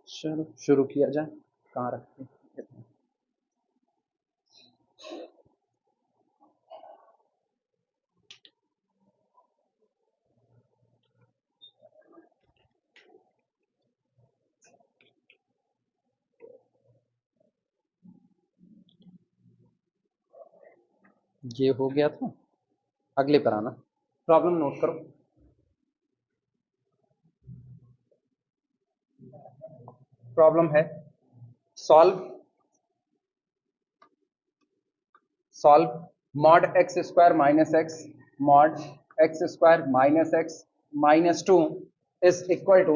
चलो शुरू किया जाए। कहाँ रखते हैं? ये हो गया था, अगले पर आना। प्रॉब्लम नोट करो। प्रॉब्लम है solve solve mod x square minus x mod x square minus x minus two is equal to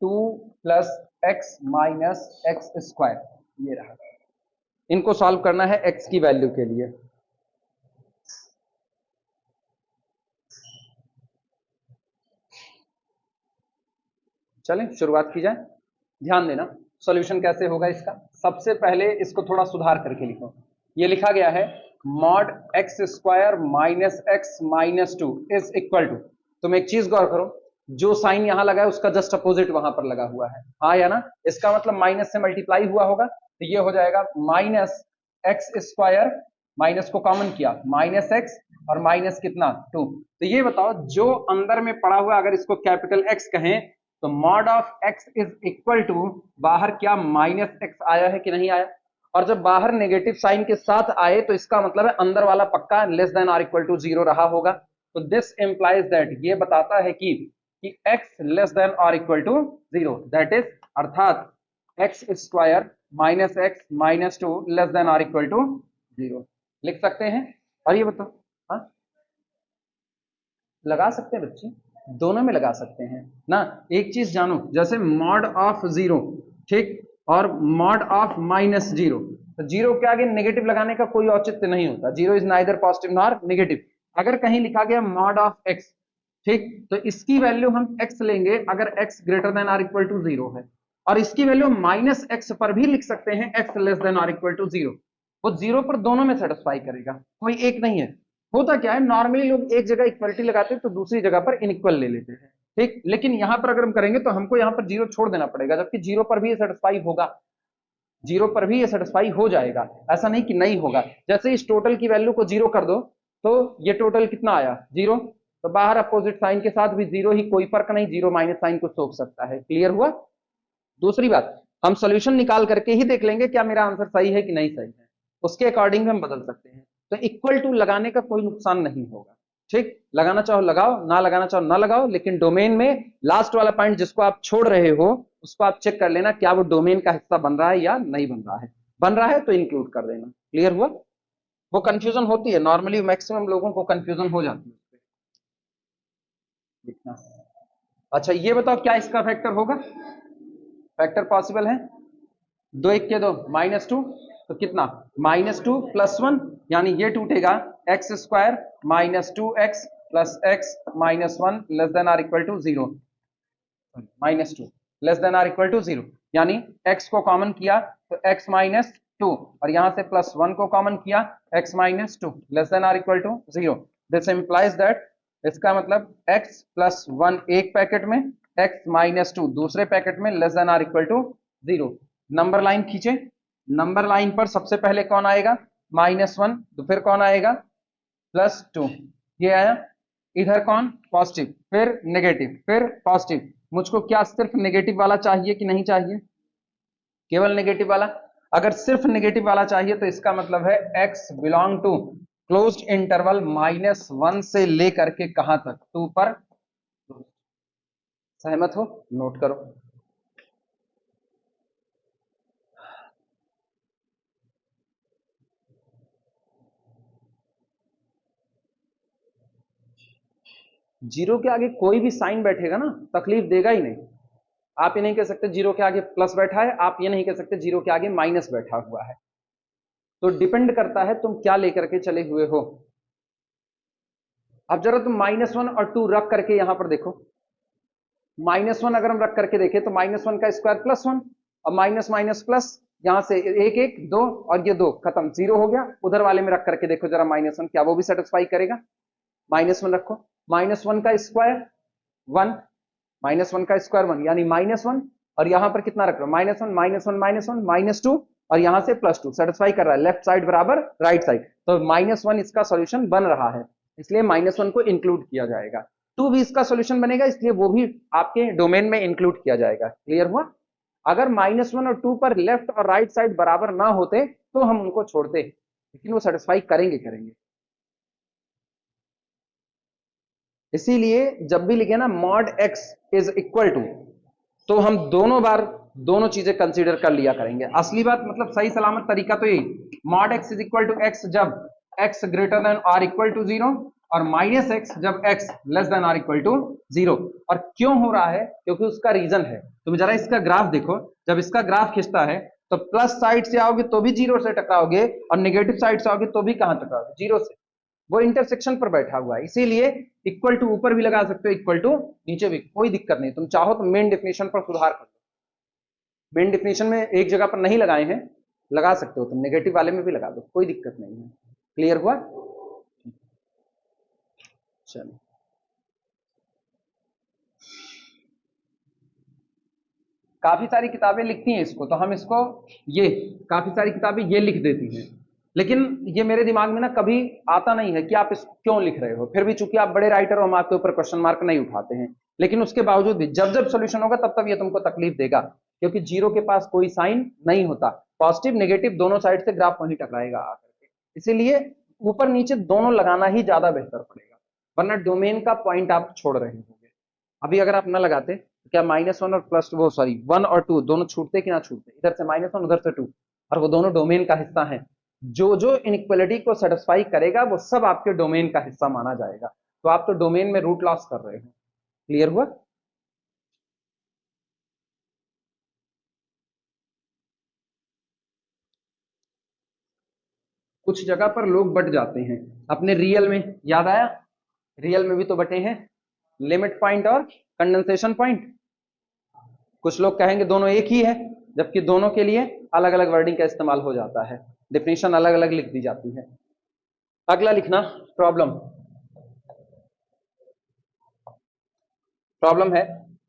2 plus x minus x square. ये रहा, इनको सॉल्व करना है एक्स की वैल्यू के लिए। चलें शुरुआत की जाए। ध्यान देना सॉल्यूशन कैसे होगा इसका। सबसे पहले इसको थोड़ा सुधार करके लिखो। ये लिखा गया है mod x square minus x minus two is equal to, तुम एक चीज गौर करो, जो साइन यहां लगा है उसका जस्ट अपोजिट वहां पर लगा हुआ है, हाँ या ना। इसका मतलब माइनस से मल्टीप्लाई हुआ होगा, तो ये हो जाएगा माइनस एक्स स्क्वायर, माइनस को कॉमन किया माइनस एक्स और माइनस कितना 2। तो ये बताओ जो अंदर में पड़ा हुआ, अगर इसको कैपिटल एक्स कहें तो mod of x is equal to, बाहर क्या माइनस एक्स आया है कि नहीं आया, और जब बाहर नेगेटिव साइन के साथ आए तो इसका मतलब है अंदर वाला पक्का लेस देन और इक्वल टू 0 रहा होगा। तो दिस इंप्लाइज दैट, ये बताता है कि x लेस देन और इक्वल टू 0, दैट इज अर्थात x square minus x minus two less than और इक्वल टू 0 लिख सकते हैं। और ये बताओ, हाँ लगा सकते हैं बच्चे, दोनों में लगा सकते हैं ना। एक चीज जानो, जैसे मॉड ऑफ 0, ठीक, और मॉड ऑफ माइनस 0, तो 0 के आगे नेगेटिव लगाने का कोई औचित्य नहीं होता। 0 is neither positive nor negative. अगर कहीं लिखा गया मॉड ऑफ एक्स, ठीक, तो इसकी वैल्यू हम x लेंगे अगर x ग्रेटर देन और इक्वल टू 0 है, और इसकी वैल्यू माइनस एक्स पर भी लिख सकते हैं, x लेस देन और इक्वल टू 0। वो 0 पर दोनों में सेटिस्फाई करेगा, कोई एक नहीं है। होता क्या है, नॉर्मली लोग एक जगह इक्वलिटी लगाते हैं तो दूसरी जगह पर इनइक्वल ले लेते हैं, ठीक, लेकिन यहां पर अगर हम करेंगे तो हमको यहां पर 0 छोड़ देना पड़ेगा, जबकि 0 पर भी ये सेटिस्फाई होगा, 0 पर भी ये सेटिस्फाई हो जाएगा, ऐसा नहीं कि नहीं होगा। जैसे इस टोटल की वैल्यू को 0 कर दो तो ये टोटल कितना आया 0, तो बाहर अपोजिट साइन के साथ भी 0 ही, कोई फर्क नहीं, 0 माइनस साइन को सोख सकता है। क्लियर हुआ। दूसरी बात, हम सॉल्यूशन निकाल करके ही देख लेंगे क्या मेरा आंसर सही है कि नहीं सही है, उसके अकॉर्डिंग हम बदल सकते हैं। तो इक्वल टू लगाने का कोई नुकसान नहीं होगा, ठीक, लगाना चाहो लगाओ, ना लगाना चाहो ना लगाओ, लेकिन डोमेन में लास्ट वाला पॉइंट जिसको आप छोड़ रहे हो उसको आप चेक कर लेना क्या वो डोमेन का हिस्सा बन रहा है या नहीं बन रहा है। बन रहा है तो इंक्लूड कर देना। क्लियर हुआ। वो कंफ्यूजन होती है, नॉर्मली मैक्सिमम लोगों को कंफ्यूजन हो जाती है। अच्छा ये बताओ क्या इसका फैक्टर होगा, फैक्टर पॉसिबल है। 2 1 के 2 -2, तो कितना -2 + 1, यानी ये टूटेगा x square -2x plus x -1 less than और इक्वल टू 0, -2 लेस देन और इक्वल टू 0, यानी x को कॉमन किया तो x -2, और यहां से +1 को कॉमन किया x -2 लेस देन और equal to 0। This implies that, इसका मतलब x + 1 एक पैकेट में, x -2 दूसरे पैकेट में, लेस देन और इक्वल टू 0। नंबर लाइन खींचे, नंबर लाइन पर सबसे पहले कौन आएगा -1, तो फिर कौन आएगा +2, ये आया। इधर कौन पॉजिटिव, फिर नेगेटिव, फिर पॉजिटिव। मुझको क्या सिर्फ नेगेटिव वाला चाहिए कि नहीं चाहिए, केवल नेगेटिव वाला। अगर सिर्फ नेगेटिव वाला चाहिए तो इसका मतलब है x belong to closed interval -1 से लेकर के कहां तक 2 पर। सहमत हो, नोट करो। जीरो के आगे कोई भी साइन बैठेगा ना तकलीफ देगा ही नहीं। आप ये नहीं कह सकते जीरो के आगे प्लस बैठा है, आप ये नहीं कह सकते जीरो के आगे माइनस बैठा हुआ है। तो डिपेंड करता है तुम क्या लेकर के चले हुए हो। अब जरा तुम -1 और 2 रख करके यहां पर देखो, -1 अगर हम रख करके देखें तो -1 का स्क्वायर +1, और माइनस माइनस प्लस, यहां से 1 1 2 और ये 2 खत्म, 0 हो गया। उधर वाले में रख करके देखो जरा -1, क्या वो भी सेटिस्फाई करेगा। -1 रखो, -1 का स्क्वायर 1, -1 का स्क्वायर 1, यानी -1 और यहां पर कितना रख रहे हो, -1 -1 -1 -2 और यहां से +2 सेटिस्फाई कर रहा है, लेफ्ट साइड बराबर राइट साइड, तो -1 इसका सॉल्यूशन बन रहा है, इसलिए -1 को इंक्लूड किया जाएगा। 2 भी इसका सॉल्यूशन बनेगा, इसलिए वो भी आपके डोमेन में इंक्लूड किया जाएगा। क्लियर हुआ? अगर -1 और 2 पर लेफ्ट और राइट साइड बराबर ना होते तो हम उनको छोड़ते, लेकिन वो सेटिस्फाई करेंगे करेंगे। इसीलिए जब भी लिखे ना mod x is equal to, तो हम दोनों बार दोनों चीजें कंसीडर कर लिया करेंगे। असली बात मतलब सही सलामत तरीका तो यही, mod x is equal to x जब x greater than or equal to 0 और -x जब x less than or equal to 0। और क्यों हो रहा है? क्योंकि उसका रीजन है। तुम जरा इसका ग्राफ देखो, जब इसका ग्राफ खींचता है तो प्लस साइड से आओगे तो भी 0 से टकराओगे और नेगेटिव साइड से आओगे तो भी कहां टकराओगे, 0 से। वो इंटरसेक्शन पर बैठा हुआ है, इसीलिए इक्वल टू ऊपर भी लगा सकते हो, इक्वल टू नीचे भी, कोई दिक्कत नहीं। तुम चाहो तो मेन डेफिनेशन पर सुधार कर लो, मेन डेफिनेशन में एक जगह पर नहीं लगाए हैं, लगा सकते हो तुम, नेगेटिव वाले में भी लगा दो, कोई दिक्कत नहीं है। क्लियर हुआ? चलो, काफी सारी किताबें लिखती हैं इसको, तो हम इसको ये काफी सारी किताबें ये लिख देती हैं, लेकिन ये मेरे दिमाग में ना कभी आता नहीं है कि आप इसको क्यों लिख रहे हो। फिर भी चूंकि आप बड़े राइटर हो, हम आपके ऊपर क्वेश्चन मार्क नहीं उठाते हैं, लेकिन उसके बावजूद भी जब जब सोल्यूशन होगा तब तब ये तुमको तकलीफ देगा, क्योंकि जीरो के पास कोई साइन नहीं होता, पॉजिटिव नेगेटिव दोनों साइड से ग्राफ वहीं टकराएगा आकर के, इसीलिए ऊपर नीचे दोनों लगाना ही ज्यादा बेहतर पड़ेगा, वरना डोमेन का पॉइंट आप छोड़ रहे होंगे। अभी अगर आप न लगाते तो क्या -1 और प्लस वो सॉरी 1 और 2 दोनों छूटते कि ना छूटते, इधर से -1 उधर से 2, और वो दोनों डोमेन का हिस्सा है। जो जो इनइक्वालिटी को सेटिस्फाई करेगा वो सब आपके डोमेन का हिस्सा माना जाएगा, तो आप तो डोमेन में रूट लॉस कर रहे हो। क्लियर हुआ? कुछ जगह पर लोग बट जाते हैं अपने रियल में, याद आया? रियल में भी तो बटे हैं, लिमिट पॉइंट और कंडेंसेशन पॉइंट। कुछ लोग कहेंगे दोनों एक ही है, जबकि दोनों के लिए अलग अलग वर्डिंग का इस्तेमाल हो जाता है, डेफिनेशन अलग अलग लिख दी जाती है। अगला लिखना प्रॉब्लम। प्रॉब्लम है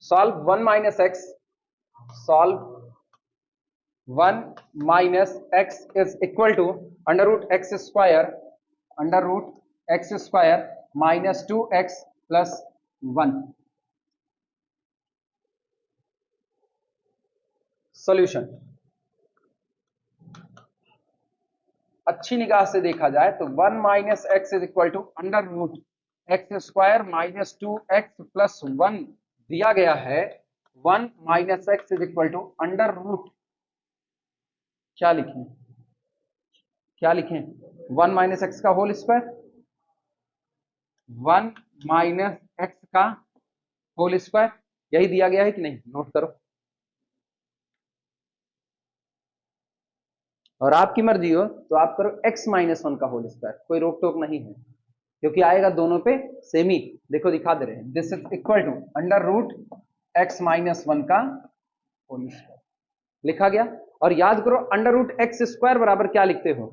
solve 1 minus x, solve 1 minus x is equal to under root x square -2x plus 1। Solution अच्छी निगाह से देखा जाए तो 1 minus x is equal to under root x square -2x plus 1 दिया गया है। 1 minus x is equal to under root, क्या लिखें, क्या लिखें, 1 माइनस एक्स का होल स्क्वायर, 1 माइनस एक्स का होल स्क्वायर, यही दिया गया है कि नहीं, नोट करो। और आपकी मर्जी हो तो आप करो x -1 का होल स्क्वायर, कोई रोक टोक नहीं है, क्योंकि आएगा दोनों पे सेम ही। देखो दिखा दे रहे हैं, this is equal to under root x -1 का होल स्क्वायर, लिखा गया। और याद करो अंडर रूट एक्स स्क्वायर बराबर क्या लिखते हो,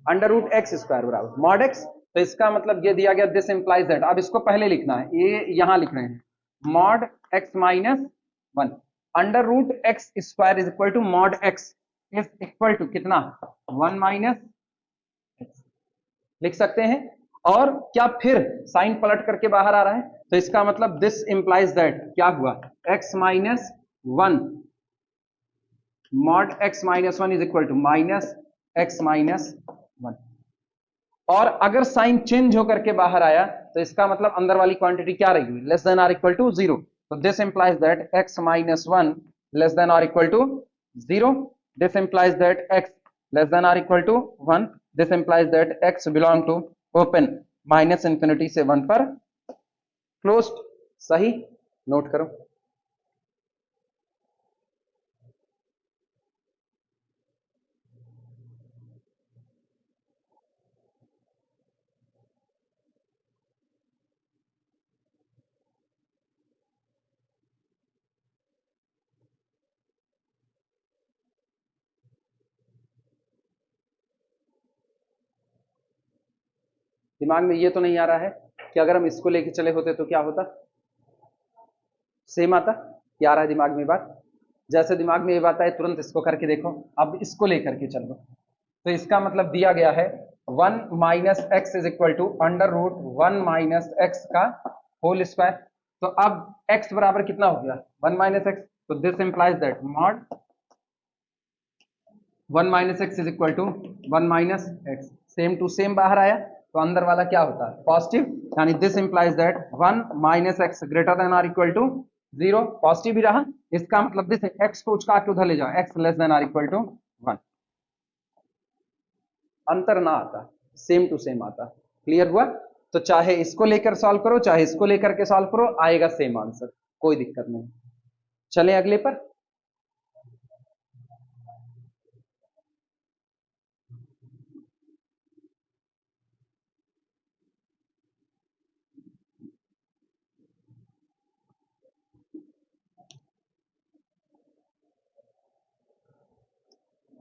अंडर रूट एक्स स्क्वायर बराबर मॉड एक्स, तो इसका मतलब ये दिया गया, दिस इंप्लाइज दैट। अब इसको पहले लिखना है, ये यहां लिख रहे हैं mod x -1 under root x square is equal to mod x is equal to कितना, 1 माइनस एक्स, लिख सकते हैं। और क्या फिर साइन पलट करके बाहर आ रहा है, तो इसका मतलब दिस इंप्लाइज दैट क्या हुआ, x-1 mod x-1 is equal to -x-1। और अगर साइन चेंज होकर के बाहर आया तो इसका मतलब अंदर वाली क्वांटिटी क्या रहेगी, less than or equal to 0, तो this implies that x-1 less than or equal to 0, this implies that x less than or equal to 1, this implies that x belong to open minus infinity से 1 पर closed। सही, note करो। दिमाग में ये तो नहीं आ रहा है कि अगर हम इसको लेके चले होते तो क्या होता, सेम आता, क्या आ रहा है दिमाग में बात, जैसे दिमाग में ये बात आए तुरंत इसको करके देखो। अब इसको लेकर के चलो, तो इसका मतलब दिया गया है 1 minus x is equal to under root 1 minus x का होल स्क्वायर। तो अब x बराबर कितना हो गया 1 माइनस एक्स, तो this implies that mod 1 minus x is equal to 1 minus x, same to same बाहर आया तो अंदर वाला क्या होता है पॉजिटिव, यानी this implies that 1 minus x greater than or equal to 0, positive भी रहा। इसका मतलब दिस एक्स को उचका के उधर ले जाओ, x less than or equal to 1, अंतर ना आता, सेम टू सेम आता। क्लियर हुआ? तो चाहे इसको लेकर सॉल्व करो चाहे इसको लेकर के सॉल्व करो, आएगा सेम आंसर, कोई दिक्कत नहीं। चलें अगले पर।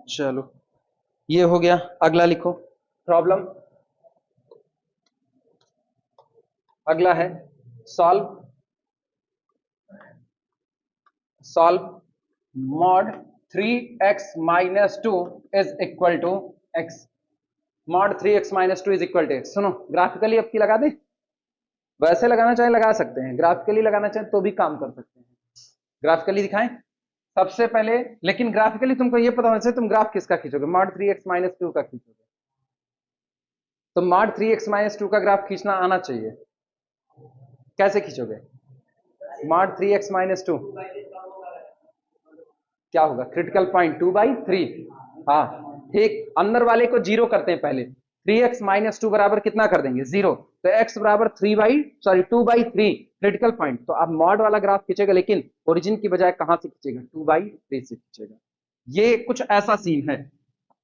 चलो ये हो गया, अगला लिखो प्रॉब्लम। अगला है solve solve mod 3x minus 2 is equal to x। Mod 3x minus 2 is equal to x। सुनो ग्राफिकली अब की लगा दे, वैसे लगाना चाहे लगा सकते हैं, ग्राफिकली लगाना चाहे तो भी काम कर सकते हैं। ग्राफिकली दिखाएं सबसे पहले, लेकिन ग्राफिकली तुमको ये पता होना चाहिए तुम ग्राफ किसका खींचोगे, मॉड 3x माइनस 2 का खींचोगे। तो मॉड 3x माइनस 2 का ग्राफ खींचना आना चाहिए। कैसे खींचोगे मॉड 3x माइनस 2? क्या होगा क्रिटिकल पॉइंट 2/3। हाँ ठीक, अंदर वाले को जीरो करते हैं पहले, 3x माइनस 2 बराबर कितना कर देंगे 0, तो x बराबर 2/3 क्रिटिकल पॉइंट। तो आप मॉड वाला ग्राफ खींचेगा लेकिन ओरिजिन की बजाय कहां से खींचेगा 2/3 से खींचेगा। ये कुछ ऐसा सीन है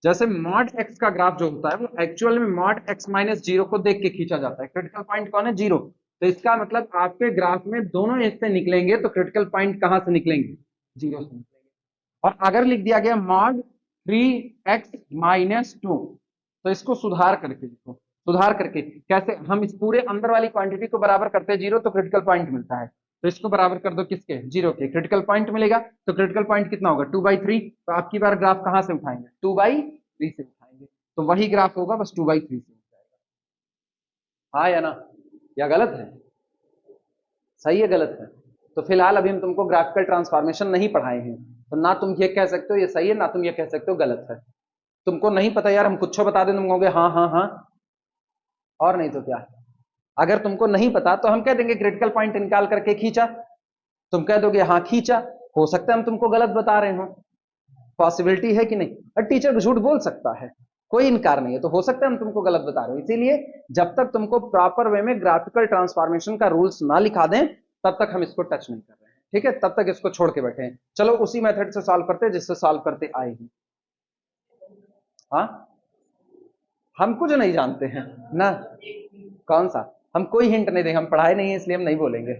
जैसे मॉड x का ग्राफ जो होता है वो एक्चुअल में मॉड x माइनस 0 को देख के खींचा जाता है। क्रिटिकल पॉइंट कौन है 0, तो इसका मतलब आपके ग्राफ में दोनों एज से निकलेंगे तो क्रिटिकल पॉइंट कहां से निकलेंगे 0 से। और अगर लिख दिया गया मॉड 3x माइनस 2, तो इसको सुधार करके लिखो। सुधार करके कैसे, हम इस पूरे अंदर वाली क्वांटिटी को बराबर करते हैं 0 तो क्रिटिकल पॉइंट मिलता है, तो इसको बराबर कर दो किसके 0 के, क्रिटिकल पॉइंट मिलेगा। तो क्रिटिकल पॉइंट कितना होगा 2/3, तो आपकी बार ग्राफ कहां से उठाएंगे 2/3 से उठाएंगे, तो वही ग्राफ होगा बस 2/3 से उठाएगा। हाँ या ना, या गलत है? सही है गलत है? तो फिलहाल अभी हम तुमको ग्राफिकल ट्रांसफॉर्मेशन नहीं पढ़ाए हैं, तो ना तुम ये कह सकते हो ये सही है, ना तुम ये कह सकते हो गलत है। तुमको नहीं पता यार, हम कुछ बता दें तुम कहोगे हाँ हाँ हाँ, और नहीं तो क्या। अगर तुमको नहीं पता तो हम कह देंगे क्रिटिकल पॉइंट निकाल करके खींचा, तुम कह दोगे हाँ खींचा, हो सकता है हम तुमको गलत बता रहे हो, पॉसिबिलिटी है कि नहीं। और टीचर झूठ बोल सकता है, कोई इनकार नहीं है, तो हो सकता है हम तुमको गलत बता रहे हो। इसीलिए जब तक तुमको प्रॉपर वे में ग्राफिकल ट्रांसफॉर्मेशन का रूल्स ना लिखा दें तब तक हम इसको टच नहीं कर रहे हैं, ठीक है, तब तक इसको छोड़ के बैठे हैं। चलो उसी मेथड से सॉल्व करते हैं जिससे सॉल्व करते आए हैं। हाँ हम कुछ नहीं जानते हैं ना, कौन सा, हम कोई हिंट नहीं देंगे, हम पढ़ाए नहीं है इसलिए हम नहीं बोलेंगे।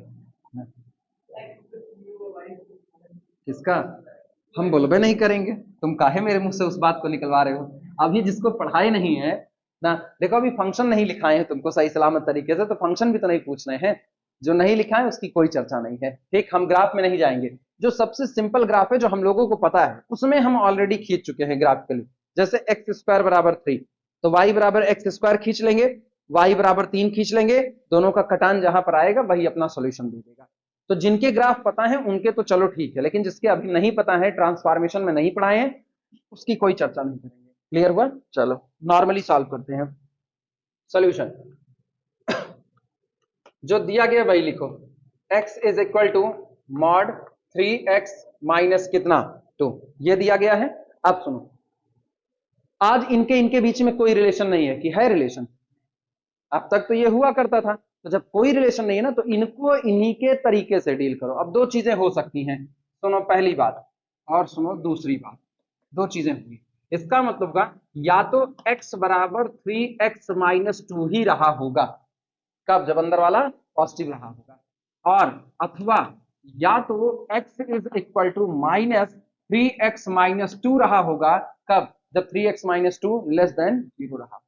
किसका, हम बोलबे नहीं करेंगे, तुम काहे मेरे मुंह से उस बात को निकलवा रहे हो। अभी जिसको पढ़ाए नहीं है ना, देखो अभी फंक्शन नहीं लिखाए हैं तुमको सही सलामत तरीके से, तो फंक्शन भी तो नहीं पूछ रहे हैं, जो नहीं लिखा है उसकी कोई चर्चा नहीं है। ठीक, हम ग्राफ में नहीं जाएंगे, जो सबसे सिंपल ग्राफ है जो हम लोगों को पता है उसमें हम ऑलरेडी खींच चुके हैं ग्राफिकली। जैसे एक्स स्क्वायर बराबर 3, तो वाई बराबर एक्स स्क्वायर खींच लेंगे, वाई बराबर 3 खींच लेंगे, दोनों का कटान जहां पर आएगा वही अपना सोल्यूशन दे देगा। तो जिनके ग्राफ पता है उनके तो चलो ठीक है, लेकिन जिसके अभी नहीं पता है, ट्रांसफॉर्मेशन में नहीं पढ़ाए हैं, उसकी कोई चर्चा नहीं करेंगे। क्लियर हुआ? चलो नॉर्मली सॉल्व करते हैं सोल्यूशन। जो दिया गया वही लिखो, x is equal to mod 3x minus कितना 2, ये दिया गया है। अब सुनो, आज इनके इनके बीच में कोई रिलेशन नहीं है कि है रिलेशन, अब तक तो ये हुआ करता था, तो जब कोई रिलेशन नहीं है ना तो इनको इन्हीं के तरीके से डील करो। अब दो चीजें हो सकती हैं, सुनो पहली बात और सुनो दूसरी बात, दो चीजें हुई। इसका मतलब का या तो x बराबर 3x माइनस 2 ही रहा होगा, कब, जब अंदर वाला पॉजिटिव रहा होगा, और अथवा या तो x is equal to minus 3x minus 2 रहा होगा, कब, जब 3x माइनस 2 लेस देन 0 रहा होगा।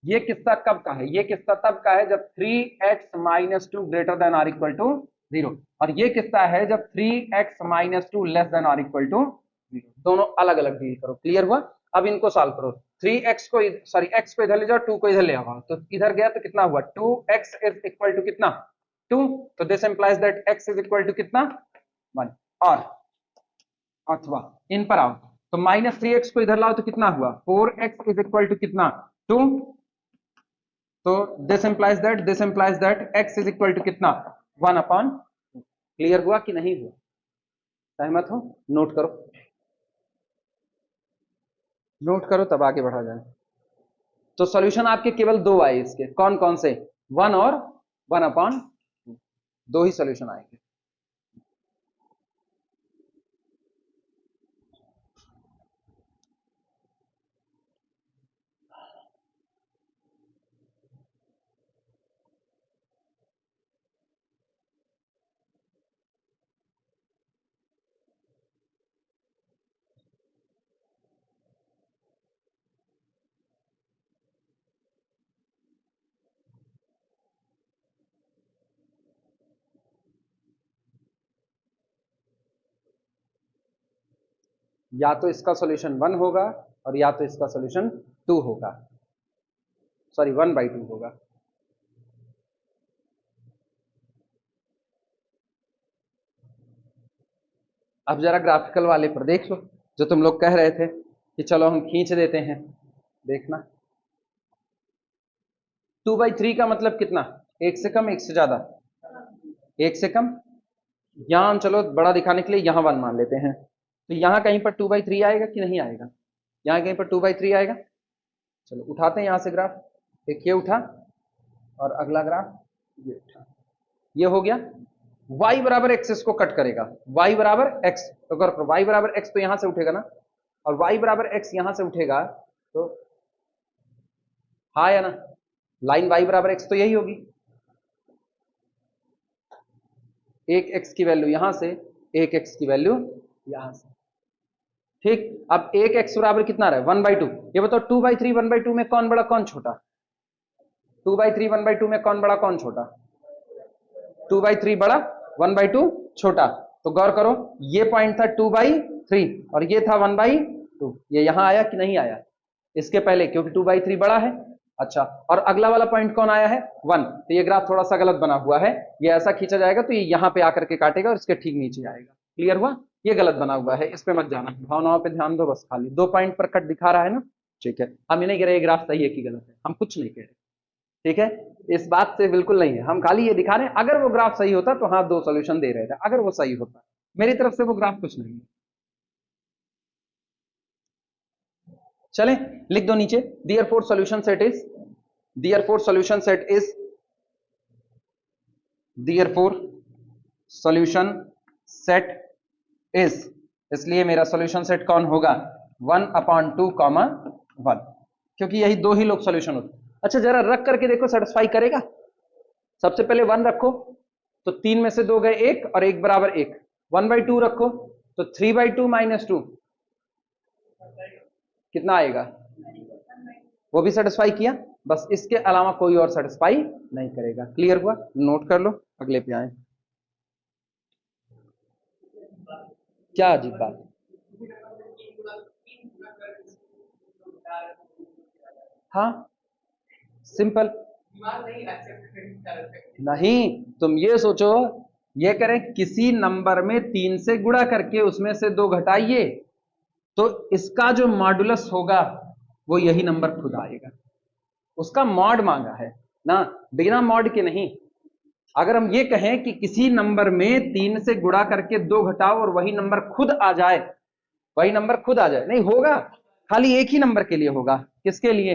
ये किस्सा कब का है, ये किस्सा तब का है जब 3x minus 2 greater than or equal to 0। और ये किसका है, जब 3x minus two less than और इक्वल टू 0। दोनों अलग अलग डील करो। क्लियर हुआ? अब इनको सॉल्व करो। 3x को सॉरी x को इधर ले जाओ, 2 को इधर ले आओ, तो इधर गया तो कितना हुआ, 2x इज इक्वल टू कितना, 2। तो this implies that x is equal to कितना, 1। और अथवा इन पर आओ तो माइनस 3x को इधर लाओ तो कितना हुआ, 4x इज इक्वल टू कितना, 2। तो this implies that x is equal to कितना, 1/2। क्लियर हुआ कि नहीं हुआ? सहमत हो? नोट करो, नोट करो तब आगे बढ़ा जाए। तो सॉल्यूशन आपके केवल दो आए इसके, कौन कौन से, 1 और 1/2, दो ही सॉल्यूशन आएंगे। या तो इसका सॉल्यूशन 1 होगा और या तो इसका सॉल्यूशन 2 होगा, सॉरी 1/2 होगा। अब जरा ग्राफिकल वाले पर देख लो, जो तुम लोग कह रहे थे कि चलो हम खींच देते हैं। देखना 2/3 का मतलब कितना, एक से कम एक से ज्यादा, एक से कम। यहां हम चलो बड़ा दिखाने के लिए यहां 1 मान लेते हैं, तो यहां कहीं पर 2/3 आएगा कि नहीं आएगा, यहां कहीं पर 2/3 आएगा। चलो उठाते हैं यहां से ग्राफ, एक ये उठा और अगला ग्राफ ये उठा, ये हो गया। y बराबर एक्स इसको कट करेगा, y बराबर एक्स, तो अगर y बराबर एक्स तो यहां से उठेगा ना, और y बराबर एक्स यहां से उठेगा तो हाँ या ना, लाइन y बराबर एक्स तो यही होगी, एक x की वैल्यू यहां से, एक x की वैल्यू यहां से। ठीक, अब एक x बराबर कितना रहा है, 1/2। ये बताओ 2/3 1/2 में कौन बड़ा कौन छोटा, 2/3 1/2 में कौन बड़ा कौन छोटा, 2/3 बड़ा 1/2 छोटा। तो गौर करो, ये पॉइंट था 2/3 और ये था 1/2, ये यहां आया कि नहीं आया, इसके पहले, क्योंकि 2/3 बड़ा है। अच्छा, और अगला वाला पॉइंट कौन आया है, 1। तो ये ग्राफ थोड़ा सा गलत बना हुआ है, ये ऐसा खींचा जाएगा तो ये यहां पे आकर के काटेगा और इसके ठीक नीचे आएगा। क्लियर हुआ? ये गलत बना हुआ है, इस पे मत जाना, भावनाओं पे ध्यान दो बस, खाली 2 पॉइंट पर कट दिखा रहा है ना। ठीक है, हम ये नहीं कह रहे ये ग्राफ सही है कि गलत है, हम कुछ नहीं कह रहे, ठीक है, इस बात से बिल्कुल नहीं है, हम खाली ये दिखा रहे हैं अगर वो ग्राफ सही होता तो हाँ 2 सॉल्यूशन दे रहे थे, अगर वो सही होता, मेरी तरफ से वो ग्राफ कुछ नहीं है। चलें, लिख दो नीचे, therefore solution set is, therefore solution set is, therefore solution set is, इसलिए मेरा सॉल्यूशन सेट कौन होगा, 1/2, 1, क्योंकि यही दो ही लोग सॉल्यूशन होते। अच्छा जरा रख करके देखो सेटिस्फाई करेगा। सबसे पहले 1 रखो तो 3 में से 2 गए 1 और 1 बराबर 1। 1/2 रखो तो 3/2 माइनस 2 कितना आएगा, वो भी सेटिस्फाई किया, बस इसके अलावा कोई और सेटिस्फाई नहीं करेगा। क्लियर हुआ? नोट कर लो, अगले पे आए। क्या अजीब बात, हाँ सिंपल नहीं, तुम ये सोचो, ये करें किसी नंबर में 3 से गुणा करके उसमें से 2 घटाइए तो इसका जो मॉडुलस होगा वो यही नंबर खुद आएगा, उसका मॉड मांगा है ना, बिना मॉड के नहीं। अगर हम ये कहें कि किसी नंबर में 3 से गुणा करके 2 घटाओ और वही नंबर खुद आ जाए, वही नंबर खुद आ जाए, नहीं होगा, खाली एक ही नंबर के लिए होगा, किसके लिए,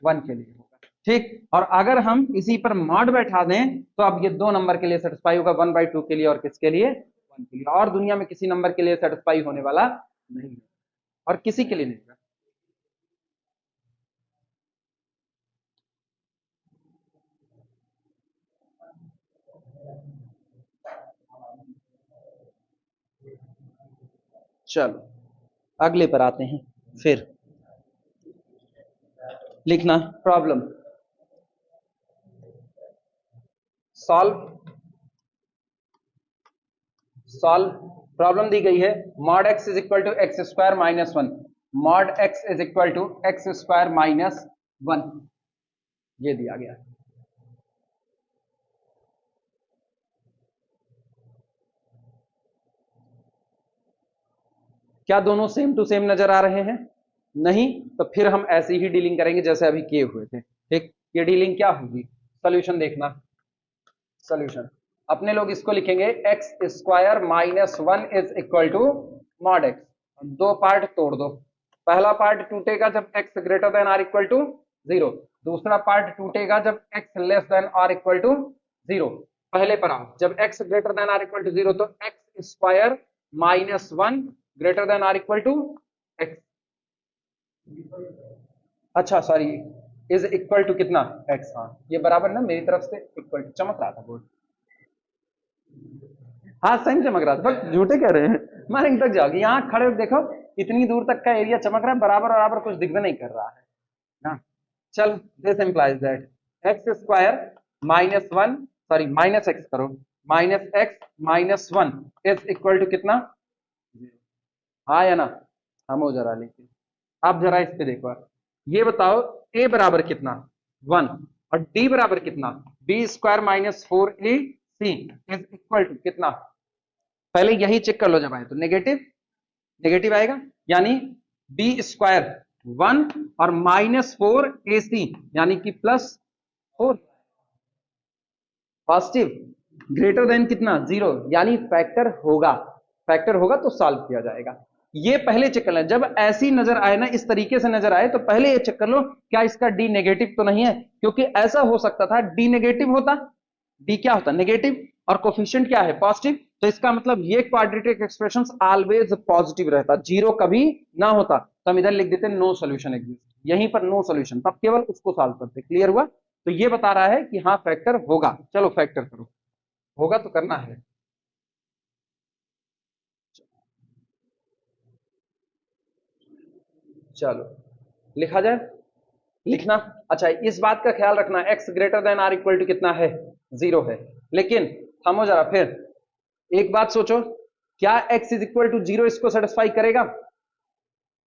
1 के लिए होगा। ठीक, और अगर हम इसी पर मॉड बैठा दें तो अब ये 2 नंबर के लिए सेटिस्फाई होगा, 1/2 के लिए और किसके लिए, 1 के लिए, और दुनिया में किसी नंबर के लिए सेटिस्फाई होने वाला नहीं है, और किसी के लिए नहीं होगा। चलो अगले पर आते हैं, फिर लिखना प्रॉब्लम सॉल्व सॉल्व। प्रॉब्लम दी गई है mod x is equal to x square minus one, mod x is equal to x square minus one, ये दिया गया। क्या दोनों सेम टू सेम नजर आ रहे हैं? नहीं, तो फिर हम ऐसी ही डीलिंग करेंगे जैसे अभी किए हुए थे। ठीक, ये डीलिंग क्या होगी? सॉल्यूशन देखना, सॉल्यूशन अपने लोग इसको लिखेंगे x square minus one is equal to mod x. दो पार्ट तोड़ दो, पहला पार्ट टूटेगा जब x greater than or equal to zero, दूसरा पार्ट टूटेगा जब x less than or equal to zero. पहले पर आओ, जब x greater than or equal to zero तो x square minus one greater than or equal to x, अच्छा sorry, is equal to कितना? एक्स। हाँ ये बराबर ना, मेरी तरफ से इक्वल टू चमक रहा था बोर्ड। हाँ सही चमक रहा था, बस झूठे कह रहे हैं, मारेंगे तक जाओगे। यहाँ खड़े हो देखो, इतनी दूर तक का एरिया चमक रहा है, बराबर बराबर कुछ दिख भी नहीं कर रहा है ना। चल, this implies that x square minus one, sorry minus x करो, minus x minus one is equal to कितना? हाँ या ना? हम हो जरा, लेकिन आप जरा इस पे देखो, ये बताओ a बराबर कितना? वन, और d बराबर कितना? B square minus four A C is equal to कितना? पहले यही चेक कर लो, जब आए तो नेगेटिव, नेगेटिव आएगा, यानी बी स्क्वायर वन और माइनस फोर ए सी यानी कि plus four, positive, greater than कितना? जीरो, यानी फैक्टर होगा, फैक्टर होगा तो सॉल्व किया जाएगा। ये पहले चेक कर लें, जब ऐसी नजर आए ना, इस तरीके से नजर आए, तो पहले ये चेक कर लो क्या इसका डी नेगेटिव तो नहीं है, क्योंकि ऐसा हो सकता था डी नेगेटिव होता, डी क्या होता? नेगेटिव, और कोफिशिएंट क्या है? पॉजिटिव, तो इसका मतलब ये क्वाड्रेटिक एक्सप्रेशन ऑलवेज पॉजिटिव रहता, जीरो कभी ना होता, तो हम इधर लिख देते नो सोल्यूशन एग्जिस्ट, यहीं पर नो सोल्यूशन, तब केवल उसको सॉल्व करते। क्लियर हुआ? तो ये बता रहा है कि हाँ फैक्टर होगा, चलो फैक्टर करो, होगा तो करना है। चलो लिखा जाए, लिखना। अच्छा इस बात का ख्याल रखना, x greater than or equal to कितना है? जीरो है, लेकिन थमो जरा, फिर एक बात सोचो, क्या x is equal to zero इसको सेटिस्फाई करेगा?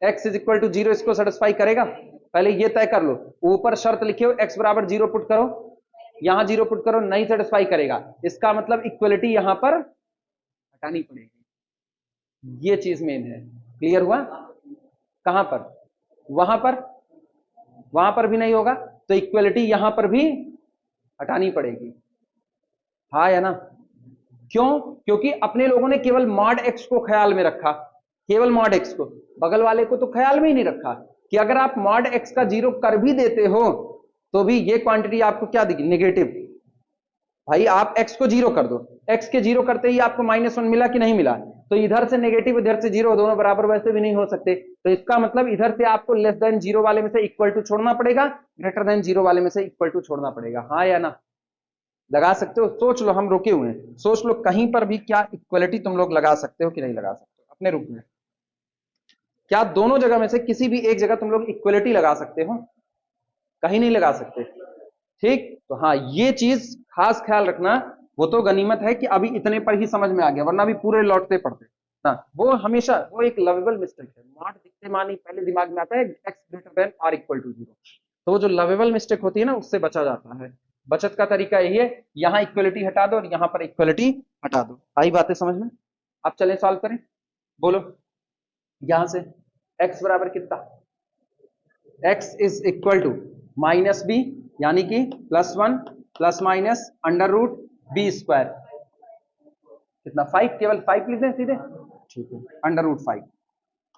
x is equal to zero इसको सेटिस्फाई करेगा? पहले ये तय कर लो, ऊपर शर्त लिखे हो x बराबर जीरो पुट करो, यहां जीरो पुट करो, नहीं सेटिस्फाई करेगा, इसका मतलब इक्वलिटी यहां पर हटानी पड़ेगी, ये चीज मेन है। क्लियर हुआ? कहां पर? वहां पर, वहां पर भी नहीं होगा, तो इक्वलिटी यहां पर भी हटानी पड़ेगी, हाँ या ना? क्यों? क्योंकि अपने लोगों ने केवल मॉड एक्स को ख्याल में रखा, केवल मॉड एक्स को, बगल वाले को तो ख्याल में ही नहीं रखा कि अगर आप मॉड एक्स का जीरो कर भी देते हो तो भी ये क्वांटिटी आपको क्या दिखी? नेगेटिव। भाई आप x को जीरो कर दो, x के जीरो करते ही आपको माइनस वन मिला कि नहीं मिला? तो इधर से नेगेटिव इधर से जीरो, दोनों बराबर वैसे भी नहीं हो सकते, तो इसका मतलब इधर से आपको लेस देन जीरो वाले में से इक्वल टू छोड़ना पड़ेगा, ग्रेटर देन जीरो वाले में से इक्वल टू छोड़ना पड़ेगा, हाँ या ना? लगा सकते हो? सोच लो, हम रुके हुए हैं, सोच लो कहीं पर भी क्या इक्वलिटी तुम लोग लगा सकते हो कि नहीं लगा सकते हो अपने रूप में? क्या दोनों जगह में से किसी भी एक जगह तुम लोग इक्वलिटी लगा सकते हो? कहीं नहीं लगा सकते। ठीक, तो हाँ ये चीज खास ख्याल रखना, वो तो गनीमत है कि अभी इतने पर ही समझ में आ गया, वरना भी पूरे लौटते पड़ते ना। वो हमेशा वो एक लवेबल मिस्टेक है, मॉड दिखते मानी पहले दिमाग में आता है x greater than or equal to zero, तो वो जो लवेबल मिस्टेक होती है ना, उससे बचा जाता है। बचत का तरीका यही है, यहाँ इक्वलिटी हटा दो और यहाँ पर इक्वलिटी हटा दो। आई बातें समझ में? अब चलें सॉल्व करें, बोलो। यहां से x बराबर कितना? x is equal to minus B, यानी कि plus one plus minus under root B square, कितना? फाइव, केवल फाइव लिख दें सीधे, ठीक है, under root five,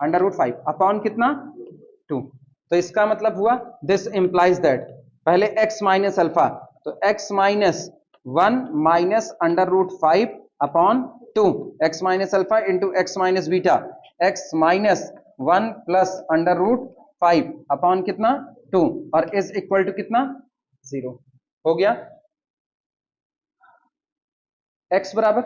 under root five upon कितना? टू। तो इसका मतलब हुआ दिस इंप्लाइज दैट, पहले x माइनस अल्फा, तो x minus one minus under root five upon two, x minus alpha into x minus beta, x minus one plus under root five upon कितना? To, और is equal to कितना? Zero. हो गया। x बराबर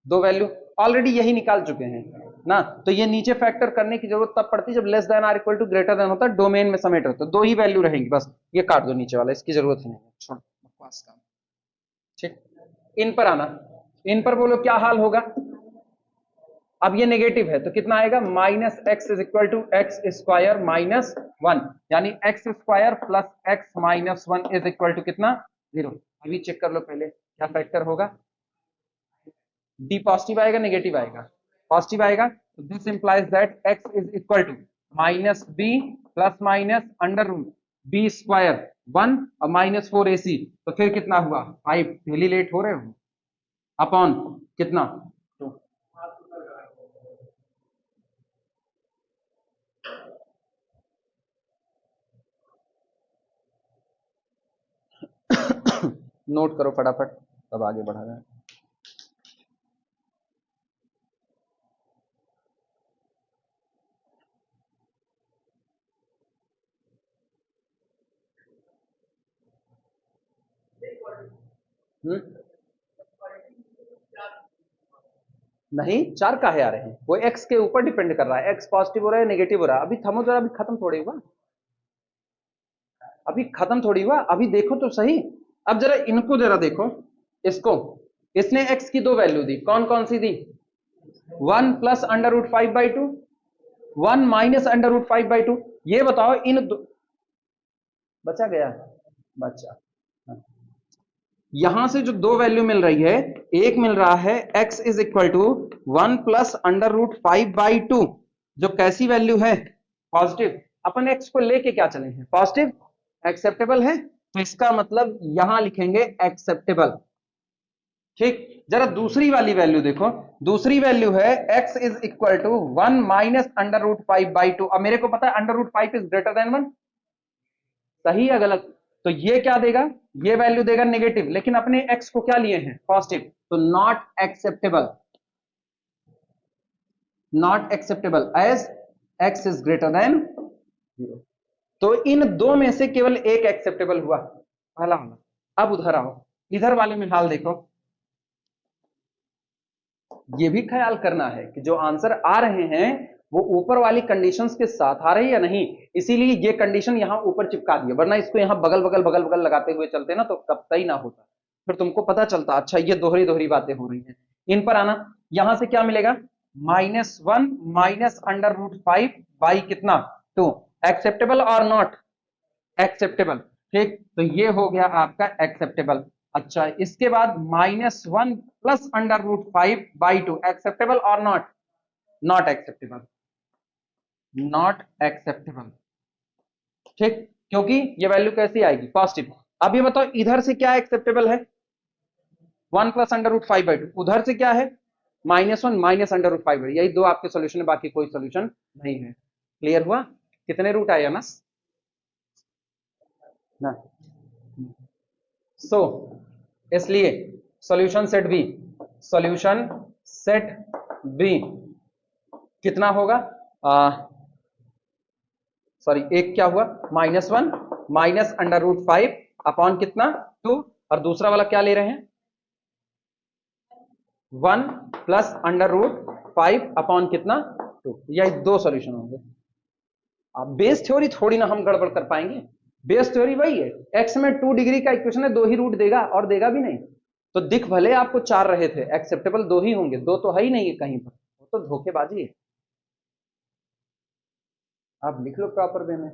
दो value already यही निकाल चुके हैं ना, तो ये नीचे फैक्टर करने की जरूरत तब पड़ती है जब less than or equal to greater than होता है, डोमेन में समेट होता है, दो ही वैल्यू रहेंगी बस, ये काट दो नीचे वाला, इसकी जरूरत ही नहीं है, छोड़ बकवास काम। ठीक, इन पर आना, इन पर बोलो क्या हाल होगा? अब ये नेगेटिव है तो कितना आएगा, minus x is equal to x square minus one, यानी x square plus x minus one is equal to कितना, 0। अभी चेक कर लो पहले क्या फैक्टर होगा, डी पॉजिटिव आएगा नेगेटिव आएगा, पॉजिटिव आएगा, तो this implies that x is equal to minus B plus minus under root B square 1 और माइनस 4ac, तो फिर कितना हुआ 5, डेली लेट हो रहे हो, अपॉन कितना 2। नोट करो फटाफट तब आगे बढ़ा रहे हैं। नहीं 4 काहे आ रहे हैं, वो एक्स के ऊपर डिपेंड कर रहा है, एक्स पॉजिटिव हो रहा है नेगेटिव हो रहा है, अभी थमो जरा, अभी खत्म थोड़ी हुआ, अभी खत्म थोड़ी हुआ, अभी देखो तो सही। अब जरा इनको जरा देखो, इसको, इसने एक्स की दो वैल्यू दी, कौन कौन सी दी, 1 plus under root 5/2, 1 minus under root 5/2, ये बताओ इन दो, बचा गया, बचा, यहां से जो दो वैल्यू मिल रही है, एक मिल रहा है x is equal to 1 plus under root 5/2, जो कैसी वैल्यू है, पॉजिटिव, अपन x को लेके क्या चले हैं, पॉजिटिव, एक्सेप्टेबल है, तो इसका मतलब यहां लिखेंगे एक्सेप्टेबल। ठीक, जरा दूसरी वाली वैल्यू देखो, दूसरी वैल्यू है x is equal to 1 minus under root 5/2, अब मेरे को पता है under root 5 is greater than 1, सही या गलत, तो ये क्या देगा, ये वैल्यू देगा नेगेटिव, लेकिन अपने x को क्या लिए हैं, पॉजिटिव, तो not acceptable, not acceptable as x is greater than 0। तो इन दो में से केवल एक एक्सेप्टेबल हुआ, पहला वाला। अब उधर आओ, इधर वाले में हाल देखो, ये भी ख्याल करना है कि जो आंसर आ रहे हैं वो ऊपर वाली कंडीशंस के साथ आ रहे हैं या नहीं, इसीलिए ये कंडीशन यहां ऊपर चिपका दिया, वरना इसको यहां बगल बगल बगल बगल लगाते हुए चलते ना तो कब तक ना होता, फिर तुमको पता चलता अच्छा ये दोहरी दोहरी बातें हो रही हैं। इन पर आना, यहां से क्या मिलेगा, -1 माइनस अंडर रूट 5 बाई कितना 2, एक्सेप्टेबल और नॉट एक्सेप्टेबल, ठीक, तो ये हो गया आपका एक्सेप्टेबल। अच्छा, इसके बाद -1 प्लस अंडर रूट 5/2, एक्सेप्टेबल और not, not acceptable, not acceptable, ठीक, क्योंकि ये वैल्यू कैसी आएगी, पॉजिटिव। अब ये बताओ इधर से क्या एक्सेप्टेबल है, 1 प्लस अंडर रूट 5/2, उधर से क्या है, -1 माइनस अंडर रूट 5/2, यही दो आपके सोल्यूशन है, बाकी कोई सोल्यूशन नहीं है। क्लियर हुआ, कितने रूट आए ना, ना, सो इसलिए solution set B, solution set B कितना होगा, सॉरी एक क्या हुआ, -1 माइनस अंडर रूट 5 अपॉन कितना 2, और दूसरा वाला क्या ले रहे हैं 1 प्लस अंडर रूट 5 अपॉन कितना 2, यही दो सॉल्यूशन होंगे। अब बेस थ्योरी थोड़ी ना हम गड़बड़ कर पाएंगे, बेस थ्योरी वही है, एक्स में 2 डिग्री का इक्वेशन है, दो ही रूट देगा और देगा भी नहीं, तो दिख भले आपको 4 रहे थे, एक्सेप्टेबल दो ही होंगे, दो तो है ही नहीं है कहीं पर, वो तो धोखेबाजी है। आप लिख लो प्रॉपर वे में।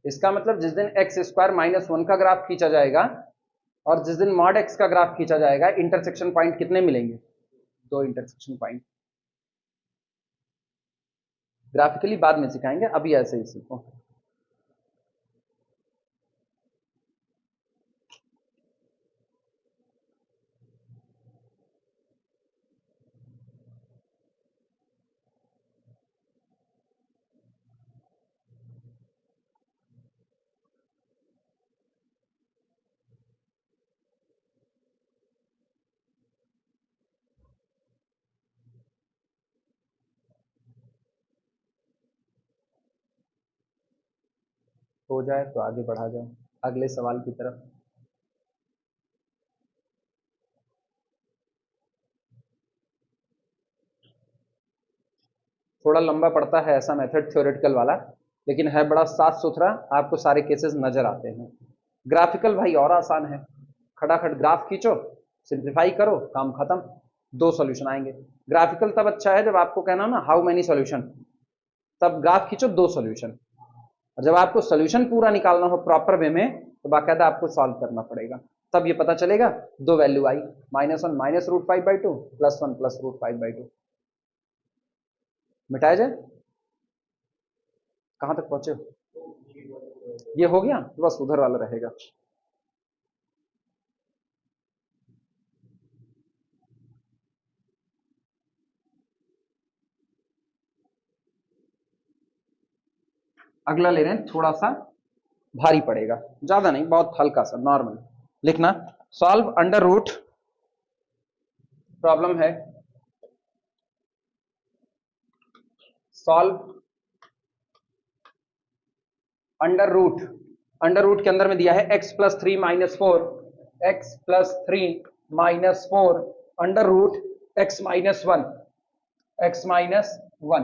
इसका मतलब जिस दिन एक्स स्क्वायर -1 का ग्राफ खींचा जाएगा और जिस दिन मॉड एक्स का ग्राफ खींचा जाएगा, इंटरसेक्शन पॉइंट कितने मिलेंगे, दो इंटरसेक्शन पॉइंट। ग्राफिकली बाद में सिखाएंगे, अभी ऐसे ही सीखो। हो जाए तो आगे बढ़ा जाए अगले सवाल की तरफ। थोड़ा लंबा पड़ता है ऐसा मेथड थ्योरेटिकल वाला, लेकिन है बड़ा साफ सुथरा, आपको सारे केसेस नजर आते हैं। ग्राफिकल भाई और आसान है, खटाखट ग्राफ खींचो, सिंप्लीफाई करो, काम खत्म, 2 सॉल्यूशन आएंगे। ग्राफिकल तब अच्छा है जब आपको कहना ना हाउ मेनी सॉल्यूशन, तब ग्राफ खींचो 2 सॉल्यूशन, और जब आपको सॉल्यूशन पूरा निकालना हो प्रॉपर वे में तो बाकायदा आपको सॉल्व करना पड़ेगा, तब ये पता चलेगा 2 वैल्यू आई, -1 -√5/2 +1 +√5/2। मिटाया जाए, कहां तक पहुंचे? ये हो गया, बस उधर वाला रहेगा। अगला ले रहे हैं, थोड़ा सा भारी पड़ेगा, ज्यादा नहीं, बहुत हल्का सा नॉर्मल लिखना। सॉल्व अंडर रूट, प्रॉब्लम है solve under root, under root के अंदर में दिया है x+3 - 4, x+3 - 4 under root x-1, x-1,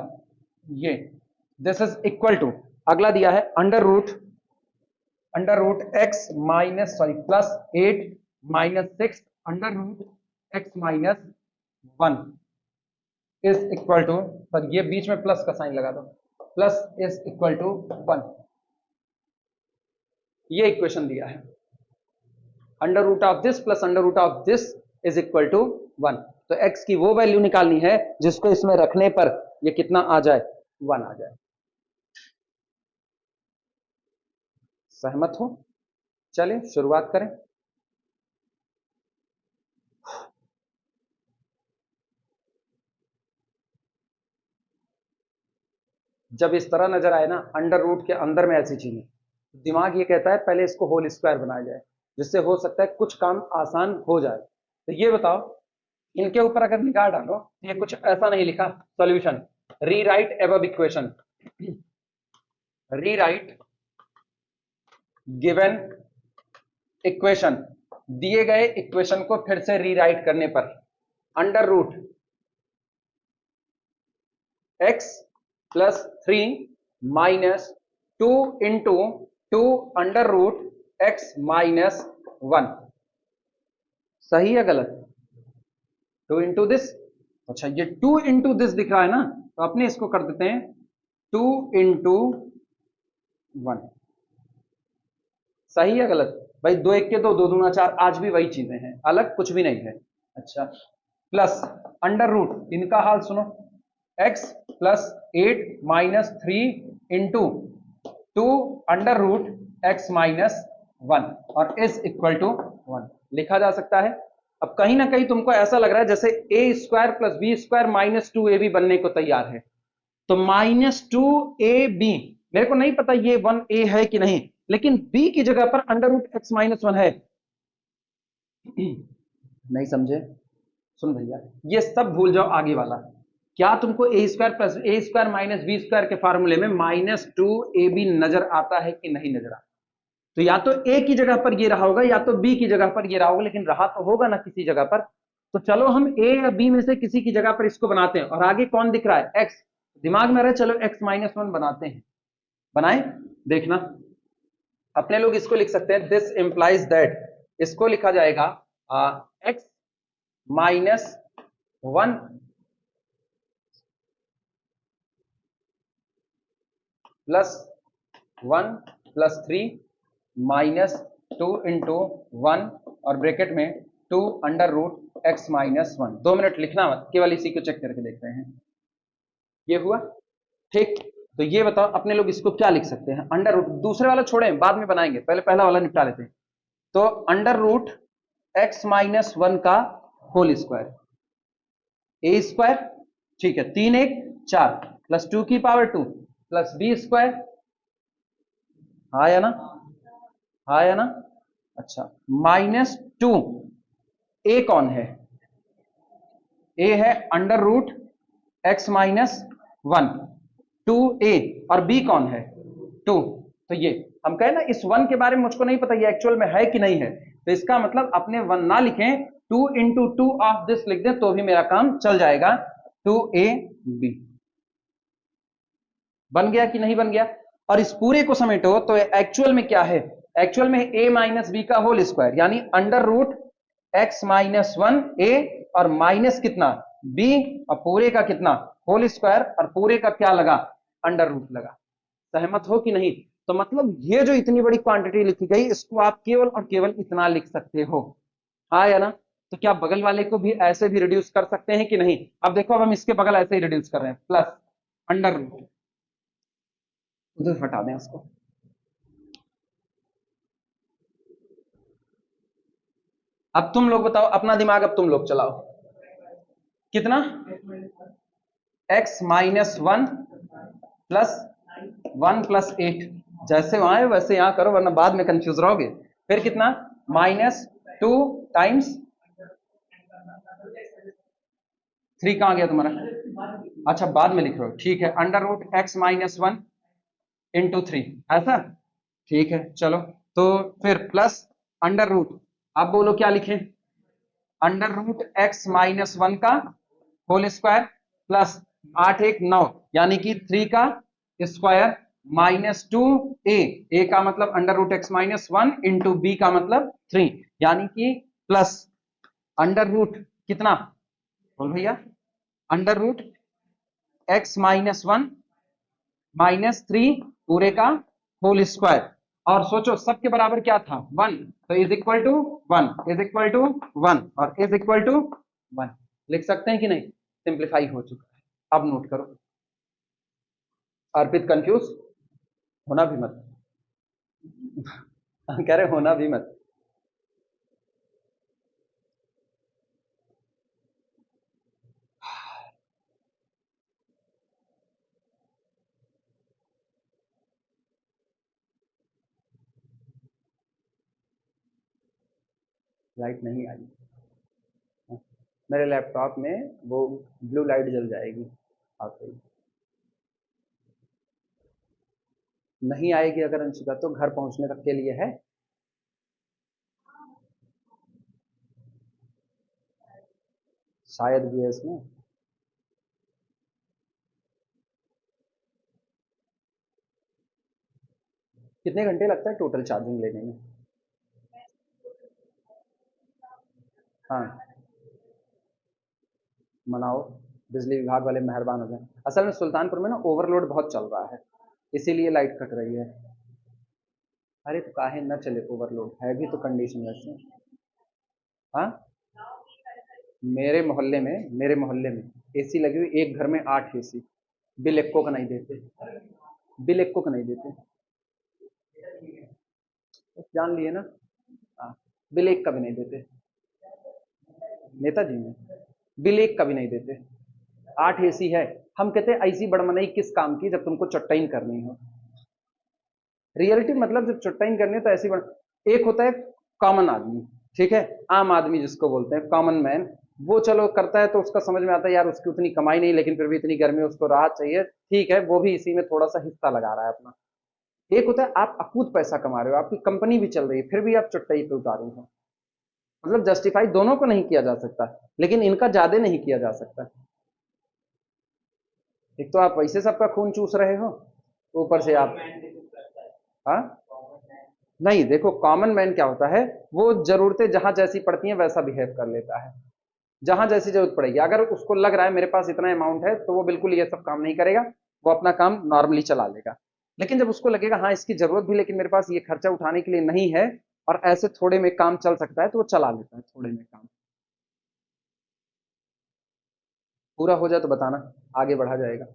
ये दिस इज इक्वल टू, अगला दिया है under root x +8 - 6 under root x-1 is equal to, पर ये बीच में प्लस का साइन लगा दो, प्लस इज इक्वल टू 1। ये इक्वेशन दिया है, under root of this plus under root of this is equal to 1। तो x की वो वैल्यू निकालनी है जिसको इसमें रखने पर ये कितना आ जाए, 1 आ जाए। सहमत हो? चलिए शुरुआत करें। जब इस तरह नजर आए ना अंडर रूट के अंदर में ऐसी चीजें, दिमाग ये कहता है पहले इसको होल स्क्वायर बनाया जाए, जिससे हो सकता है कुछ काम आसान हो जाए। तो ये बताओ, इनके ऊपर अगर निगाह डालो, ये कुछ ऐसा नहीं लिखा, solution rewrite above equation, rewrite given equation, दिए गए इक्वेशन को फिर से रीराइट करने पर under root x+3 - 2 into 2 under root x-1, सही है गलत? 2 इंटू दिस, अच्छा ये 2 इंटू दिस दिख रहा है ना, तो अपने इसको कर देते हैं 2 इंटू 1, सही है गलत? भाई 2 1 के 2, 2 दूना 4, आज भी वही चीजें हैं, अलग कुछ भी नहीं है। अच्छा, प्लस अंडर रूट, इनका हाल सुनो, x+8 - 3 into 2 under root x-1 और इज इक्वल टू 1 लिखा जा सकता है। अब कहीं ना कहीं तुमको ऐसा लग रहा है जैसे a² + b² - 2ab बनने को तैयार है, तो -2ab, मेरे को नहीं पता ये 1a है कि नहीं, लेकिन b की जगह पर अंडर रूट x-1 है। नहीं समझे? सुन भैया, ये सब भूल जाओ आगे वाला। क्या तुमको a² + a² - b² के फार्मूले में -2ab नजर आता है कि नहीं नजर आता? तो या तो a की जगह पर ये रहा होगा या तो b की जगह पर ये रहा होगा, लेकिन रहा तो होगा ना किसी जगह पर। तो चलो हम a या b में से किसी की जगह पर इसको बनाते हैं, और आगे कौन दिख रहा है, x, दिमाग में रहे, चलो x-1 बनाते हैं, बनाए, देखना। अपने लोग इसको लिख सकते हैं, दिस इंप्लाइज दैट, इसको लिखा जाएगा x-1 +1 + 3 -2 इंटू 1 और ब्रैकेट में 2 अंडर रूट x-1। 2 मिनट लिखना मत, केवल इसी को चेक करके देख रहे हैं। ये हुआ ठीक? तो ये बताओ अपने लोग इसको क्या लिख सकते हैं, अंडर रूट, दूसरे वाला छोड़ें बाद में बनाएंगे, पहले पहला वाला निपटा लेते हैं। तो अंडर रूट x-1 का होल स्क्वायर, a², ठीक है, 3 1 4 + 2 की पावर 2 + b², हाँ या ना, हाँ या ना? अच्छा, -2, a कौन है, a है अंडर रूट x-1, 2a, और b कौन है, 2। तो ये हम कहें ना, इस 1 के बारे में मुझको नहीं पता ये एक्चुअल में है कि नहीं है, तो इसका मतलब अपने 1 ना लिखें, 2 इंटू 2 ऑफ दिस लिख दें तो भी मेरा काम चल जाएगा, 2ab। बन गया कि नहीं बन गया? और इस पूरे को समेटो तो एक्चुअल में क्या है? एक्चुअल में a माइनस बी का होल स्क्वायर, यानी under root x minus one A और माइनस कितना b और पूरे का कितना होल स्क्वायर और पूरे का क्या लगा अंडर रूट लगा। सहमत हो कि नहीं? तो मतलब ये जो इतनी बड़ी क्वांटिटी लिखी गई इसको आप केवल और केवल इतना लिख सकते हो, हाँ या ना? तो क्या बगल वाले को भी ऐसे भी रिड्यूस कर सकते हैं कि नहीं? अब देखो, अब हम इसके बगल ऐसे ही रिड्यूस कर रहे हैं, प्लस अंडर रूट, उधर हटा दें उसको। अब तुम लोग बताओ, अपना दिमाग अब तुम लोग चलाओ, कितना x minus one plus one plus eight, जैसे वहां है वैसे यहां करो वरना बाद में कंफ्यूज रहोगे। फिर कितना माइनस टू टाइम्स थ्री, कहां गया तुम्हारा? अच्छा बाद में लिख रहे हो, ठीक है, under root x minus one into three, ऐसा ठीक है। चलो तो फिर प्लस अंडर रूट, आप बोलो क्या लिखें? Under root x minus one का होल स्क्वायर प्लस आठ एक नौ, यानी कि थ्री का स्क्वायर माइनस टू ए का मतलब under root x minus one into B का मतलब थ्री, यानी कि प्लस अंडर रूट कितना, बोल भैया, under root x minus one minus three पूरे का होल स्क्वायर, और सोचो सबके बराबर क्या था वन, तो is equal to one, is equal to one और इज इक्वल टू वन। लिख सकते हैं कि नहीं? सिंप्लीफाई हो चुका है। अब नोट करो, अर्पित कंफ्यूज होना भी मत कह रहे होना भी मत। लाइट नहीं आई मेरे लैपटॉप में, वो ब्लू लाइट जल जाएगी आते ही। नहीं आएगी अगर अंशिका तो घर पहुंचने तक के लिए है। शायद भी है इसमें। कितने घंटे लगता है टोटल चार्जिंग लेने में? हाँ मनाओ, बिजली विभाग वाले मेहरबान हो जाए। असल में सुल्तानपुर में ना ओवरलोड बहुत चल रहा है, इसीलिए लाइट कट रही है। अरे तो काहे ना चले, ओवरलोड है भी तो कंडीशन वैसे। हाँ मेरे मोहल्ले में एसी लगी हुई, एक घर में 8 एसी, बिल एक्को का नहीं देते, बिल एक्को का नहीं देते, बस जान लिए ना। हाँ बिल एक का भी नहीं देते, नेताजी में बिल एक का भी नहीं देते। 8 एसी है। हम कहते हैं ऐसी बड़मनई किस काम की जब तुमको चट्टाइन करनी हो। रियलिटी मतलब जब चट्टाइन करनी हो तो ऐसी बड़, एक होता है कॉमन आदमी, ठीक है, आम आदमी जिसको बोलते हैं कॉमन मैन, वो चलो करता है तो उसका समझ में आता है यार उसकी उतनी कमाई नहीं लेकिन फिर भी इतनी गर्मी उसको राहत चाहिए, ठीक है, वो भी इसी में थोड़ा सा हिस्सा लगा रहा है अपना। एक होता है आप अकूत पैसा कमा रहे हो, आपकी कंपनी भी चल रही है फिर भी आप चट्टाई पे उतारे हो। मतलब जस्टिफाई दोनों को नहीं किया जा सकता, लेकिन इनका ज्यादा नहीं किया जा सकता। एक तो आप वैसे सबका खून चूस रहे हो, ऊपर से आप, हाँ नहीं देखो कॉमन मैन क्या होता है, वो जरूरतें जहां जैसी पड़ती हैं वैसा बिहेव कर लेता है। जहां जैसी जरूरत पड़ेगी, अगर उसको लग रहा है मेरे पास इतना अमाउंट है तो वो बिल्कुल ये सब काम नहीं करेगा, वो अपना काम नॉर्मली चला लेगा। लेकिन जब उसको लगेगा हाँ इसकी जरूरत भी लेकिन मेरे पास ये खर्चा उठाने के लिए नहीं है और ऐसे थोड़े में काम चल सकता है तो वो चला लेता है थोड़े में काम। पूरा हो जाए तो बताना, आगे बढ़ा जाएगा।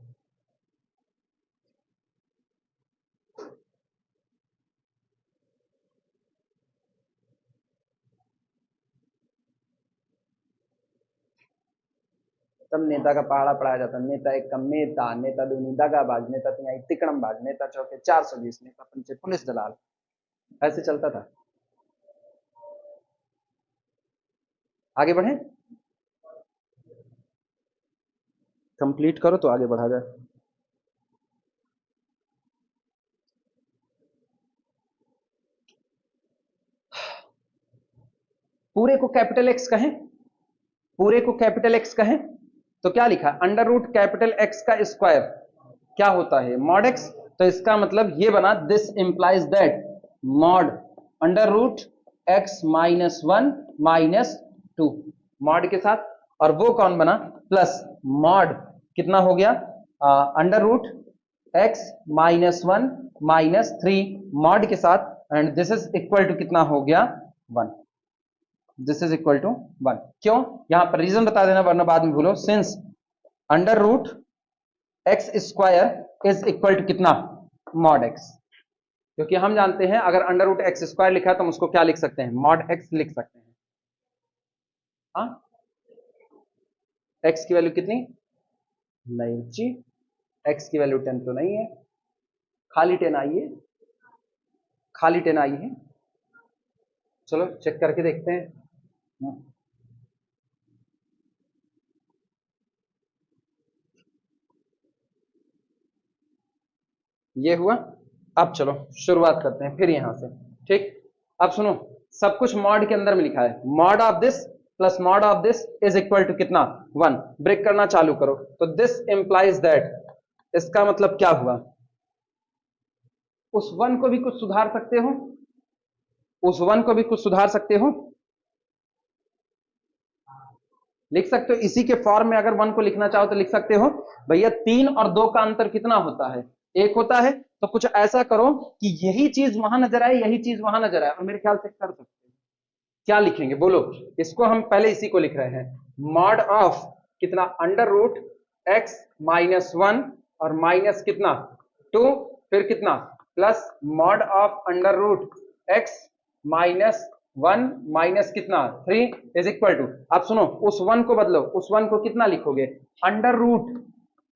तब नेता का पहाड़ा पढ़ाया जाता है, नेता एक कम नेता, नेता दूनी दगाबाज, नेता तिहाई तिकड़मबाज, नेता चौके 420, नेता पंचे पुलिस दलाल, ऐसे चलता था। आगे बढ़े, कंप्लीट करो तो आगे बढ़ा जाए। पूरे को कैपिटल एक्स कहें, पूरे को कैपिटल एक्स कहें तो क्या लिखा, अंडर रूट कैपिटल एक्स का स्क्वायर क्या होता है मॉड एक्स, तो इसका मतलब ये बना this implies that mod under root x minus one minus two mod के साथ, और वो कौन बना प्लस मॉड कितना हो गया under root x minus one minus three mod के साथ, and this is equal to कितना हो गया one, this is equal to one. क्यों, यहां पर रीजन बता देना वरना बाद में भूलो, since under root x square is equal to कितना मॉड एक्स, क्योंकि हम जानते हैं अगर अंडर रूट एक्स स्क्वायर लिखा है तो हम उसको क्या लिख सकते हैं मॉड एक्स लिख सकते हैं। हाँ, एक्स की वैल्यू कितनी, नहीं जी, एक्स की वैल्यू 10 तो नहीं है, खाली 10 आई है, खाली 10 आई है, चलो चेक करके देखते हैं। ये हुआ, अब चलो शुरुआत करते हैं फिर यहां से, ठीक। अब सुनो, सब कुछ मॉड के अंदर में लिखा है, mod of this plus mod of this is equal to कितना वन, ब्रेक करना चालू करो, तो दिस इंप्लाइज दैट, इसका मतलब क्या हुआ, उस वन को भी कुछ सुधार सकते हो, उस वन को भी कुछ सुधार सकते हो, लिख सकते हो इसी के फॉर्म में, अगर वन को लिखना चाहो तो लिख सकते हो भैया, तीन और दो का अंतर कितना होता है, एक होता है, तो कुछ ऐसा करो कि यही चीज वहां नजर आए, यही चीज वहां नजर आए, और मेरे ख्याल से कर सकते हैं। क्या लिखेंगे बोलो, इसको हम पहले इसी को लिख रहे हैं, मॉड ऑफ कितना under root x minus one और माइनस कितना टू, फिर कितना plus mod of under root x minus one minus कितना थ्री इज इक्वल टू, अब सुनो उस वन को बदलो, उस वन को कितना लिखोगे under root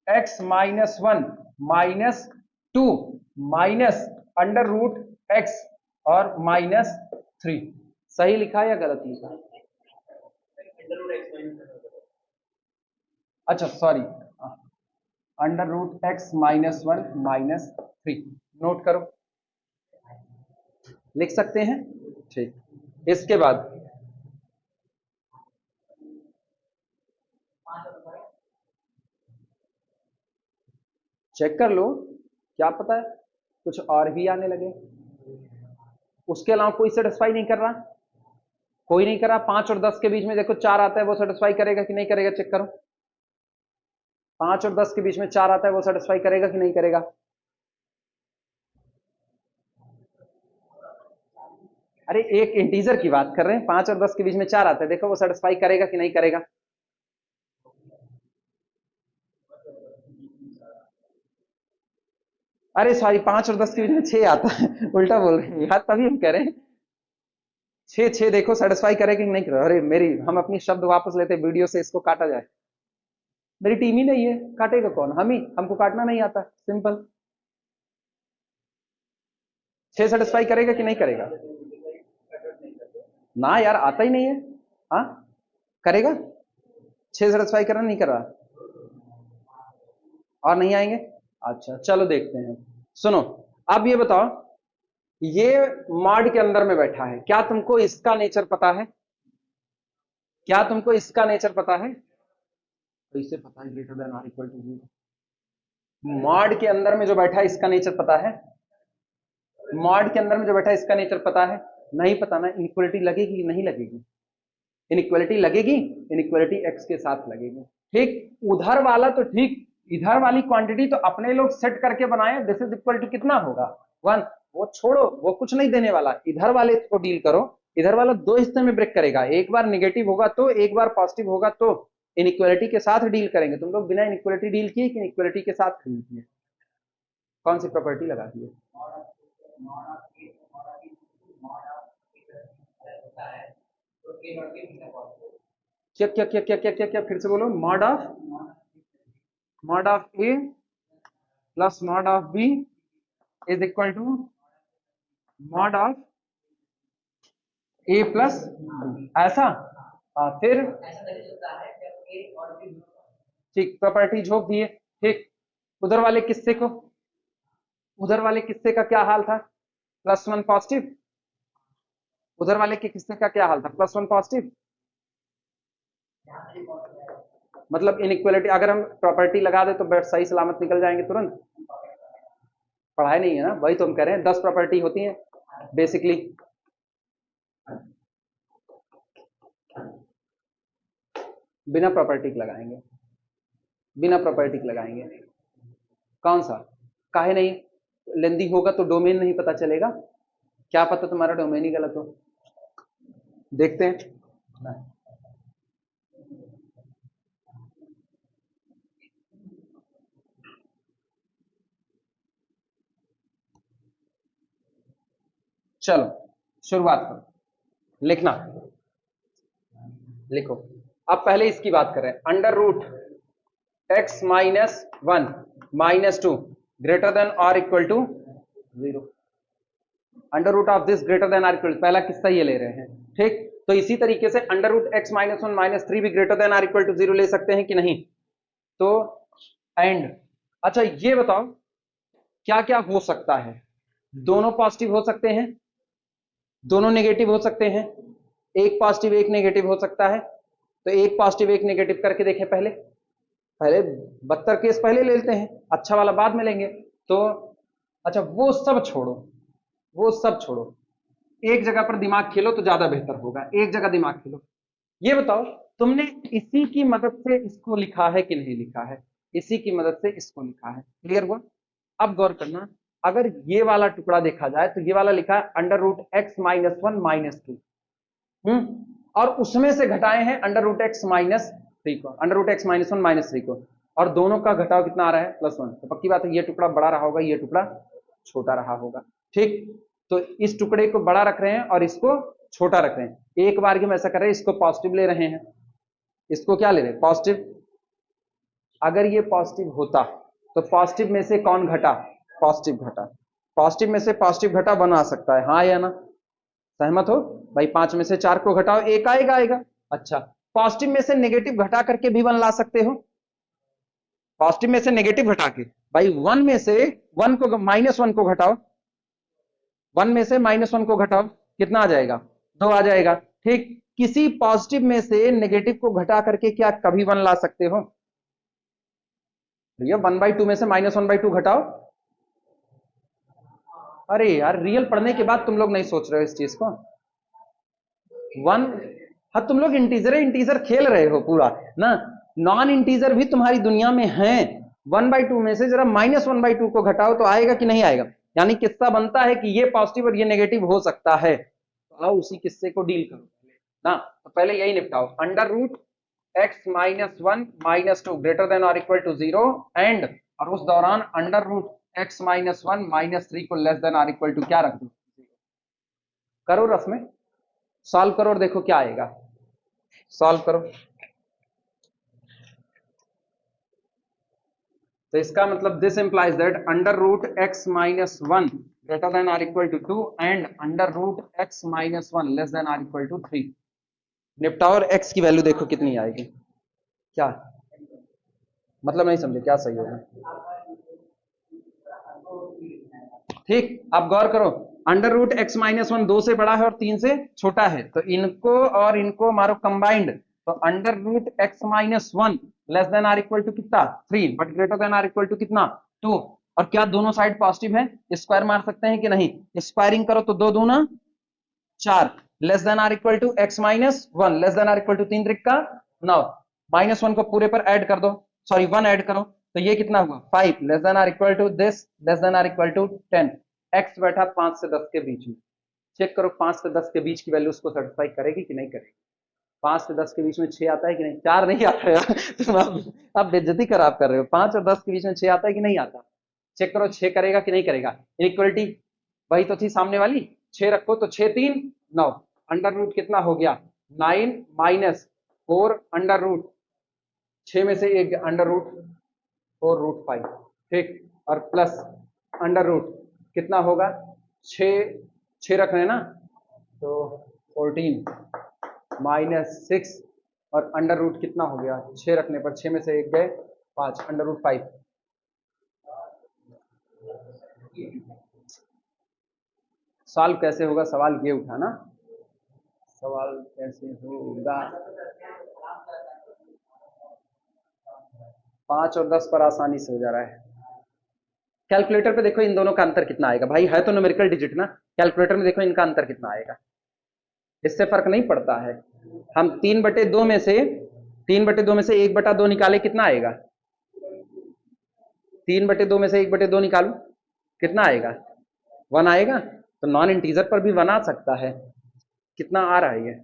x minus one minus two minus under root x और माइनस थ्री, सही लिखा या गलत लिखा, अच्छा sorry, under root x minus one minus three, note करो, लिख सकते हैं, ठीक। इसके बाद चेक कर लो, क्या पता है कुछ और भी आने लगे, उसके अलावा कोई सेटिस्फाई नहीं कर रहा, कोई नहीं कर रहा, 5 और 10 के बीच में देखो 4 आता है, वो सेटिस्फाई करेगा कि नहीं करेगा, चेक करो, 5 और 10 के बीच में 4 आता है, वो सेटिस्फाई करेगा कि नहीं करेगा, अरे एक इंटीजर की बात कर रहे हैं, 5 और 10 के बीच में 4 आता है, देखो वो सेटिस्फाई करेगा कि नहीं करेगा, अरे सॉरी 5 और 10 के बीच में 6 आता है, उल्टा बोल रहे हैं यार, तभी हम कह रहे हैं 6 6 देखो सेटिस्फाई करेगा कि नहीं करेगा, अरे मेरी हम अपनी शब्द वापस लेते, वीडियो से इसको काटा जाए, मेरी टीम ही नहीं है, काटेगा कौन, हम ही, हमको काटना नहीं आता, सिंपल, 6 सेटिस्फाई करेगा कि नहीं करेगा, ना यार आता ही नहीं है, हाँ करेगा, 6 सेटिस्फाई करना नहीं कर रहा, और नहीं आएंगे, अच्छा चलो देखते हैं, सुनो अब ये बताओ, ये मॉड के अंदर में बैठा है, क्या तुमको इसका नेचर पता है, क्या तुमको इसका नेचर पता है, तो इससे पता है ग्रेटर देन और इक्वल टू जीरो, मॉड के अंदर में जो बैठा है इसका नेचर पता है, मॉड के अंदर में जो बैठा है इसका नेचर पता है, नहीं पता ना, इनइक्वालिटी लगेगी कि नहीं लगेगी, इनइक्वालिटी लगेगी, इनइक्वालिटी एक्स के साथ लगेगी, ठीक, उधर वाला तो ठीक, इधर वाली क्वांटिटी तो अपने लोग सेट करके बनाए, दिस इज इक्वल टू कितना होगा वन, वो छोड़ो, वो कुछ नहीं देने वाला, इधर वाले को डील करो, इधर वाला दो हिस्से में ब्रेक करेगा, एक बार नेगेटिव होगा तो, एक बार पॉजिटिव होगा तो, इनइक्वालिटी के साथ डील करेंगे, तुम लोग बिना इनइक्वालिटी डील किए कि इनइक्वालिटी के साथ डील किए, कौन सी प्रॉपर्टी लगा दी है, क्या क्या क्या क्या क्या क्या क्या फिर से बोलो, mod of A plus mod of B is equal to mod of A plus B, ऐसा, फिर ठीक प्रॉपर्टी झोंक दिए, ठीक, उधर वाले किस्से को, उधर वाले किस्से का क्या हाल था, प्लस वन पॉजिटिव, उधर वाले के किस्से का क्या हाल था, प्लस वन पॉजिटिव, मतलब इनइक्वालिटी अगर हम प्रॉपर्टी लगा दे तो सही सलामत निकल जाएंगे तुरंत। पढ़ाई नहीं है ना, वही तो हम कह रहे हैं 10 प्रॉपर्टी होती है बेसिकली। बिना प्रॉपर्टी के लगाएंगे, बिना प्रॉपर्टी के लगाएंगे। कौन सा? काहे नहीं? लेंदी होगा तो डोमेन नहीं पता चलेगा, क्या पता तुम्हारा डोमेन ही गलत हो। देखते हैं। चलो शुरुआत करो, लिखना, लिखो। अब पहले इसकी बात करें, under root x minus one minus two greater than और equal to 0। Under root of this greater than or equal, पहला किस्सा ये ले रहे हैं, ठीक। तो इसी तरीके से under root x minus one minus three भी greater than or equal to 0 ले सकते हैं कि नहीं? तो एंड, अच्छा ये बताओ क्या क्या हो सकता है? दोनों पॉजिटिव हो सकते हैं, दोनों नेगेटिव हो सकते हैं, एक पॉजिटिव एक नेगेटिव हो सकता है। तो एक पॉजिटिव एक नेगेटिव करके देखें, पहले पहले 72 केस पहले ले लेते हैं, अच्छा वाला बाद में लेंगे। तो अच्छा वो सब छोड़ो, वो सब छोड़ो, एक जगह पर दिमाग खेलो तो ज्यादा बेहतर होगा, एक जगह दिमाग खेलो। ये बताओ तुमने इसी की मदद से इसको लिखा है कि नहीं लिखा है? इसी की मदद से इसको लिखा है, क्लियर हुआ? अब गौर करना, अगर ये वाला टुकड़ा देखा जाए तो ये वाला लिखा है under root x minus one minus two, और उसमें से घटाए हैं under root x minus three को, under root x minus one minus three को, और दोनों का घटाव कितना आ रहा है? Plus one. तो पक्की बात है ये टुकड़ा बड़ा रहा होगा, ये टुकड़ा छोटा रहा होगा, ठीक। तो इस टुकड़े को बड़ा रख रहे हैं और इसको छोटा रख रहे हैं। एक बार हम ऐसा कर रहे हैं, इसको पॉजिटिव ले रहे हैं, इसको क्या ले रहे हैं? पॉजिटिव। अगर ये पॉजिटिव होता तो पॉजिटिव में से कौन घटा? पॉजिटिव घटा। पॉजिटिव में से पॉजिटिव घटा बना सकता है, हाँ या ना? सहमत हो भाई? 5 में से 4 को घटाओ, एक आएगा आएगा। अच्छा, पॉजिटिव में से नेगेटिव घटा करके भी 1 ला सकते हो, पॉजिटिव में से नेगेटिव घटा के। भाई 1 में से 1 को माइनस 1 को घटाओ, 1 में से माइनस 1 को घटाओ, कितना आ जाएगा? 2 आ जाएगा, ठीक। किसी पॉजिटिव में से नेगेटिव को घटा करके क्या कभी 1 ला सकते हो? भैया 1/2 में से -1/2 घटाओ। अरे यार रियल पढ़ने के बाद तुम लोग नहीं सोच रहे हो इस चीज को। 1, हाँ तुम लोग इंटीजर इंटीजर खेल रहे हो पूरा ना, नॉन इंटीजर भी तुम्हारी दुनिया में है। 1/2 में से जरा -1/2 को घटाओ तो आएगा कि नहीं आएगा? यानी किस्सा बनता है कि ये पॉजिटिव और ये नेगेटिव हो सकता है। तो आओ उसी किस्से को डील करो ना। तो पहले यही निपटाओ, under root x minus one minus two greater than और इक्वल टू 0 एंड, और उस दौरान under root x minus one minus three को लेस देन और इक्वल टू क्या रख दो? करो रफ में, सॉल्व करो और देखो क्या आएगा। सॉल्व करो। तो इसका मतलब this implies that under root x minus one greater than or equal to 2 and under root x minus one less than or equal to 3। निपटाओ और एक्स की वैल्यू देखो कितनी आएगी। क्या मतलब? नहीं समझे, क्या सही होगा? ठीक, अब गौर करो, under root x minus one 2 से बड़ा है और 3 से छोटा है, तो इनको और इनको मारो कंबाइंड, तो under root x minus one less than or equal to कितना? 3, but greater than or equal to कितना? 2। और क्या दोनों साइड पॉजिटिव है? स्क्वायर मार सकते हैं कि नहीं? स्क्वायरिंग करो तो 2 दूना 4, less than or equal to x minus one less than or equal to 3 त्रिक का 9, माइनस वन को पूरे पर ऐड कर दो, सॉरी 1 ऐड करो, तो ये कितना हुआ? 5 less than or equal to this less than or equal to 10। X बैठा 5 से 10 के बीच में, चेक करो 5 से 10 के बीच की वैल्यू उसको सेटिस्फाई करेगी कि नहीं करेगी? 5 से 10 के बीच में 6 आता है कि नहीं? 4 नहीं आता है तुम आप बेइज्जती खराब कर रहे हो। 5 और 10 के बीच में 6 आता है कि नहीं आता? चेक करो 6 करेगा कि नहीं करेगा? इनइक्वलिटी वही तो थी सामने वाली, 6 रखो तो 6 3 9, अंडर रूट कितना हो गया? 9 माइनस 4 अंडर रूट 6 में से एक अंडर रूट 4 रूट 5, ठीक, और प्लस अंडर रूट कितना होगा? 6 6 रख रहे हैं ना, तो 14 माइनस 6, और अंडर रूट कितना हो गया? 6 रखने पर 6 में से एक गए 5, अंडर रूट 5। सवाल कैसे होगा? सवाल ये उठा ना, सवाल कैसे होगा? 5 और 10 पर आसानी से हो जा रहा है। कैलकुलेटर पे देखो इन दोनों का अंतर कितना आएगा, भाई है तो न्यूमेरिकल डिजिट ना, कैलकुलेटर में देखो इनका अंतर कितना आएगा, इससे फर्क नहीं पड़ता है। हम 3/2 में से 3/2 में से 1/2 निकाले, कितना आएगा? 3/2 में से 1/2 निकालू, कितना आएगा? 1 आएगा। तो नॉन इंटीजर पर भी 1 आ सकता है। कितना आ रहा है ये?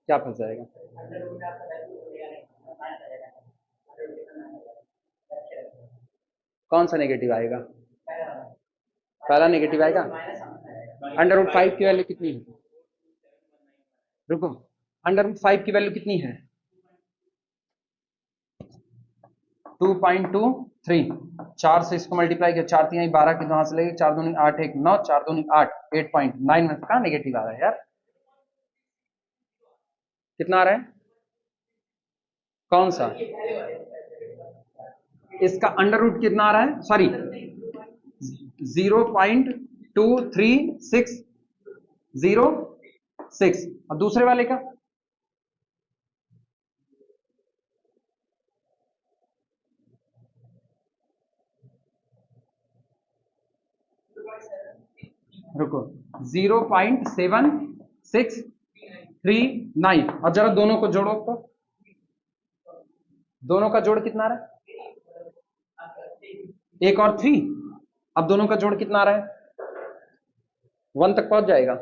क्या फंस जाएगा? कौन सा नेगेटिव आएगा? पहला नेगेटिव आएगा। √5 की वैल्यू कितनी है? रुको, √5 की वैल्यू कितनी है? 2.23। 4 से इसको मल्टीप्लाई किया, 4 3 12 की कहां से लेगी, 4 दूनी 8 1 9, 4 दूनी 8, 8.9 में कहा नेगेटिव आ रहा है यार? कितना आ रहा है? कौन सा? इसका अंडर रूट कितना आ रहा है? सॉरी, 0.23606। और दूसरे वाले का? रुको, 0.7639। और जरा दोनों को जोड़ो तो, दोनों का जोड़ कितना आ रहा है? 1 और 3। अब दोनों का जोड़ कितना आ रहा है? 1 तक पहुंच जाएगा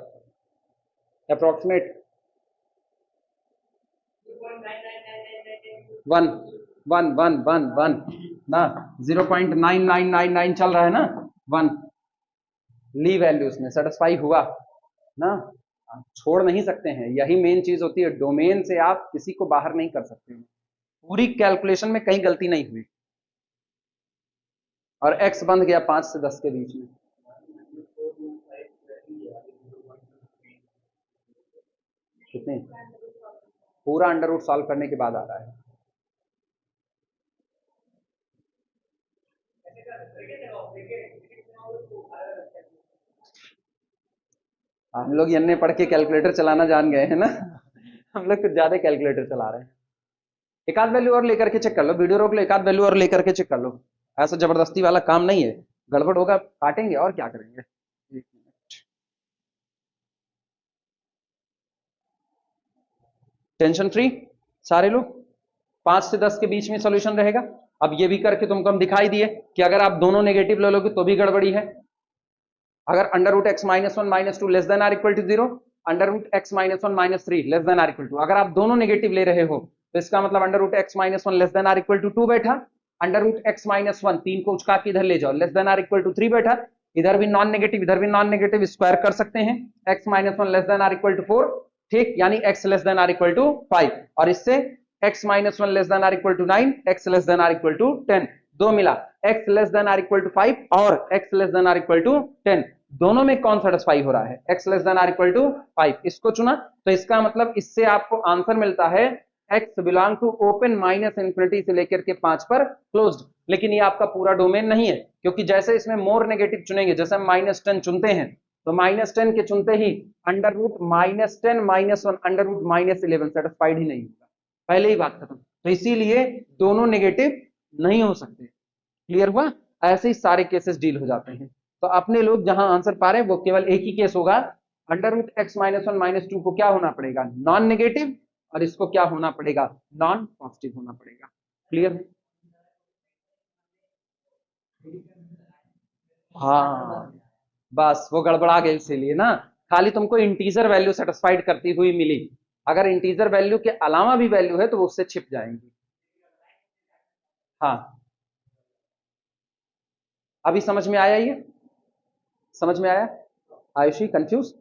अप्रोक्सीमेट। 1 1 1 1 1 ना, 0.9999 चल रहा है ना, 1 ली वैल्यू उसमें सेटिस्फाई हुआ ना। छोड़ नहीं सकते हैं, यही मेन चीज होती है, डोमेन से आप किसी को बाहर नहीं कर सकते हैं। पूरी कैलकुलेशन में कहीं गलती नहीं हुई और एक्स बंध गया 5 से 10 के बीच में। कितने? पूरा अंडर रूट सॉल्व करने के बाद आ रहा है। हम लोग एन पढ़ के कैलकुलेटर चलाना जान गए हैं ना। हम लोग कुछ ज्यादा कैलकुलेटर चला रहे हैं। एक आध वैल्यू और लेकर के चेक कर लो, वीडियो रोक लो, एक आध वैल्यू और लेकर के चेक कर लो। ऐसा जबरदस्ती वाला काम नहीं है, गड़बड़ होगा काटेंगे और क्या करेंगे। एक मिनट, टेंशन फ्री सारे लोग। 5 से 10 के बीच में सोल्यूशन रहेगा। अब ये भी करके तुमको हम दिखाई दिए कि अगर आप दोनों नेगेटिव ले लोगे तो भी गड़बड़ी है। अगर √(x-1 - 2) less than or equal to 0, √(x-1 - 3) less than or equal to, अगर आप दोनों नेगेटिव ले रहे हो तो इसका मतलब √(x-1 less than or equal to 2 बैठा, √(x-1) 3 को उचका के इधर ले जाओ, less than or equal to 3 बैठा, इधर भी नॉन नेगेटिव इधर भी नॉन नेगेटिव, स्क्वायर कर सकते हैं, x-1 less than or equal to 4, ठीक, यानी x less than or equal to 5, और इससे x-1 less than or equal to 9, x less than or equal to 10, दो मिला, x less than or equal to 5 और x less than or equal to 10, दोनों में कौन सेटिस्फाई हो रहा है? x less than or equal to 5, इसको चुना, तो इसका मतलब इससे आपको आंसर मिलता है x belong to open -infinity से लेकर के 5 पर क्लोज्ड। लेकिन ये आपका पूरा डोमेन नहीं है, क्योंकि जैसे इसमें मोर नेगेटिव चुनेंगे, जैसे हम -10 चुनते हैं तो -10 के चुनते ही √-10 - 1 √-11 सेटिस्फाइड ही नहीं होगा, पहले ही बात खत्म। तो इसीलिए दोनों नेगेटिव नहीं हो सकते। क्लियर हुआ? ऐसे ही सारे केसेस डील हो जाते हैं। तो अपने लोग जहां आंसर पा रहे हैं वो केवल एक ही केस होगा, √(x-1 - 2) को क्या होना पड़ेगा? नॉन नेगेटिव, और इसको क्या होना पड़ेगा? नॉन पॉजिटिव होना पड़ेगा। क्लियर है? हाँ, बस वो गड़बड़ा गई, इसीलिए ना, खाली तुमको इंटीजर वैल्यू सेटिस्फाइड करती हुई मिली, अगर इंटीजर वैल्यू के अलावा भी वैल्यू है तो वो उससे छिप जाएंगी। हाँ, अभी समझ में आया? ये समझ में आया? आयुषी कंफ्यूज?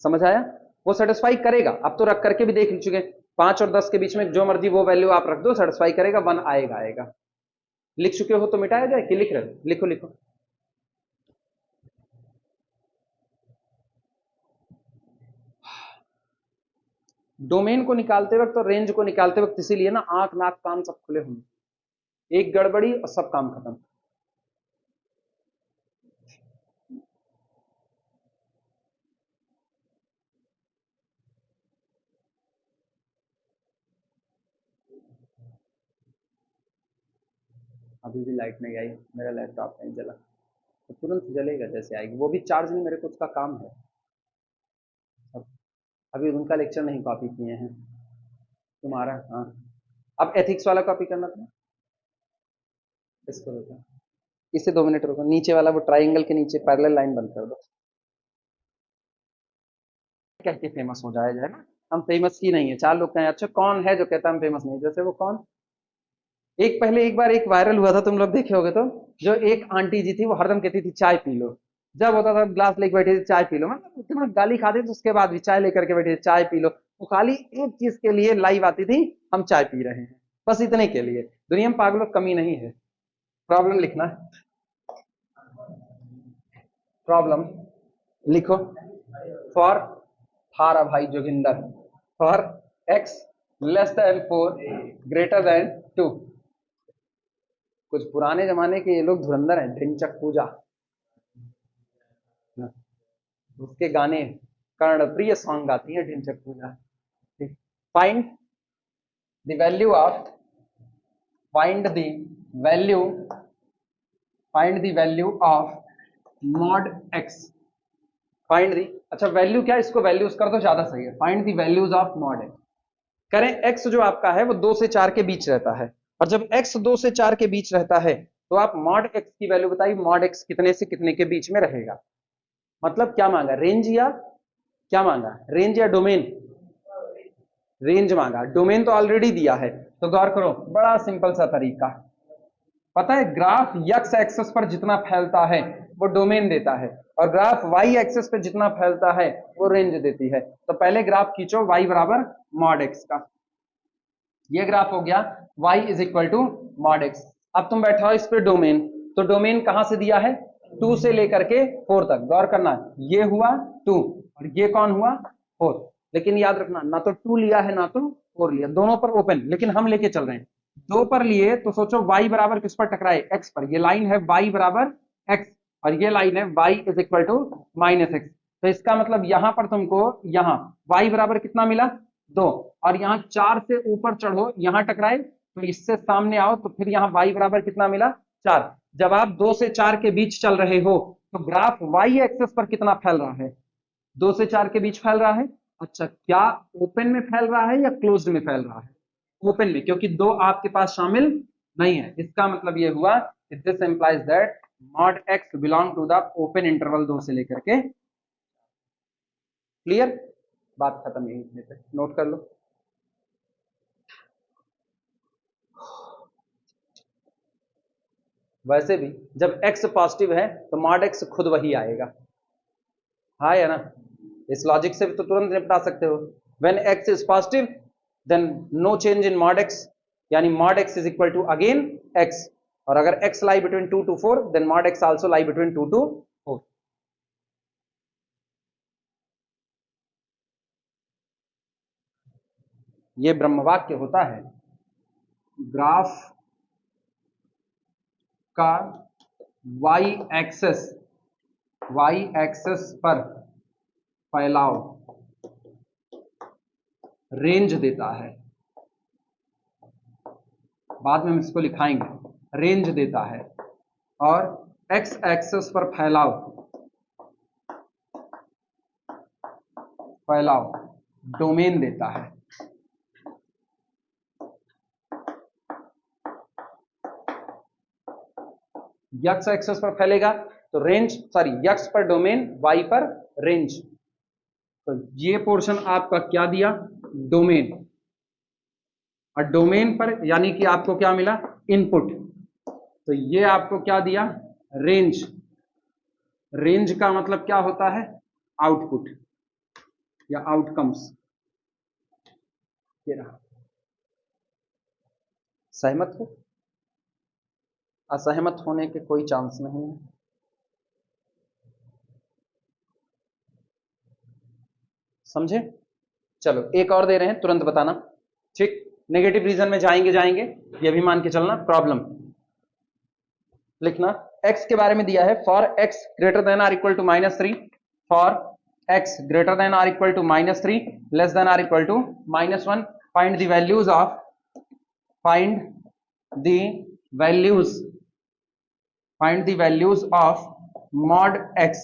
समझ आया? वो सेटिस्फाई करेगा, अब तो रख करके भी देख चुके, 5 और 10 के बीच में जो मर्जी वो वैल्यू आप रख दो, सेटिस्फाई करेगा, 1 आएगा आएगा। लिख चुके हो तो मिटाया जाए कि लिख रहे हो? लिखो लिखो। डोमेन को निकालते वक्त और रेंज को निकालते वक्त इसीलिए ना आंख नाक कान सब खुले होंगे, एक गड़बड़ी और सब काम खत्म। अभी भी लाइट नहीं आई, मेरा लैपटॉप नहीं जला, तो तुरंत जलेगा जैसे आएगी, वो भी चार्ज नहीं, मेरे को उसका काम है। अब अभी उनका लेक्चर नहीं कॉपी किए हैं, तुम्हारा हाँ। अब एथिक्स वाला कॉपी करना था, इसको रुको, इसे 2 मिनट रुको, नीचे वाला वो ट्राइंगल के नीचे पैरेलल लाइन बंद कर दो, कह के फेमस हो जाए ना। हम फेमस ही नहीं है, 4 लोग कहें अच्छा कौन है जो कहता है हम फेमस नहीं, जैसे वो कौन, एक पहले एक बार एक वायरल हुआ था, तुम लोग देखे होगे तो, जो एक आंटी जी थी वो हरदम कहती थी चाय पी लो, जब होता था ग्लास लेके बैठे थे चाय पी लो, मतलब इतना गाली खाते थे उसके बाद भी चाय लेकर के बैठे थे चाय पी लो, वो खाली एक चीज के लिए लाइव आती थी, हम चाय पी रहे हैं, बस इतने के लिए। दुनिया में पागलों की कमी नहीं है। प्रॉब्लम लिखना, प्रॉब्लम लिखो, फॉर थारा भाई Joginder, for x less then 4 greater than 2। कुछ पुराने जमाने के ये लोग धुरंधर हैं, ढिंचक पूजा, उसके गाने कर्णप्रिय सॉन्ग गाती है Dhinchak Pooja. Find the value of, find the value, find the value of mod x, find the, अच्छा वैल्यू क्या, इसको वैल्यूज कर दो ज्यादा सही है, find the values of mod x. करें एक्स जो आपका है वो 2 से 4 के बीच रहता है, और जब एक्स 2 से 4 के बीच रहता है तो आप मॉड एक्स की वैल्यू बताइए, मॉड एक्स कितने से कितने के बीच में रहेगा, मतलब क्या मांगा, रेंज या क्या मांगा, रेंज या डोमेन, रेंज मांगा, डोमेन तो ऑलरेडी दिया है। तो गौर करो, बड़ा सिंपल सा तरीका, पता है ग्राफ एक्स एक्सिस पर जितना फैलता है वो डोमेन देता है, और ग्राफ वाई एक्सिस पर जितना फैलता है वो रेंज देती है। तो पहले ग्राफ खींचो वाई बराबर मॉड एक्स का, ये ग्राफ हो गया y is equal to mod x. अब तुम बैठाओ इस पे डोमेन, तो डोमेन कहां से दिया है, 2 से लेकर के 4 तक, गौर करना, ये हुआ 2 और ये कौन हुआ 4, लेकिन याद रखना ना तो 2 लिया है ना तो 4 लिया, दोनों पर ओपन, लेकिन हम लेके चल रहे हैं 2 पर लिए, तो सोचो y बराबर किस पर टकराए, x पर, ये लाइन है y बराबर x और ये लाइन है y is equal to minus x, तो इसका मतलब यहां पर तुमको यहां y बराबर कितना मिला 2, और यहाँ 4 से ऊपर चढ़ो, यहाँ टकराए तो इससे सामने आओ, तो फिर यहाँ y बराबर कितना मिला 4। जब आप 2 से 4 के बीच चल रहे हो तो ग्राफ y एक्सिस पर कितना फैल रहा है, 2 से 4 के बीच फैल रहा है। अच्छा क्या ओपन में फैल रहा है या क्लोज्ड में फैल रहा है, ओपन में, क्योंकि 2 आपके पास शामिल नहीं है, इसका मतलब ये हुआ this implies that mod x belong to the open interval 2 से लेकर के। क्लियर, बात खत्म यहीं पे, नोट कर लो। वैसे भी जब x पॉजिटिव है तो मॉड x खुद वही आएगा, हाँ या ना, इस लॉजिक से भी तो तुरंत निपटा सकते हो, when x is positive then no change in mod x, यानी mod x is equal to again x, और अगर x lie between 2 to 4 then mod x also lie between 2 to 4। ये ब्रह्मवाक्य होता है, ग्राफ का y एक्सेस पर फैलाव range देता है, बाद में हम इसको लिखाएंगे, रेंज देता है, और x एक्सेस पर फैलाव डोमेन देता है। x एक्सेस पर फैलेगा तो रेंज, सॉरी x पर डोमेन, y पर रेंज, तो ये पोर्शन आपका क्या दिया डोमेन, और डोमेन पर यानी कि आपको क्या मिला इनपुट, तो ये आपको क्या दिया रेंज, रेंज का मतलब क्या होता है आउटपुट या आउटकम्स, ये रहा। सहमत हो, असहमत होने के कोई चांस नहीं है। समझे, चलो एक और दे रहे हैं, तुरंत बताना, ठीक, नेगेटिव रीजन में जाएंगे, ये भी मान के चलना। प्रॉब्लम लिखना, x के बारे में दिया है, for x greater than or equal to -3, for x greater than or equal to -3 less than or equal to -1, find the values of, find the values, find the values of mod x,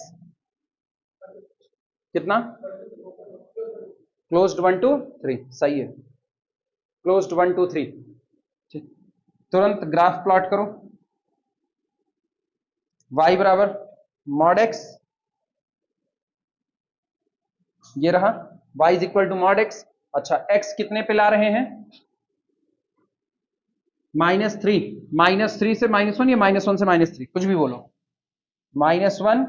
कितना, closed 1 to 3, सही है, closed 1 to 3। तुरंत graph plot करो, y बराबर mod x, ये रहा y is equal to mod x. अच्छा x कितने पे ला रहे हैं, -3, -3 से -1 या -1 से -3, कुछ भी बोलो, -1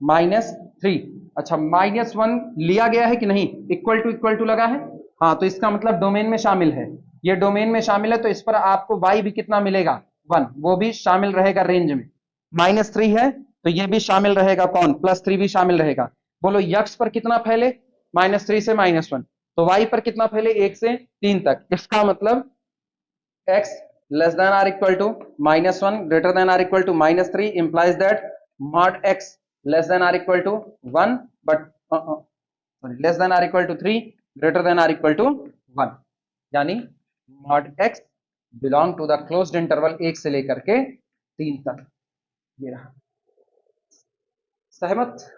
-3। अच्छा -1 लिया गया है कि नहीं, इक्वल टू लगा है, हाँ तो इसका मतलब डोमेन में शामिल है, ये डोमेन में शामिल है, तो इस पर आपको y भी कितना मिलेगा, 1, वो भी शामिल रहेगा रेंज में। -3 है तो ये भी शामिल रहेगा, कौन, +3 भी शामिल रहेगा। बोलो यक्स पर कितना फैले, -3 से -1, तो y पर कितना फैले, 1 से 3 तक। इसका मतलब x less than or equal to -1 greater than or equal to -3 implies that mod x less than or equal to 1 but sorry less than or equal to 3 greater than or equal to 1, यानी mod x belong to the closed interval 1 से लेकर के 3 तक। ये रहा, सहमत।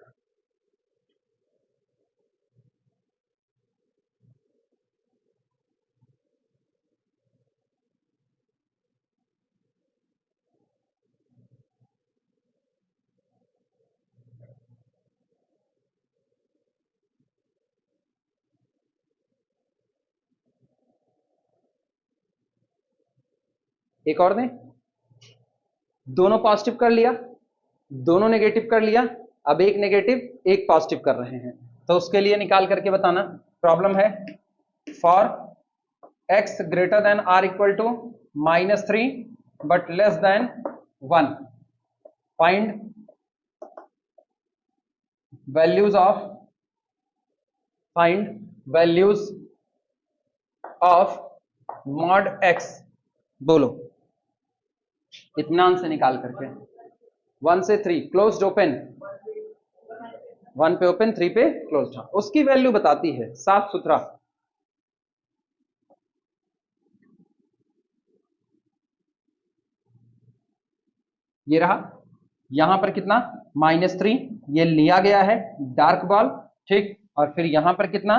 एक और दें, दोनों पॉजिटिव कर लिया, दोनों नेगेटिव कर लिया, अब एक नेगेटिव एक पॉजिटिव कर रहे हैं, तो उसके लिए निकाल करके बताना। प्रॉब्लम है for x greater than or equal to -3 but less than 1 find values of mod x, बोलो इत्मीनान से निकाल करके, 1 से 3 क्लोज्ड ओपन, 1 पे ओपन 3 पे क्लोज्ड, उसकी वैल्यू बताती है साफ सुथरा। ये रहा, यहां पर कितना, -3, ये लिया गया है डार्क बॉल, ठीक, और फिर यहां पर कितना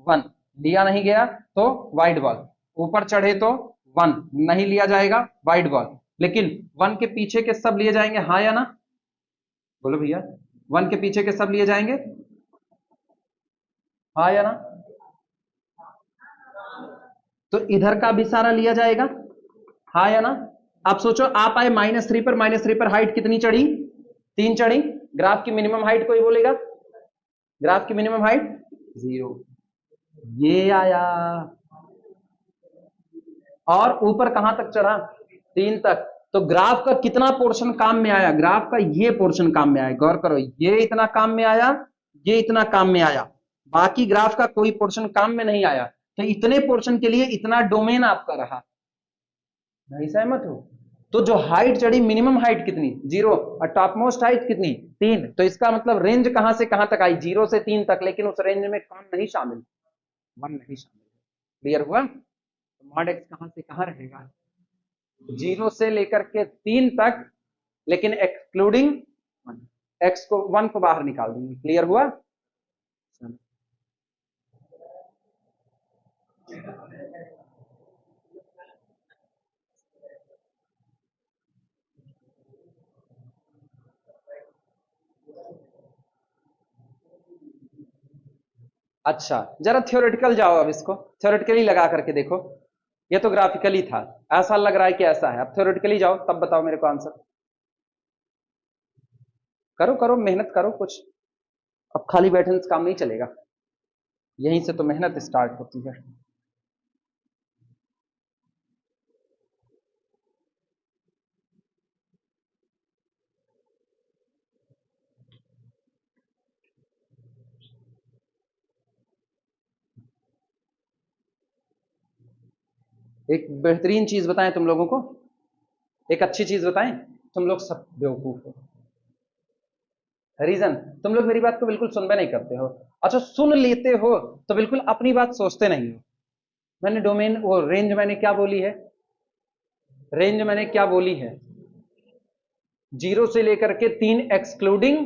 1 लिया नहीं गया तो वाइट बॉल, ऊपर चढ़े तो 1 नहीं लिया जाएगा वाइट बॉल, लेकिन 1 के पीछे के सब लिए जाएंगे, हाँ या ना, बोलो भैया, 1 के पीछे के सब लिए जाएंगे, हाँ या ना, तो इधर का भी सारा लिया जाएगा, हाँ या ना। आप सोचो, आप आए -3 पर, -3 पर हाइट कितनी चढ़ी, 3 चढ़ी, ग्राफ की मिनिमम हाइट कोई बोलेगा, ग्राफ की मिनिमम हाइट 0, ये आया, और ऊपर कहां तक चढ़ा, 3 तक, तो ग्राफ का कितना पोर्शन काम में आया, ग्राफ का ये पोर्शन काम में आया, गौर करो, ये इतना काम में आया, ये इतना काम में आया, बाकी ग्राफ का कोई पोर्शन काम में नहीं आया, तो इतने पोर्शन के लिए इतना डोमेन आपका रहा, नहीं सहमत हो। तो जो हाइट चढ़ी, मिनिमम हाइट कितनी, 0, और टॉप मोस्ट हाइट कितनी, 3, तो इसका मतलब रेंज कहां से कहां तक आई, 0 से 3 तक, लेकिन उस रेंज में कौन नहीं शामिल, 1 नहीं शामिल। क्लियर हुआ, तो मॉड एक्स कहां से कहां रहेगा, 0 से लेकर के 3 तक, लेकिन एक्सक्लूडिंग 1, एक्स को 1 को बाहर निकाल देंगे। क्लियर हुआ, अच्छा जरा थ्योरेटिकल जाओ, अब इसको थ्योरेटिकली लगा करके देखो, ये तो ग्राफिकली था, ऐसा लग रहा है कि ऐसा है, अब थ्योरेटिकली जाओ, तब बताओ मेरे को आंसर, करो करो मेहनत करो कुछ, अब खाली बैठने से काम नहीं चलेगा, यहीं से तो मेहनत स्टार्ट होती है। एक बेहतरीन चीज बताएं तुम लोगों को, एक अच्छी चीज बताएं, तुम लोग सब बेवकूफ हो, रीजन, तुम लोग मेरी बात को बिल्कुल सुनबे नहीं करते हो, अच्छा सुन लेते हो तो बिल्कुल अपनी बात सोचते नहीं हो। मैंने डोमेन वो रेंज मैंने क्या बोली है, रेंज मैंने क्या बोली है, 0 से लेकर के 3 एक्सक्लूडिंग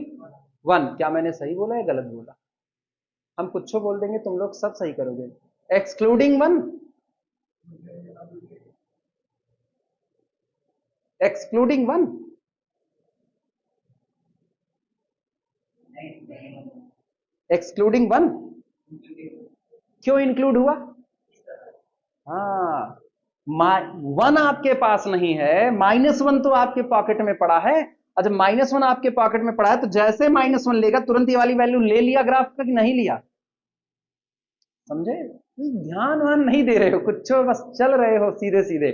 1। क्या मैंने सही बोला है गलत बोला? हम कुछ बोल देंगे, तुम लोग सब सही करोगे। एक्सक्लूडिंग 1, एक्सक्लूडिंग 1, एक्सक्लूडिंग 1 क्यों इंक्लूड हुआ? हाँ, 1 आपके पास नहीं है, -1 तो आपके पॉकेट में पड़ा है। अच्छा, -1 आपके पॉकेट में पड़ा है तो जैसे -1 लेगा तुरंत ये वाली वैल्यू ले लिया ग्राफ का कि नहीं लिया? समझे? ध्यान वान नहीं दे रहे हो कुछ, बस चल रहे हो सीधे सीधे।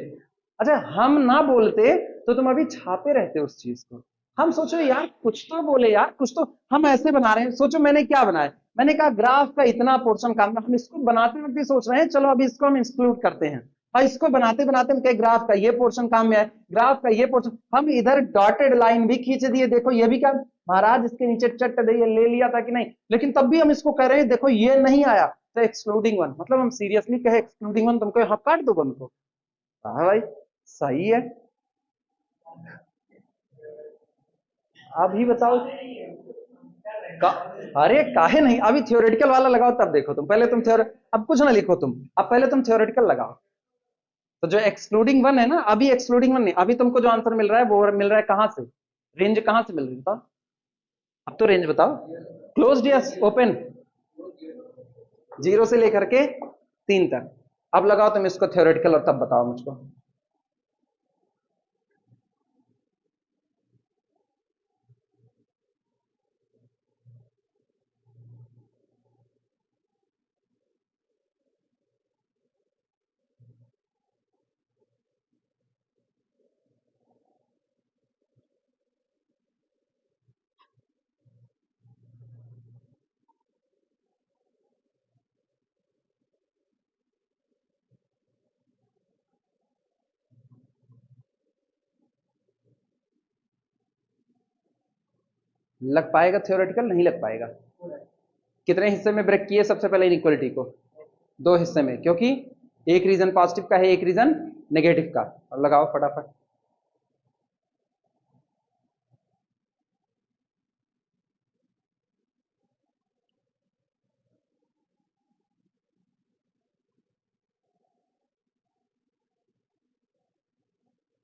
अच्छा, हम ना बोलते तो तुम अभी छापे रहते उस चीज को। हम सोचो यार कुछ तो बोले यार, कुछ तो। हम ऐसे बना रहे हैं, सोचो मैंने क्या बनाया, मैंने कहा ग्राफ का इतना पोर्शन काम है, हम इसको बनाते वक्त भी सोच रहे हैं चलो अभी इसको हम इंक्लूड करते हैं, और इसको बनाते बनाते हम कहे ग्राफ का ये पोर्शन काम में है, ग्राफ का ये पोर्शन, हम इधर डॉटेड लाइन भी खींच दिए, देखो ये भी क्या महाराज इसके नीचे चट दे ले लिया था कि नहीं, लेकिन तब भी हम इसको कह रहे हैं देखो ये नहीं आया तो एक्सक्लूडिंग 1, मतलब हम सीरियसली कहे एक्सक्लूडिंग 1, तुमको हाँ काट दो 1 को। हाँ भाई सही है। अभी बताओ का, अरे काहे नहीं, अभी थ्योरेटिकल वाला लगाओ तब देखो तुम, पहले तुम अब कुछ ना लिखो तुम, अब पहले तुम थ्योरेटिकल लगाओ। तो जो एक्सक्लूडिंग 1 है ना, अभी एक्सक्लूडिंग 1 नहीं, अभी तुमको जो आंसर मिल रहा है वो मिल रहा है कहां से, रेंज कहां से मिल रही है बताओ? अब तो रेंज बताओ, क्लोज्ड या ओपन? 0 से लेकर के 3 तक। अब लगाओ तुम इसको थ्योरेटिकल और तब बताओ मुझको। लग पाएगा थ्योरेटिकल? नहीं लग पाएगा। कितने हिस्से में ब्रेक किए सबसे पहले इनइक्वलिटी को? 2 हिस्से में, क्योंकि एक रीजन पॉजिटिव का है एक रीजन नेगेटिव का। और लगाओ फटाफट।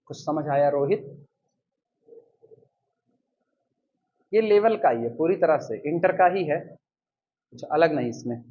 कुछ समझ आया रोहित? ये लेवल का ही है, पूरी तरह से इंटर का ही है, कुछ अलग नहीं इसमें।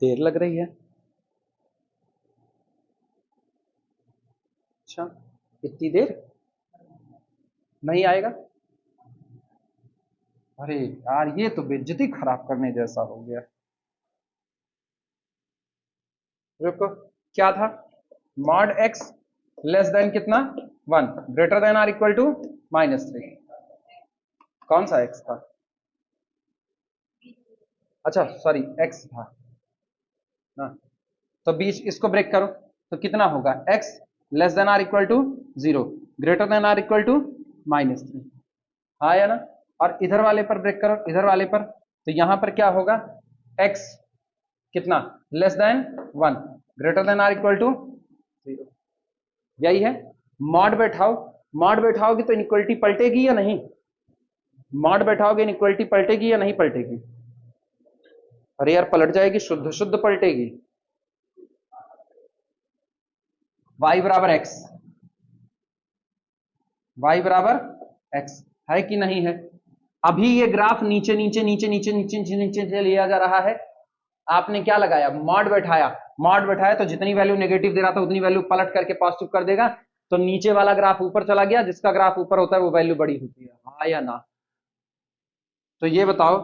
देर लग रही है? अच्छा, इतनी देर नहीं आएगा? अरे यार ये तो बेइज्जती खराब करने जैसा हो गया। रुको, क्या था? मॉड एक्स लेस देन कितना, 1, greater than or equal to -3। कौन सा एक्स था? अच्छा सॉरी, एक्स था ना। तो बीच इसको ब्रेक करो तो कितना होगा, x less than or equal to 0, greater than or equal to -3। हाँ या ना? और इधर वाले पर ब्रेक करो, इधर वाले पर, तो यहां पर क्या होगा, x कितना, less than 1, greater than or equal to 0। यही है। मॉड बैठाओ, मॉड बैठाओगे तो इनइक्वलिटी पलटेगी या नहीं? मॉड बैठाओगे इनइक्वलिटी पलटेगी या नहीं पलटेगी? अरे यार पलट जाएगी, शुद्ध शुद्ध पलटेगी। y बराबर x, y बराबर x है कि नहीं है? अभी ये ग्राफ नीचे नीचे नीचे नीचे नीचे नीचे नीचे लिया जा रहा है। आपने क्या लगाया, मॉड बैठाया, मॉड बैठाया तो जितनी वैल्यू नेगेटिव दे रहा था उतनी वैल्यू पलट करके पॉजिटिव कर देगा, तो नीचे वाला ग्राफ ऊपर चला गया, जिसका ग्राफ ऊपर होता है वो वैल्यू बड़ी होती है। हाँ या ना? तो ये बताओ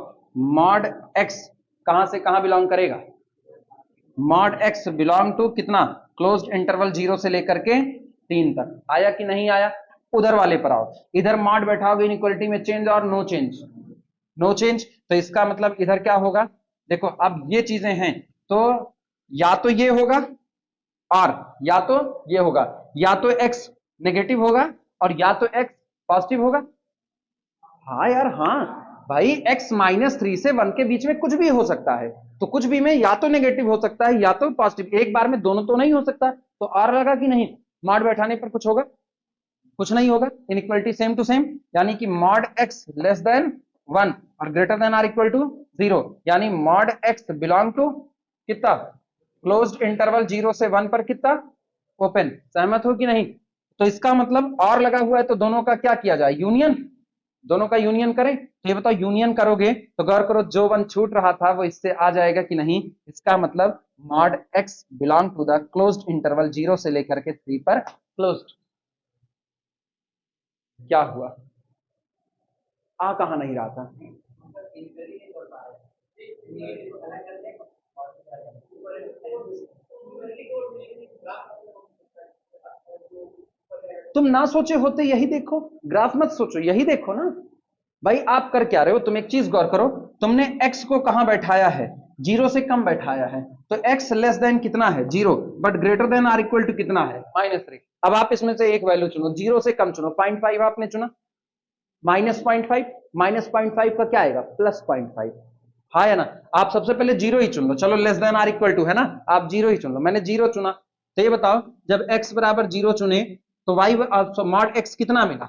मॉड एक्स कहां से कहां बिलोंग करेगा? मॉड एक्स बिलोंग टू कितना, क्लोज्ड इंटरवल 0 से लेकर के 3 तक। आया कि नहीं आया? उधर वाले पर आओ, इधर मॉड बैठाओगे इनइक्वालिटी में चेंज और नो चेंज, नो चेंज, तो इसका मतलब इधर क्या होगा, देखो अब ये चीजें हैं, तो या तो ये होगा और या तो ये होगा, या तो x नेगेटिव होगा और या तो x पॉजिटिव होगा। हाँ यार हाँ भाई, x -3 से 1 के बीच में कुछ भी हो सकता है, तो कुछ भी में या तो नेगेटिव हो सकता है या तो पॉजिटिव, एक बार में दोनों तो नहीं हो सकता, तो r लगा कि नहीं, मॉड बैठाने पर कुछ होगा, कुछ नहीं होगा, इनइक्वालिटी सेम टू सेम, यानी कि मॉड x लेस देन 1 और greater than or equal to 0, यानी मॉड x बिलोंग टू कितना, क्लोज्ड इंटरवल 0 से 1 पर कितना, ओपन। सहमत हो कि नहीं? तो इसका मतलब और लगा हुआ है, तो दोनों का क्या किया जाए, यूनियन, दोनों का यूनियन करें। तो ये बताओ यूनियन करोगे तो गौर करो, जो 1 छूट रहा था वो इससे आ जाएगा कि नहीं, इसका मतलब mod x belong to the closed interval 0 से लेकर के 3 पर क्लोज्ड। क्या हुआ, आ कहां नहीं रहा था, तुम ना सोचे होते, यही देखो, ग्राफ मत सोचो, यही देखो ना भाई, आप कर क्या रहे हो, तुम एक चीज गौर करो, तुमने x को कहां बैठाया है, 0 से कम बैठाया है, तो x लेस देन कितना है 0, but greater than or equal to कितना है -3। अब आप इसमें से एक वैल्यू चुनो, 0 से कम चुनो, 0.5 आपने चुना, -0.5, -0.5 का क्या आएगा +0.5, हाँ है ना, आप सबसे पहले 0 ही चुन लो, चलो less than or equal to है ना, आप 0 ही चुन लो, मैंने 0 चुना, तो ये बताओ जब x बराबर 0 चुने तो y मॉड x कितना मिला,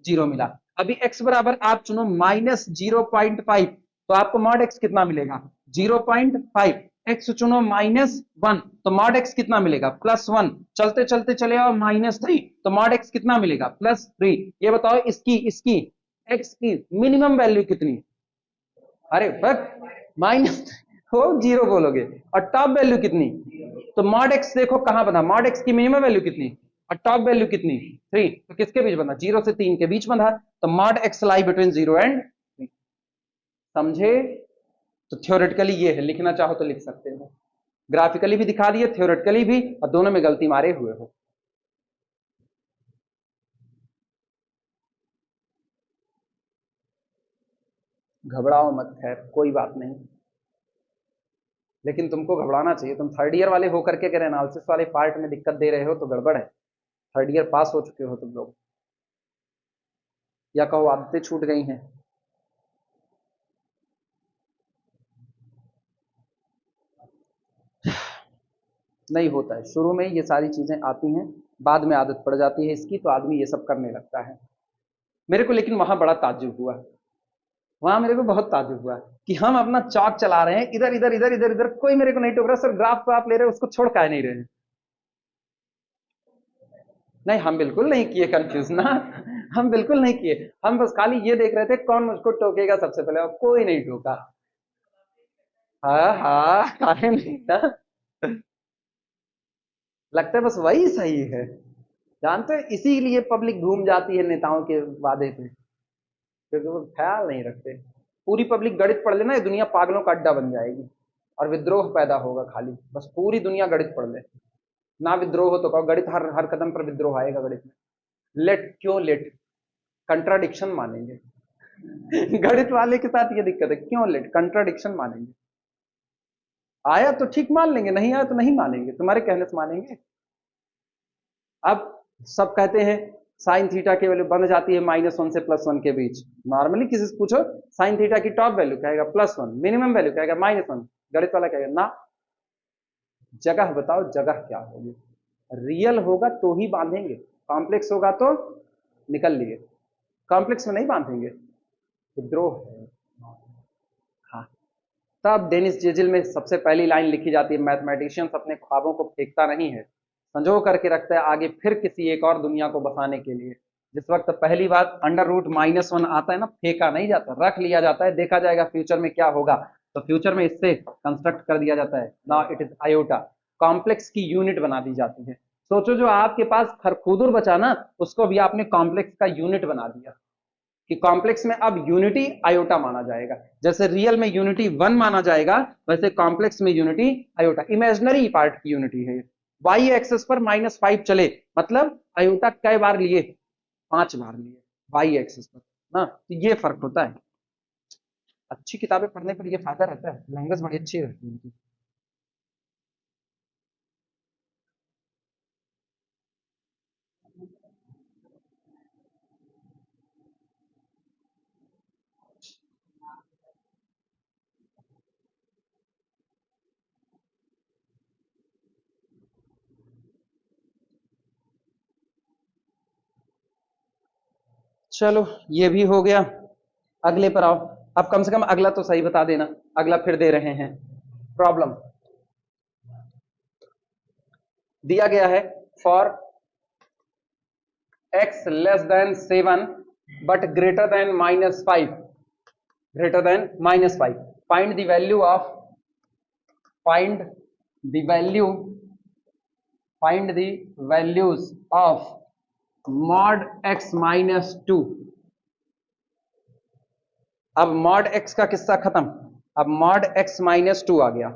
0 मिला। अभी x बराबर आप चुनो -0.5, तो आपको मॉड x कितना मिलेगा 0.5, x चुनो -1 तो मॉड x कितना मिलेगा +1, चलते चलते चले आओ -3 तो मॉड x कितना मिलेगा +3। ये बताओ इसकी इसकी x की मिनिमम वैल्यू कितनी, अरे बस माइनस हो 0 बोलोगे, और टॉप वैल्यू कितनी, तो मॉड x देखो कहां बना, मॉड x की मिनिमम वैल्यू कितनी और टॉप वैल्यू कितनी 3, तो किसके बीच बंधा, 0 से 3 के बीच बंधा, तो mod x lie between 0 and 3। समझे? तो थ्योरेटिकली ये है, लिखना चाहो तो लिख सकते हो, ग्राफिकली भी दिखा दिए, थ्योरेटिकली भी, और दोनों में गलती मारे हुए हो। घबराओ मत, खैर कोई बात नहीं, लेकिन तुमको घबराना चाहिए, तुम थर्ड ईयर वाले होकर के अगर एनालिसिस वाले पार्ट में दिक्कत दे रहे हो तो गड़बड़ है, थर्ड ईयर पास हो चुके हो तुम लोग, या कहो आदतें छूट गई हैं। नहीं होता है, शुरू में ये सारी चीजें आती हैं, बाद में आदत पड़ जाती है इसकी, तो आदमी ये सब करने लगता है। मेरे को लेकिन वहां बड़ा ताज्जुब हुआ, वहां मेरे को बहुत ताज्जुब हुआ कि हम अपना चौक चला रहे हैं, इधर इधर इधर इधर इधर, कोई मेरे को नहीं टोक रहा, सर ग्राफ को आप ले रहे हो, उसको छोड़ का नहीं रहे। नहीं हम बिल्कुल नहीं किए कंफ्यूज ना, हम बिल्कुल नहीं किए, हम बस खाली ये देख रहे थे कौन मुझको टोकेगा सबसे पहले, और कोई नहीं टोका। हाँ हाँ काहे नहीं था, लगता है बस वही सही है, जानते हो इसीलिए पब्लिक घूम जाती है नेताओं के वादे पे, क्योंकि वो ख्याल नहीं रखते। पूरी पब्लिक गणित पढ़ लेना, ये दुनिया पागलों का अड्डा बन जाएगी और विद्रोह पैदा होगा खाली, बस पूरी दुनिया गणित पढ़ ले, ना विद्रोह हो तो कहो गणित, हर हर कदम पर विद्रोह आएगा गणित में। लेट क्यों लेट, कंट्राडिक्शन मानेंगे गणित वाले के साथ ये दिक्कत है, क्यों लेट, कंट्राडिक्शन मानेंगे, आया तो ठीक मान लेंगे, नहीं आया तो नहीं मानेंगे, तुम्हारे कहने से मानेंगे। अब सब कहते हैं साइन थीटा की वैल्यू बन जाती है -1 से +1 के बीच, नॉर्मली किसी से पूछो साइन थीटा की टॉप वैल्यू कहेगा +1, मिनिमम वैल्यू कहेगा -1, गणित वाला कहेगा ना, जगह बताओ जगह क्या होगी, रियल होगा तो ही बांधेंगे, कॉम्प्लेक्स होगा तो निकल लिए, कॉम्प्लेक्स में नहीं बांधेंगे, विद्रोह है। हाँ, तब डेनिस जेजिल में सबसे पहली लाइन लिखी जाती है, मैथमेटिशियंस अपने ख्वाबों को फेंकता नहीं है, संजो करके रखता है आगे फिर किसी एक और दुनिया को बसाने के लिए। जिस वक्त पहली बार √-1 आता है ना, फेंका नहीं जाता, रख लिया जाता है, देखा जाएगा फ्यूचर में क्या होगा, तो फ्यूचर में इससे कंस्ट्रक्ट कर दिया जाता है, now it is iota, complex की यूनिट बना दी जाती है। सोचो जो आपके पास खरखुदुर बचा ना, उसको भी आपने कॉम्प्लेक्स का यूनिट बना दिया, कि कॉम्प्लेक्स में अब यूनिटी आयोटा माना जाएगा, जैसे रियल में यूनिटी 1 माना जाएगा, वैसे कॉम्प्लेक्स में यूनिटी आयोटा, इमेजिनरी पार्ट की यूनिटी है। वाई एक्सेस पर -5 चले, मतलब आयोटा कई बार लिए, 5 बार लिए वाई एक्सिस पर ना, तो ये फर्क होता है। अच्छी किताबें पढ़ने पर ये फायदा रहता है, लैंग्वेज बड़ी अच्छी रहती है इनकी। चलो ये भी हो गया, अगले पर आओ। अब कम से कम अगला तो सही बता देना, अगला फिर दे रहे हैं प्रॉब्लम। दिया गया है for x less then 7 but greater then -5, greater than -5, find the value of, find the value, find the values of mod x minus 2। अब mod x का किस्सा खत्म, अब mod x minus 2 आ गया।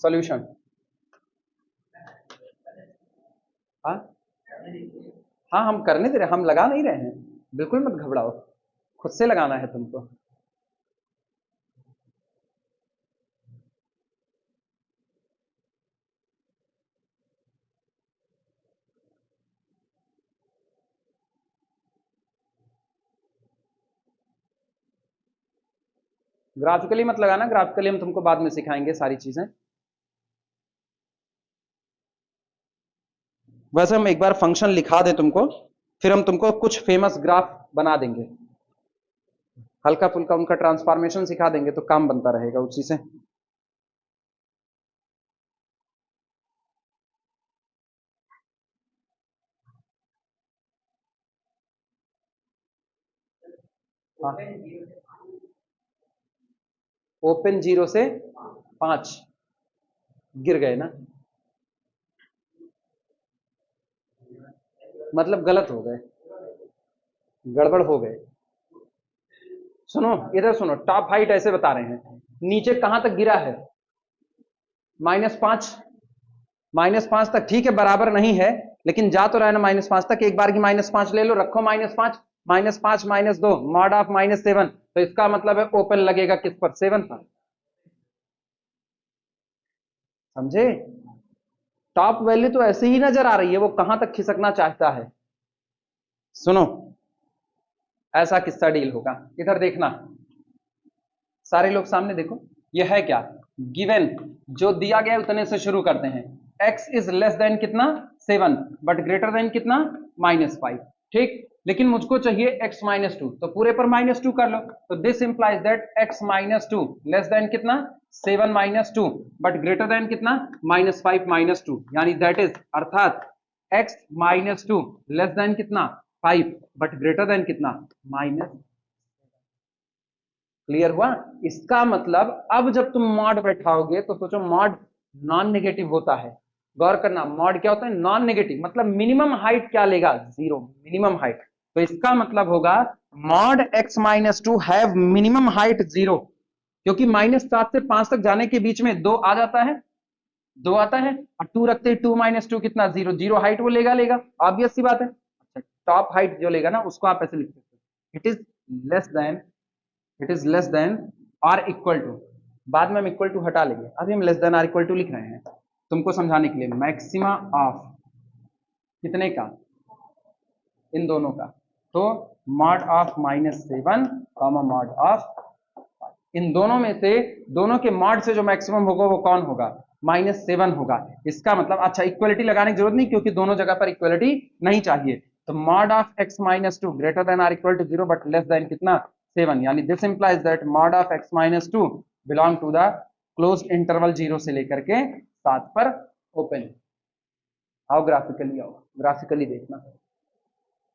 सॉल्यूशन, हाँ हाँ हम करने दे रहे, हम लगा नहीं रहे हैं, बिल्कुल मत घबराओ, खुद से लगाना है तुमको। ग्राफिकली मत लगाना, ग्राफिकली हम तुमको बाद में सिखाएंगे सारी चीजें। वैसे हम एक बार फंक्शन लिखा दें तुमको, फिर हम तुमको कुछ फेमस ग्राफ बना देंगे, हल्का फुल्का उनका ट्रांसफॉर्मेशन सिखा देंगे तो काम बनता रहेगा उसी से। हाँ, ओपन 0 से 5 गिर गए ना, मतलब गलत हो गए, गड़बड़ हो गए। सुनो इधर सुनो, टॉप हाइट ऐसे बता रहे हैं, नीचे कहां तक गिरा है, -5, -5 तक, ठीक है बराबर नहीं है लेकिन जा तो रहा है ना -5 तक, एक बार की -5 ले लो, रखो -5, -5 -2 मॉड ऑफ -7, तो इसका मतलब है ओपन लगेगा किस पर, 7 पर, समझे। टॉप वैल्यू तो ऐसे ही नजर आ रही है, वो कहां तक खिसकना चाहता है। सुनो ऐसा किस्सा डील होगा, इधर देखना सारे लोग सामने देखो, यह है क्या, गिवन जो दिया गया उतने से शुरू करते हैं, x इज लेस देन कितना 7 बट ग्रेटर देन कितना -5, ठीक, लेकिन मुझको चाहिए x -2, तो पूरे पर -2 कर लो, तो this implies that x -2 less than कितना 7 -2 बट ग्रेटर देन कितना -5 -2, यानी दैट इज, अर्थात x -2 लेस देन कितना 5 बट ग्रेटर देन कितना माइनस। क्लियर हुआ, इसका मतलब अब जब तुम मॉड बैठाओगे तो सोचो मॉड नॉन नेगेटिव होता है, गौर करना मॉड क्या होता है, नॉन नेगेटिव, मतलब मिनिमम हाइट क्या लेगा 0, मिनिमम हाइट, तो इसका मतलब होगा mod x -2 have minimum height 0, क्योंकि -7 से 5 तक जाने के बीच में 2 आ जाता है, 2 आता है और 2 रखते 2 -2 कितना 0, 0 हाइट वो लेगा, ऑब्वियस सी बात है। अच्छा टॉप हाइट जो लेगा ना उसको आप ऐसे लिख सकते हो, it is less than, it is less than or equal to, बाद में हम इक्वल टू हटा लेंगे, अभी हम less than or equal to लिख रहे हैं तुमको समझाने के लिए, मैक्सिमा ऑफ कितने का, इन दोनों का, तो mod of -7 comma mod of, इन दोनों में से, दोनों के मॉड से जो मैक्सिमम होगा वो कौन होगा, -7 होगा। इसका मतलब, अच्छा इक्वलिटी लगाने की जरूरत नहीं क्योंकि दोनों जगह पर इक्वलिटी नहीं चाहिए, तो mod of x -2 greater than or equal to 0 but less than कितना 7, यानी this implies that mod of x -2 belong to the closed interval 0 से लेकर के 7 पर ओपन। आओ ग्राफिकली आओ, ग्राफिकली देखना।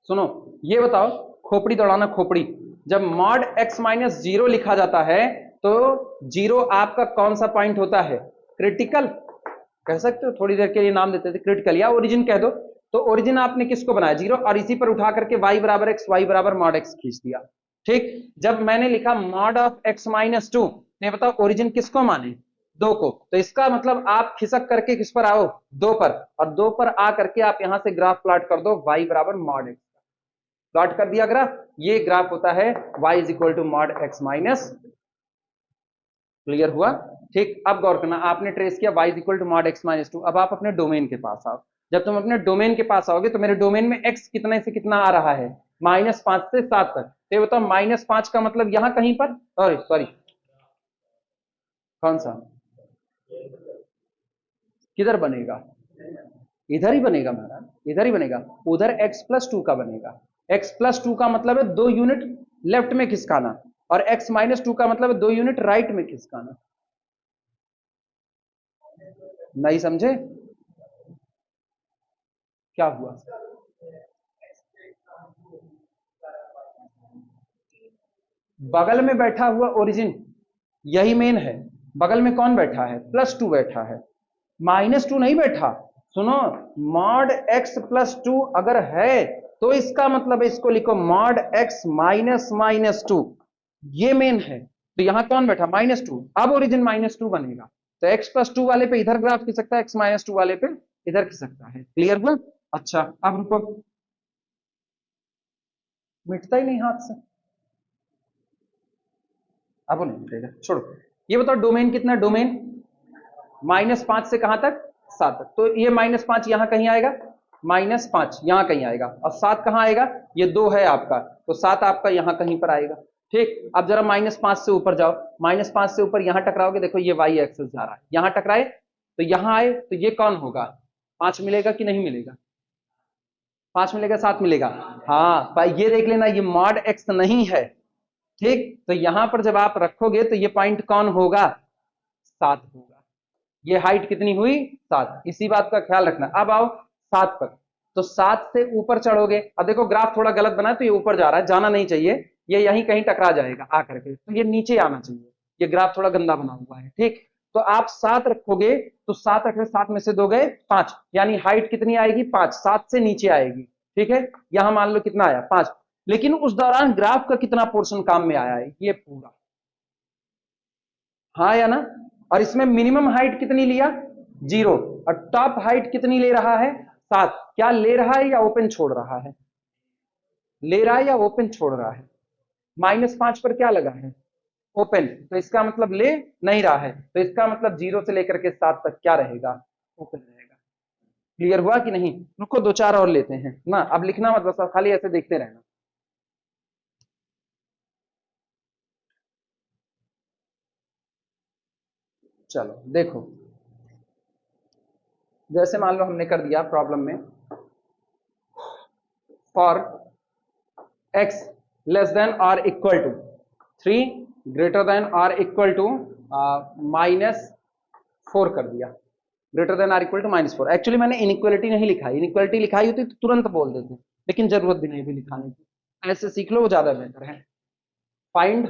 सुनो ये बताओ, खोपड़ी दौड़ाना, खोपड़ी, जब मॉड x -0 लिखा जाता है तो 0 आपका कौन सा पॉइंट होता है, क्रिटिकल कह सकते हो, थोड़ी देर के लिए नाम देते थे क्रिटिकल या ओरिजिन कह दो, तो ओरिजिन आपने किसको बनाया, जीरो, और इसी पर उठा करके y बराबर x, y बराबर मॉड x खींच दिया। ठीक, जब मैंने लिखा mod of x minus to, ये बताओ ओरिजिन किसको माने, दो को, तो इसका मतलब आप खिसक करके किस पर आओ, दो पर, और दो पर आ करके आप यहां से ग्राफ प्लॉट कर दो y बराबर मॉड x, प्लॉट कर दिया ग्राफ, ये ग्राफ होता है y is equal to mod x minus. Clear हुआ? ठीक, अब गौर करना, आपने ट्रेस किया y is equal to mod x minus two, अब आप अपने डोमेन के पास आओ। जब तुम अपने डोमेन के पास आओगे तो मेरे डोमेन में x कितने से कितना आ रहा है, -5 से 7 तक, तो ये बताओ -5 का मतलब यहां कहीं पर, सॉरी सॉरी, कौन सा, किधर बनेगा, इधर ही बनेगा महाराज, इधर ही बनेगा, उधर x+2 का बनेगा। x+2 का मतलब है 2 यूनिट लेफ्ट में खिसकाना, और x-2 का मतलब है 2 यूनिट राइट में खिसकाना। नहीं समझे? क्या हुआ? बगल में बैठा हुआ ओरिजिन यही मेन है, बगल में कौन बैठा है, +2 बैठा है, -2 नहीं बैठा। सुनो, मॉड x+2 अगर है तो इसका मतलब है, इसको लिखो मॉड x -2, ये मेन है। तो यहां कौन बैठा, -2, अब ओरिजिन -2 बनेगा, तो x+2 वाले पे इधर ग्राफ खिसकता है, x-2 वाले पे इधर खिसकता है। क्लियर हुआ? अच्छा, अब रुको, मिटता ही नहीं हाथ से, अब नहीं मिटेगा, छोड़ो। ये बताओ डोमेन कितना, डोमेन -5 से कहां तक, 7 तक, तो ये -5 यहां कहीं आएगा, -5 यहां कहीं आएगा, और 7 कहां आएगा, ये 2 है आपका, तो 7 आपका यहां कहीं पर आएगा। ठीक, अब जरा -5 से ऊपर जाओ, -5 से ऊपर यहां टकराओगे, देखो ये y एक्सिस जा रहा है, यहां टकराए तो यहां आए, तो ये कौन होगा, 5 मिलेगा कि नहीं मिलेगा, 5 मिलेगा, 7 मिलेगा, हाँ भाई ये देख लेना, ये मॉड x नहीं है। ठीक, तो यहां पर जब आप रखोगे तो ये पॉइंट कौन होगा, 7 होगा। ये हाइट कितनी हुई, 7, इसी बात का ख्याल रखना। अब आओ 7 पर, तो 7 से ऊपर चढ़ोगे, अब देखो ग्राफ थोड़ा गलत बना है, तो ये ऊपर जा रहा है, जाना नहीं चाहिए, ये यहीं कहीं टकरा जाएगा आकर के, तो ये नीचे आना चाहिए, ये ग्राफ थोड़ा गंदा बना हुआ है। ठीक, तो आप 7 रखोगे, तो 7 रखे, 7 में से 2 गए 5, यानी हाइट कितनी आएगी, 5, 7 से नीचे आएगी। ठीक है, यहां मान लो कितना आया, 5, लेकिन उस दौरान ग्राफ का कितना पोर्शन काम में आया है, ये पूरा, हाँ या ना, और इसमें मिनिमम हाइट कितनी लिया, 0, और टॉप हाइट कितनी ले रहा है, 7, क्या ले रहा है या ओपन छोड़ रहा है, ले रहा है या ओपन छोड़ रहा है, -5 पर क्या लगा है, ओपन, तो इसका मतलब ले नहीं रहा है, तो इसका मतलब 0 से लेकर के 7 तक क्या रहेगा, ओपन रहेगा। क्लियर हुआ कि नहीं? रुको 2-4 और लेते हैं ना, अब लिखना मत, बस खाली ऐसे देखते रहना। चलो देखो, जैसे मान लो हमने कर दिया प्रॉब्लम में, फॉर x लेस देन और इक्वल टू 3 ग्रेटर देन और इक्वल टू -4 कर दिया, ग्रेटर देन और इक्वल टू -4। एक्चुअली मैंने इनइक्वालिटी नहीं लिखा, इनइक्वालिटी लिखाई होती तो तुरंत बोल देते, लेकिन जरूरत भी नहीं भी लिखाने की, ऐसे सीख लो, वो ज्यादा बेहतर है। Find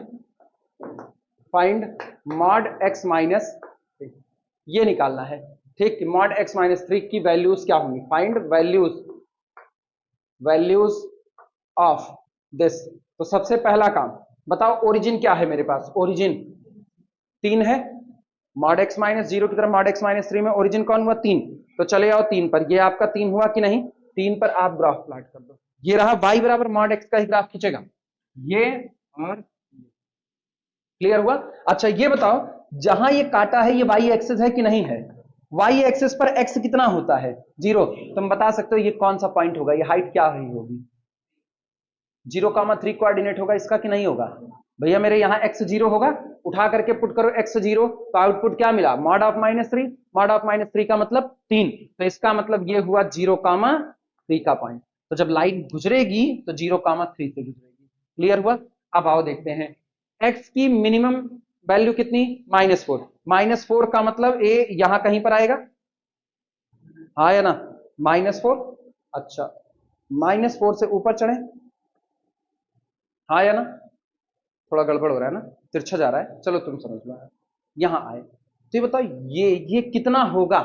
find mod x minus, ये निकालना है। ठीक, मॉड x -3 की वैल्यूज क्या होंगी, फाइंड वैल्यूज ऑफ दिस। तो सबसे पहला काम बताओ, ओरिजिन क्या है मेरे पास, ओरिजिन 3 है, मॉड x -0 की तरफ मॉड x -3 में ओरिजिन कौन हुआ, 3, तो चले आओ 3 पर, ये आपका 3 हुआ कि नहीं, 3 पर आप ग्राफ प्लॉट कर दो, ये रहा y बराबर मॉड x का ही ग्राफ खींचेगा, ये और, क्लियर हुआ? अच्छा ये बताओ, जहां ये काटा है ये y एक्सिस है कि नहीं है, y एक्सिस पर x कितना होता है, 0, तुम बता सकते हो ये कौन सा पॉइंट होगा, ये हाइट क्या रही होगी, 0,3 कोऑर्डिनेट होगा इसका कि नहीं होगा, भैया मेरे यहाँ x0 होगा, उठा करके पुट करो x0, तो आउटपुट क्या मिला, मॉड ऑफ -3, मॉड ऑफ -3 का मतलब 3, तो इसका मतलब ये हुआ 0,3 का पॉइंट, तो जब लाइन गुजरेगी तो 0,3 से गुजरेगी। क्लियर हुआ? अब आओ देखते हैं, x की मिनिमम वैल्यू कितनी, -4, -4 का मतलब a यहां कहीं पर आएगा, हाँ या ना, -4, अच्छा -4 से ऊपर चढ़े, हाँ या ना, थोड़ा गड़बड़ हो रहा है ना, तिरछा जा रहा है, चलो तुम समझ लो, यहां आए, तो ये बताओ ये कितना होगा,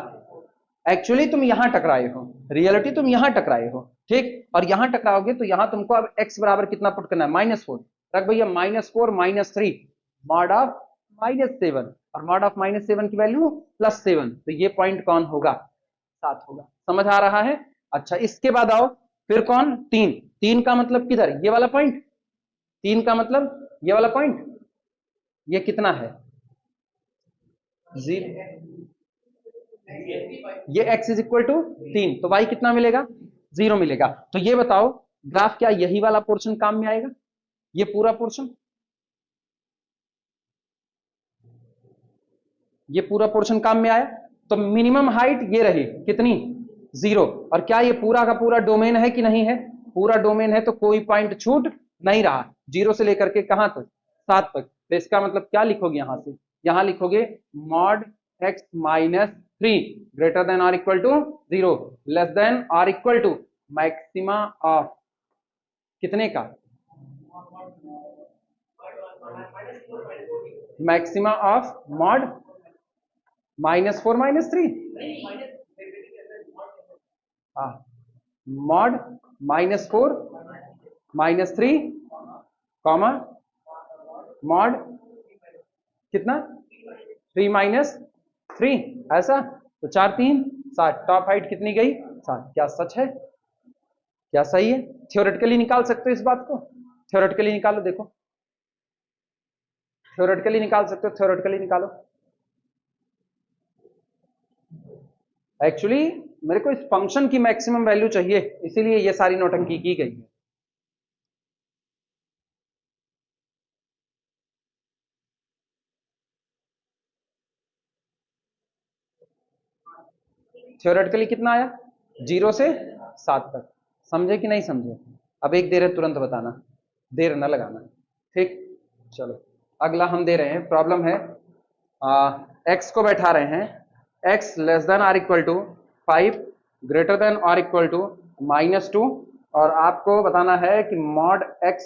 एक्चुअली तुम यहां टकराए हो, रियलिटी तुम यहां टकराए हो, ठीक। और यहां टकराओगे तो यहां तुमको अब x बराबर कितना पुट करना है, -4। रख भैया -4 -3 मॉड ऑफ -7, और मॉड ऑफ -7 की वैल्यू +7, तो ये पॉइंट कौन होगा, 7 होगा। समझ आ रहा है। अच्छा इसके बाद आओ, फिर कौन, 3। 3 का मतलब किधर, ये वाला पॉइंट, 3 का मतलब ये वाला पॉइंट, ये कितना है, 0। ये x इज इक्वल टू 3, तो y कितना मिलेगा, 0 मिलेगा। तो ये बताओ ग्राफ क्या यही वाला पोर्शन काम में आएगा, ये पूरा पोर्शन, ये पूरा पोर्शन काम में आया। तो मिनिमम हाइट ये रही कितनी, 0। और क्या ये पूरा का पूरा डोमेन है कि नहीं है, पूरा डोमेन है, तो कोई पॉइंट छूट नहीं रहा, 0 से लेकर के कहां तक, 7 तक। तो इसका मतलब क्या लिखोगे यहां से, यहां लिखोगे मॉड x -3 ग्रेटर देन और इक्वल टू 0 लेस देन और इक्वल टू मैक्सिमा ऑफ कितने का, मैक्सिमा ऑफ मॉड -4 -3, हाँ मॉड -4 -3 कॉमा मॉड कितना 3 -3, ऐसा। तो 4 3 7, टॉप हाइट कितनी गई, 7। क्या सच है, क्या सही है, थ्योरेटिकली निकाल सकते हो इस बात को, थ्योरेटिकली निकालो, देखो थ्योरेटिकली निकाल सकते हो, थ्योरेटिकली निकालो। एक्चुअली मेरे को इस फंक्शन की मैक्सिमम वैल्यू चाहिए, इसीलिए ये सारी नौटंकी की गई है। थ्योरेटिकली कितना आया, 0 से 7 तक। समझे कि नहीं समझे, अब एक दे रहे तुरंत बताना, देर न लगाना, ठीक। चलो अगला हम दे रहे हैं, प्रॉब्लम है x को बैठा रहे हैं, x लेस देन और इक्वल टू 5 ग्रेटर देन और इक्वल टू -2, और आपको बताना है कि मॉड x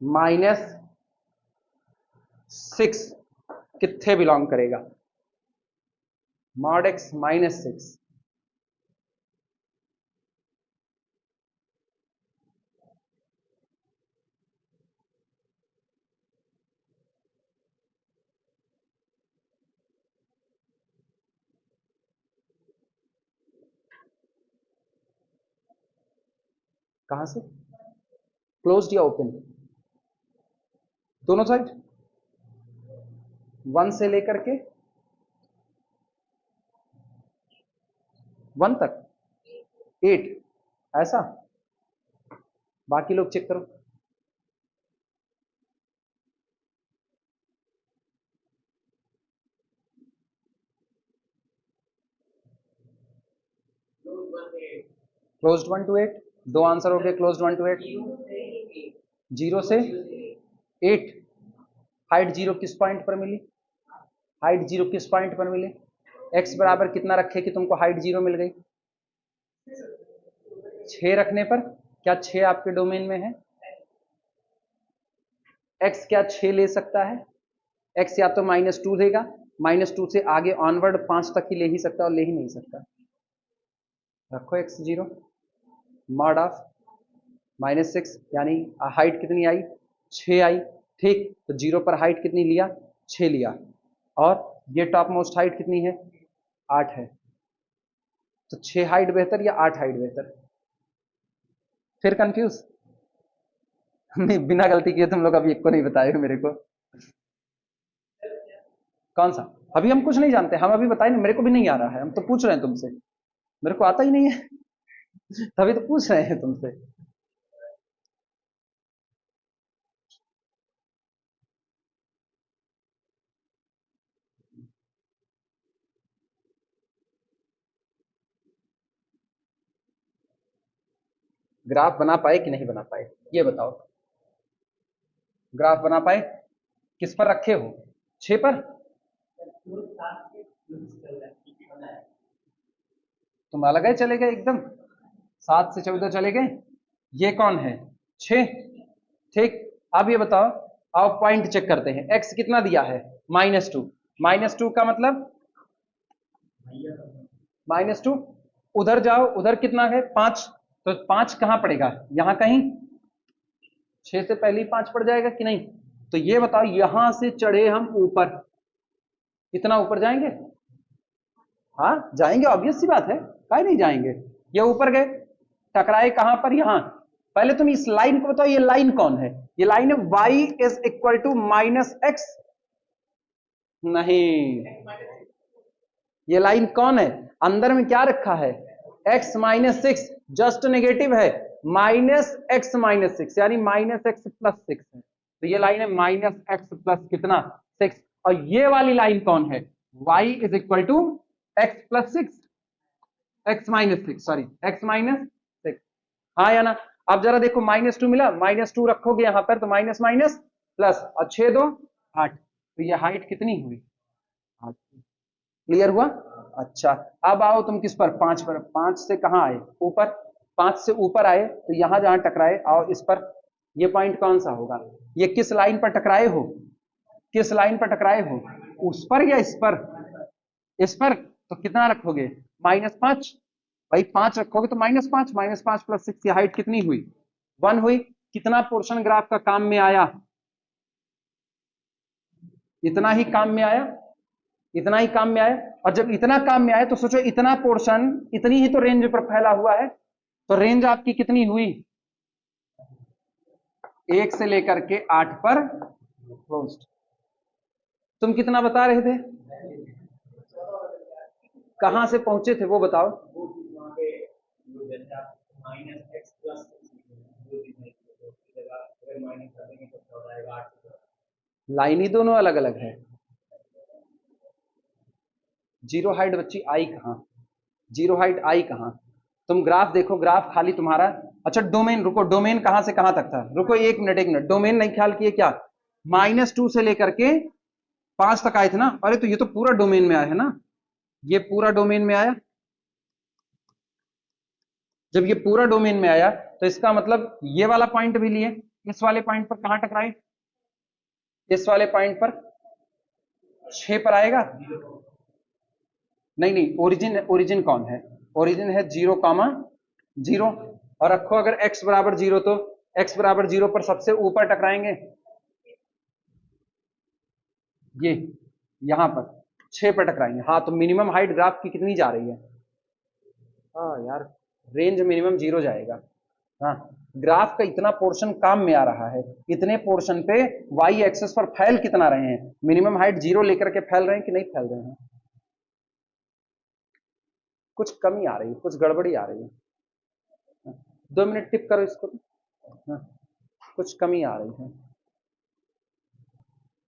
-6 कितने बिलोंग करेगा, मॉड x -6। कहां से, क्लोज्ड या ओपन, दोनों साइड, 1 से लेकर के 1 तक, 8, ऐसा। बाकी लोग चेक करो, क्लोज्ड 1 to 8, दो आंसर हो गए, क्लोज्ड 1 to 8, 0 से 8। हाइट 0 किस पॉइंट पर मिली, हाइट 0 किस पॉइंट पर मिली, x बराबर कितना रखे कि तुमको हाइट 0 मिल गई, 6 रखने पर। क्या 6 आपके डोमेन में है, x क्या 6 ले सकता है, x या तो -2 देगा, -2 से आगे ऑनवर्ड 5 तक ही ले ही सकता और ले ही नहीं सकता। रखो x 0, मॉड ऑफ -6, यानी हाइट कितनी आई, 6 आई, ठीक। तो 0 पर हाइट कितनी लिया, 6 लिया, और ये टॉप मोस्ट हाइट कितनी है, 8 है। तो 6 हाइट बेहतर या 8 हाइट बेहतर, फिर कंफ्यूज नहीं, बिना गलती किए तुम लोग अभी एक को नहीं बताए हो मेरे को, कौन सा, अभी हम कुछ नहीं जानते, हम अभी बताए नहीं, मेरे को भी नहीं आ रहा है, हम तो पूछ रहे हैं तुमसे, मेरे को आता ही नहीं है तभी तो पूछ रहे हैं तुमसे। ग्राफ बना पाए कि नहीं बना पाए, ये बताओ, ग्राफ बना पाए, किस पर रखे हो, 6 पर, तुम अलग है चले गए एकदम, 7 से 14 चले गए, ये कौन है, 6, ठीक। अब ये बताओ, आओ पॉइंट चेक करते हैं, x कितना दिया है, -2, -2 का मतलब -2, उधर जाओ, उधर कितना है 5, तो 5 कहां पड़ेगा, यहां कहीं, 6 से पहले ही 5 पड़ जाएगा कि नहीं। तो ये बताओ यहां से चढ़े हम ऊपर, कितना ऊपर जाएंगे, हाँ जाएंगे, ऑब्वियस सी बात है, काहे नहीं जाएंगे। ये ऊपर गए, टकराए कहां पर, यहां। पहले तुम इस लाइन को बताओ, ये लाइन कौन है, ये लाइन है y is equal to -x, नहीं, ये लाइन कौन है, अंदर में क्या रखा है, x -6, जस्ट नेगेटिव है, -x -6 यानी -x + 6 है, तो ये लाइन है -x + कितना 6, और ये वाली लाइन कौन है, y is equal to x + 6, x -6 sorry x -6, हाँ या ना। अब जरा देखो -2 मिला, -2 रखोगे यहां पर तो माइनस माइनस प्लस, और 6 2 8, तो ये हाइट कितनी हुई, 8, क्लियर हुआ। अच्छा अब आओ तुम किस पर, 5 पर, 5 से कहां आए ऊपर, 5 से ऊपर आए तो यहां जहां टकराए, आओ इस पर, ये पॉइंट कौन सा होगा, ये किस लाइन पर टकराए हो, किस लाइन पर टकराए हो, उस पर या इस पर, इस पर, तो कितना रखोगे -5, भाई 5 रखोगे तो -5, -5 + 6, ये हाइट कितनी हुई 1 हुई। कितना पोर्शन ग्राफ का काम में आया, इतना ही काम में आया, इतना ही काम में आया, और जब इतना काम में आया तो सोचो इतना पोर्शन इतनी ही तो रेंज पर फैला हुआ है, तो रेंज आपकी कितनी हुई 1 से लेकर के 8 पर क्लोज्ड। तुम कितना बता रहे थे, कहां से पहुंचे थे वो बताओ, लाइन ही दोनों अलग अलग है, जीरो हाइट बच्ची आई कहां, जीरो हाइट आई कहां, तुम ग्राफ देखो, ग्राफ खाली तुम्हारा, अच्छा डोमेन, रुको डोमेन कहां से कहां तक था, रुको 1 मिनट 1 मिनट, डोमेन नहीं ख्याल किए क्या, -2 से लेकर के 5 तक आए थे ना, अरे तो ये तो पूरा डोमेन में आया है ना, ये पूरा डोमेन में आया, जब ये पूरा डोमेन में आया तो इसका मतलब ये वाला पॉइंट भी लिए, इस वाले पॉइंट पर कहां टकराए, इस वाले पॉइंट पर 6 पर आएगा, नहीं नहीं, ओरिजिन, ओरिजिन कौन है, ओरिजिन है 0, और रखो अगर x बराबर 0 तो x बराबर 0 पर सबसे ऊपर टकराएंगे, ये यहां पर 6 पर टकराएंगे, हाँ तो मिनिमम हाइट ग्राफ की कितनी जा रही है, हाँ यार रेंज मिनिमम 0 जाएगा, हाँ ग्राफ का इतना पोर्शन काम में आ रहा है, इतने पोर्शन पे y एक्सेस पर फैल कितना रहे हैं, मिनिमम हाइट 0 लेकर के फैल रहे हैं कि नहीं फैल रहे हैं, कुछ कमी आ रही है, कुछ गड़बड़ी आ रही है, 2 मिनट टिप करो इसको, हाँ, कुछ कमी आ रही है,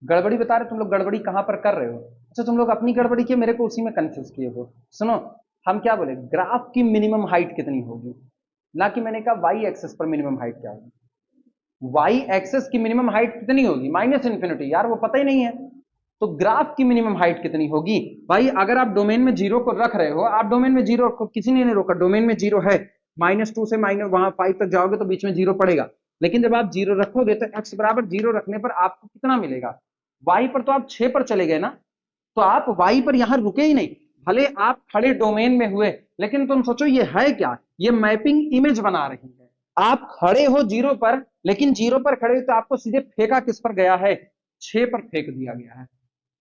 गड़बड़ी बता रहे तुम लोग, गड़बड़ी कहां पर कर रहे हो, अच्छा तुम लोग अपनी गड़बड़ी किए, मेरे को उसी में कंफ्यूज किए हो। सुनो हम क्या बोले, ग्राफ की मिनिमम हाइट कितनी होगी, ना कि मैंने कहा वाई एक्सेस पर मिनिमम हाइट क्या होगी, वाई एक्सेस की मिनिमम हाइट कितनी होगी -∞, यार वो पता ही नहीं है, तो ग्राफ की मिनिमम हाइट कितनी होगी भाई, अगर आप डोमेन में 0 को रख रहे हो, आप डोमेन में 0 को किसी ने नहीं रोका, डोमेन में 0 है, -2 से वहां 5 तक जाओगे तो बीच में 0 पड़ेगा, लेकिन जब आप 0 रखोगे तो x बराबर 0 रखने पर आपको कितना मिलेगा, y पर तो आप 6 पर चले गए ना, तो आप y पर यहां रुके ही नहीं, भले आप खड़े डोमेन में हुए, लेकिन तुम सोचो ये है क्या, ये मैपिंग इमेज बना रही है, आप खड़े हो 0 पर, लेकिन 0 पर खड़े हो तो आपको सीधे फेंका किस पर गया है, 6 पर फेंक दिया गया है,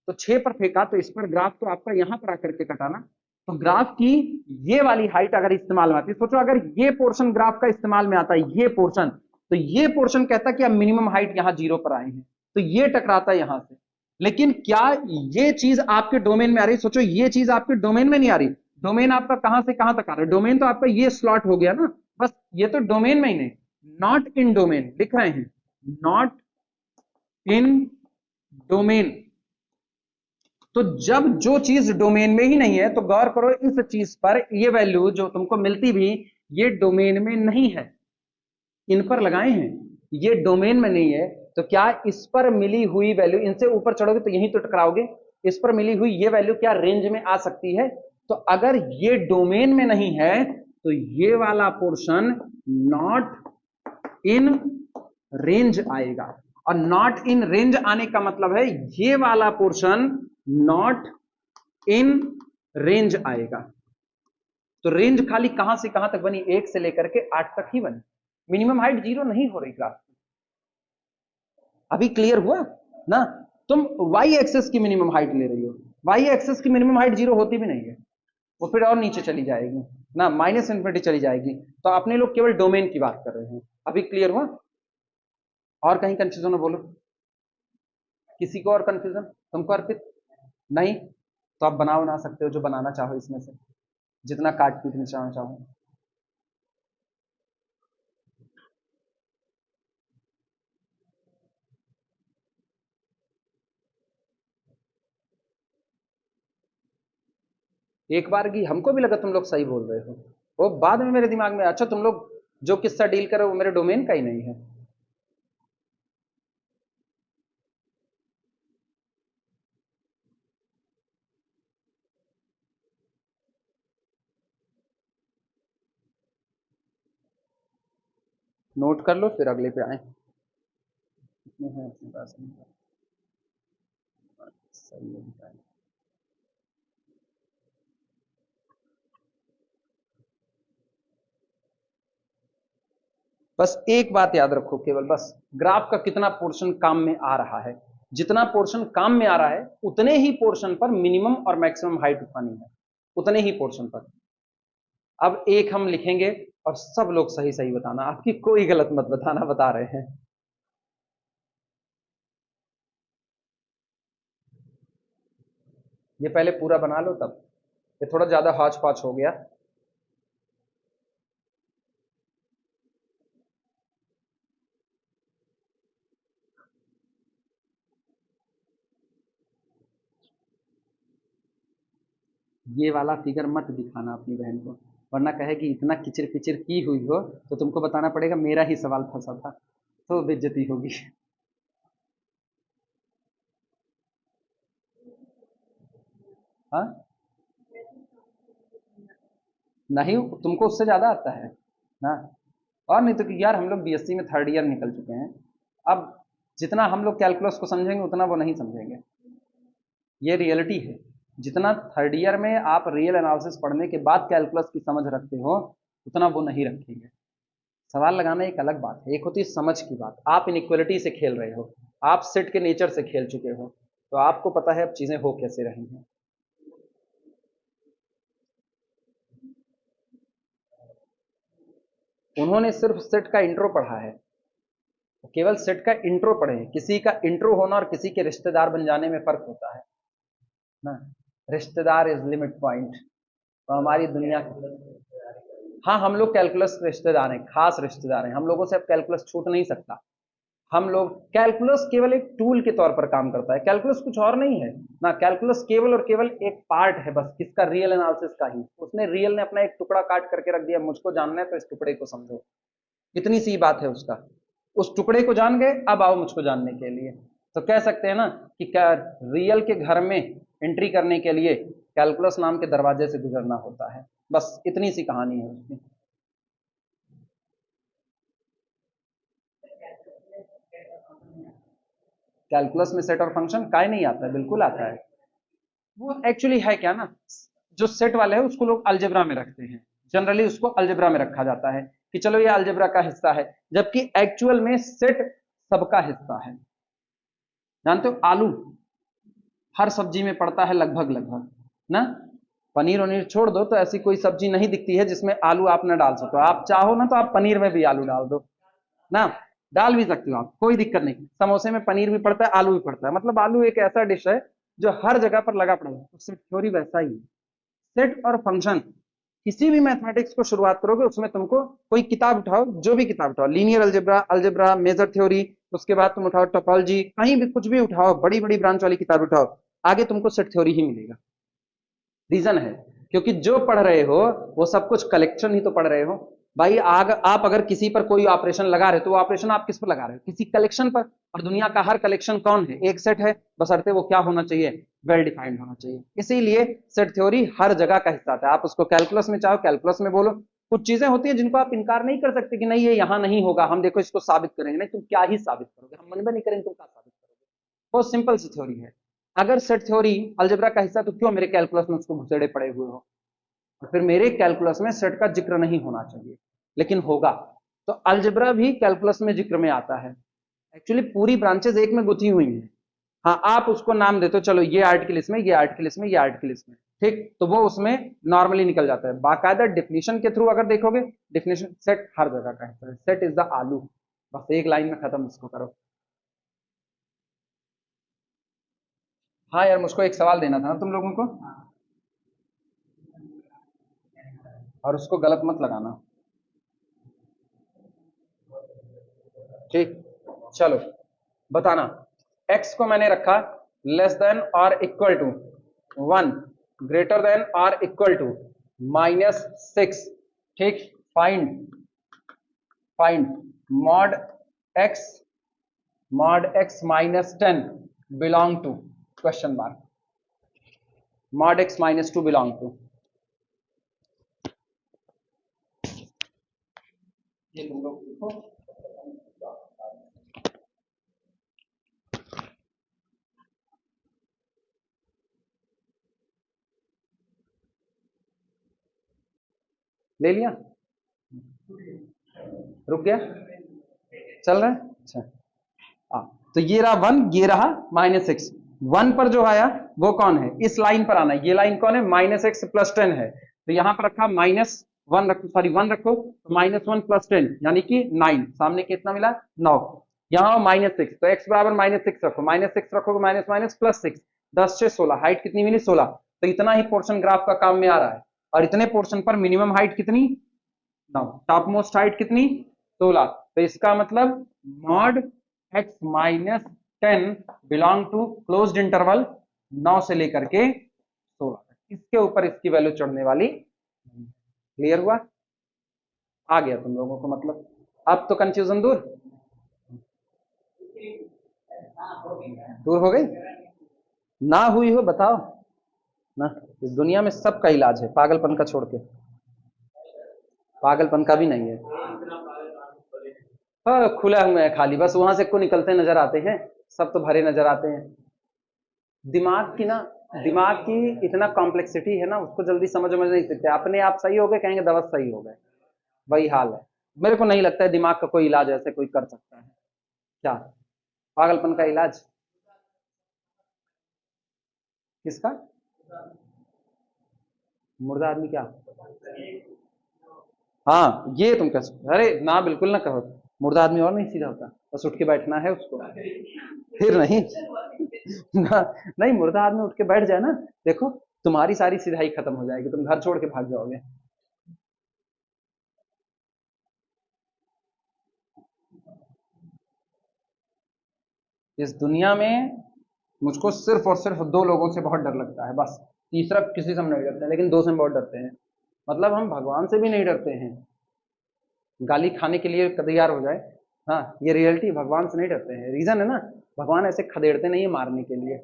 तो 6 पर फेंका तो इस पर ग्राफ तो आपका यहां पर आकर के कटाना, तो ग्राफ की ये वाली हाइट अगर इस्तेमाल में आती है, सोचो अगर ये पोर्शन ग्राफ का इस्तेमाल में आता है, ये पोर्शन, तो ये पोर्शन कहता है कि अब मिनिमम हाइट यहां 0 पर आए हैं, तो ये टकराता है यहां से, लेकिन क्या ये चीज आपके डोमेन में आ रही, सोचो ये चीज आपके डोमेन में नहीं आ रही, डोमेन आपका कहां से कहां तक आ रहा है, डोमेन तो आपका ये स्लॉट हो गया ना, बस ये तो डोमेन में ही नहीं, नॉट इन डोमेन लिख रहे हैं, नॉट इन डोमेन, तो जब जो चीज डोमेन में ही नहीं है तो गौर करो इस चीज पर, ये वैल्यू जो तुमको मिलती भी ये डोमेन में नहीं है, इन पर लगाए हैं, ये डोमेन में नहीं है, तो क्या इस पर मिली हुई वैल्यू, इनसे ऊपर चढ़ोगे तो यहीं तो टकराओगे, इस पर मिली हुई ये वैल्यू क्या रेंज में आ सकती है, तो अगर ये डोमेन में नहीं है तो ये वाला पोर्शन नॉट इन रेंज आएगा, और नॉट इन रेंज आने का मतलब है ये वाला पोर्शन नॉट इन रेंज आएगा, तो रेंज खाली कहां से कहां तक बनी, 1 से लेकर के 8 तक ही बनी। मिनिमम हाइट 0 नहीं हो रही क्लास। अभी क्लियर हुआ ना? तुम वाई एक्सेस की मिनिमम हाइट ले रही हो, वाई एक्सेस की मिनिमम हाइट 0 होती भी नहीं है, वो फिर और नीचे चली जाएगी ना, माइनस इन्फिनिटी चली जाएगी। तो अपने लोग केवल डोमेन की बात कर रहे हैं। अभी क्लियर हुआ? और कहीं कंफ्यूजन हो बोलो, किसी को और कंफ्यूजन? तुमको अर्पित नहीं? तो आप बना सकते हो जो बनाना चाहो इसमें से, जितना काट पीट निचाना चाहो। एक बार की हमको भी लगा तुम लोग सही बोल रहे हो, वो बाद में मेरे दिमाग में, अच्छा तुम लोग जो किस्सा डील करो वो मेरे डोमेन का ही नहीं है। नोट कर लो फिर अगले पे आए। कितने हैं अपने पास? सही है। बस एक बात याद रखो केवल, बस ग्राफ का कितना पोर्शन काम में आ रहा है, जितना पोर्शन काम में आ रहा है उतने ही पोर्शन पर मिनिमम और मैक्सिमम हाइट उठानी है, उतने ही पोर्शन पर। अब एक हम लिखेंगे और सब लोग सही सही बताना, आपकी कोई गलत मत बताना, बता रहे हैं। ये पहले पूरा बना लो तब, ये थोड़ा ज्यादा हौच पौच हो गया। ये वाला फिगर मत दिखाना अपनी बहन को, वरना कहेगी इतना किचिर पिचिर की हुई हो तो तुमको बताना पड़ेगा मेरा ही सवाल फंसा था, तो बेइज्जती होगी। हाँ, नहीं तुमको उससे ज्यादा आता है ना। और नहीं तो कि यार हम लोग बीएससी में थर्ड ईयर निकल चुके हैं, अब जितना हम लोग कैलकुलस को समझेंगे उतना वो नहीं समझेंगे, ये रियलिटी है। जितना थर्ड ईयर में आप रियल एनालिसिस पढ़ने के बाद कैलकुलस की समझ रखते हो उतना वो नहीं रखेंगे। सवाल लगाना एक अलग बात है, एक होती है समझ की बात। आप इनइक्वलिटी से खेल रहे हो, आप सेट के नेचर से खेल चुके हो, तो आपको पता है अब चीजें हो कैसे रही हैं। उन्होंने सिर्फ सेट का इंट्रो पढ़ा है, केवल सेट का इंट्रो पढ़े हैं। किसी का इंट्रो होना और किसी के रिश्तेदार बन जाने में फर्क होता है ना। रिश्तेदार इज लिमिट पॉइंट, तो हमारी दुनिया, हाँ हम लोग कैलकुलस रिश्तेदार हैं, खास रिश्तेदार हैं, हम लोगों से अब कैलकुलस छूट नहीं सकता। हम लोग, कैलकुलस केवल एक टूल के तौर पर काम करता है, कैलकुलस कुछ और नहीं है ना। कैलकुलस केवल और केवल एक पार्ट है बस किसका, रियल एनालिसिस का ही। उसने रियल ने अपना एक टुकड़ा काट करके रख दिया, मुझको जानना है तो इस टुकड़े को समझो, इतनी सी बात है उसका। उस टुकड़े को जान गए, अब आओ मुझको जानने के लिए। तो कह सकते हैं ना कि क्या रियल के घर में एंट्री करने के लिए कैलकुलस नाम के दरवाजे से गुजरना होता है, बस इतनी सी कहानी है उसकी। कैलकुलस में सेट और फंक्शन काय नहीं आता है, बिल्कुल आता है। वो एक्चुअली है क्या ना, जो सेट वाले है उसको लोग अलजेब्रा में रखते हैं, जनरली उसको अलजेब्रा में रखा जाता है कि चलो ये अलजेब्रा का हिस्सा है, जबकि एक्चुअल में सेट सबका हिस्सा है। जानते हो आलू हर सब्जी में पड़ता है लगभग लगभग ना। पनीर वनीर छोड़ दो तो ऐसी कोई सब्जी नहीं दिखती है जिसमें आलू आप ना डाल सको, आप चाहो ना तो आप पनीर में भी आलू डाल दो ना, डाल भी सकते हो आप, कोई दिक्कत नहीं। समोसे में पनीर भी पड़ता है, आलू भी पड़ता है, मतलब आलू एक ऐसा डिश है जो हर जगह पर लगा पड़ा है। तो सेट थ्योरी वैसा ही है। सेट और फंक्शन, किसी भी मैथमेटिक्स को शुरुआत करोगे उसमें तुमको कोई किताब उठाओ, जो भी किताब उठाओ, linear algebra, algebra, measure theory, उसके बाद तुम उठाओ टोपोलॉजी, कहीं भी कुछ भी उठाओ, बड़ी बड़ी ब्रांच वाली किताब उठाओ, आगे तुमको सेट थ्योरी ही मिलेगा। रीजन है क्योंकि जो पढ़ रहे हो वो सब कुछ कलेक्शन ही तो पढ़ रहे हो। भाई आग आप अगर किसी पर कोई ऑपरेशन लगा रहे हो तो वो ऑपरेशन आप किस पर लगा रहे हो, किसी कलेक्शन पर। और दुनिया का हर कलेक्शन कौन है, एक सेट है, बशर्ते वो क्या होना चाहिए, वेल डिफाइंड होना चाहिए। इसीलिए सेट थ्योरी हर जगह का हिस्सा था, आप उसको कैलकुलस में चाहो कैलकुलस में बोलो। कुछ चीजें होती है जिनको आप इनकार नहीं कर सकते कि नहीं ये यहां नहीं होगा, हम देखो इसको साबित करेंगे, नहीं तुम क्या ही साबित करोगे, हम मन में नहीं करेंगे तुम क्या साबित करोगे। बहुत सिंपल सी थ्योरी है। अगर सेट थ्योरी अलजेब्रा का हिस्सा तो क्यों मेरे कैलकुलस में उसको घुसेड़े पड़े हुए हो। और फिर मेरे कैलकुलस में सेट का जिक्र नहीं होना चाहिए, लेकिन होगा। तो अलजेब्रा भी कैलकुलस में जिक्र में आता है। एक्चुअली पूरी ब्रांचेस एक में गुथी हुई हैं। हाँ, आप उसको नाम देते हो, चलो ये आर्टिकल इसमें, ये आर्टिकल इसमें, ये आर्टिकल इसमें, ठीक, तो वो उसमें नॉर्मली निकल जाता है। बाकायदा डिफिनेशन के थ्रू अगर देखोगे, डिफिनेशन सेट हर जगह का है, सेट इज द आलू, बस एक लाइन में खत्म इसको करो। हाँ यार, मुझको एक सवाल देना था ना तुम लोगों को, और उसको गलत मत लगाना, ठीक। चलो बताना, x को मैंने रखा लेस देन और इक्वल टू 1, ग्रेटर देन और इक्वल टू -6, ठीक। Find find x mod x -10 belong to question mark, mod x -2 belong to, ये तुम लोग देखो। ले लिया, रुक गया, चल रहा है, अच्छा। हाँ, तो ये रहा 1, ये रहा -6। 1 पर जो आया वो कौन है, इस लाइन पर आना है, ये लाइन कौन है, -x + 10 है, तो यहां पर रखा -1 रखो, सॉरी 1 रखो, तो -1 + 10 यानी कि 9, सामने कितना मिला 9, यहाँ -6, तो x बराबर -6 रखो, -6 रखोगे माइनस माइनस प्लस 6, 10 से 16, हाइट कितनी मिली 16, तो इतना ही पोर्शन ग्राफ का काम में आ रहा है, और इतने पोर्शन पर मिनिमम हाइट कितनी 9, टॉप मोस्ट हाइट कितनी 16, तो इसका मतलब mod x -10 belong to closed interval 9 से लेकर के 16 तक, इसके ऊपर इसकी वैल्यू चढ़ने वाली। क्लियर हुआ, आ गया तुम लोगों को मतलब, अब तो कंफ्यूजन दूर दूर हो गई, ना हुई हो बताओ ना, इस दुनिया में सबका इलाज है, पागलपन का छोड़ के, पागलपन का भी नहीं है। हाँ, खुला हुआ है खाली, बस वहां से को निकलते नजर आते हैं, सब तो भरे नजर आते हैं। दिमाग की ना, दिमाग की इतना कॉम्प्लेक्सिटी है ना, उसको जल्दी समझ नहीं सकते, अपने आप सही हो गए कहेंगे दवा सही हो गए, वही हाल है। मेरे को नहीं लगता है दिमाग का कोई इलाज ऐसे कोई कर सकता है, क्या पागलपन का इलाज किसका, मुर्दा आदमी क्या, हाँ ये तुम कह सकते, अरे ना बिल्कुल ना कहो, मुर्दा आदमी और नहीं सीधा होता, बस उठ के बैठना है उसको, फिर नहीं ना, नहीं मुर्दा आदमी उठ के बैठ जाए ना, देखो तुम्हारी सारी सिधाई खत्म हो जाएगी, तुम घर छोड़ के भाग जाओगे। इस दुनिया में मुझको सिर्फ और सिर्फ दो लोगों से बहुत डर लगता है, बस, तीसरा किसी से हम नहीं डरते, लेकिन दो से हम बहुत डरते हैं, मतलब हम भगवान से भी नहीं डरते हैं, गाली खाने के लिए तैयार हो जाए, हाँ ये रियलिटी, भगवान से नहीं डरते हैं, रीजन है ना, भगवान ऐसे खदेड़ते नहीं है मारने के लिए,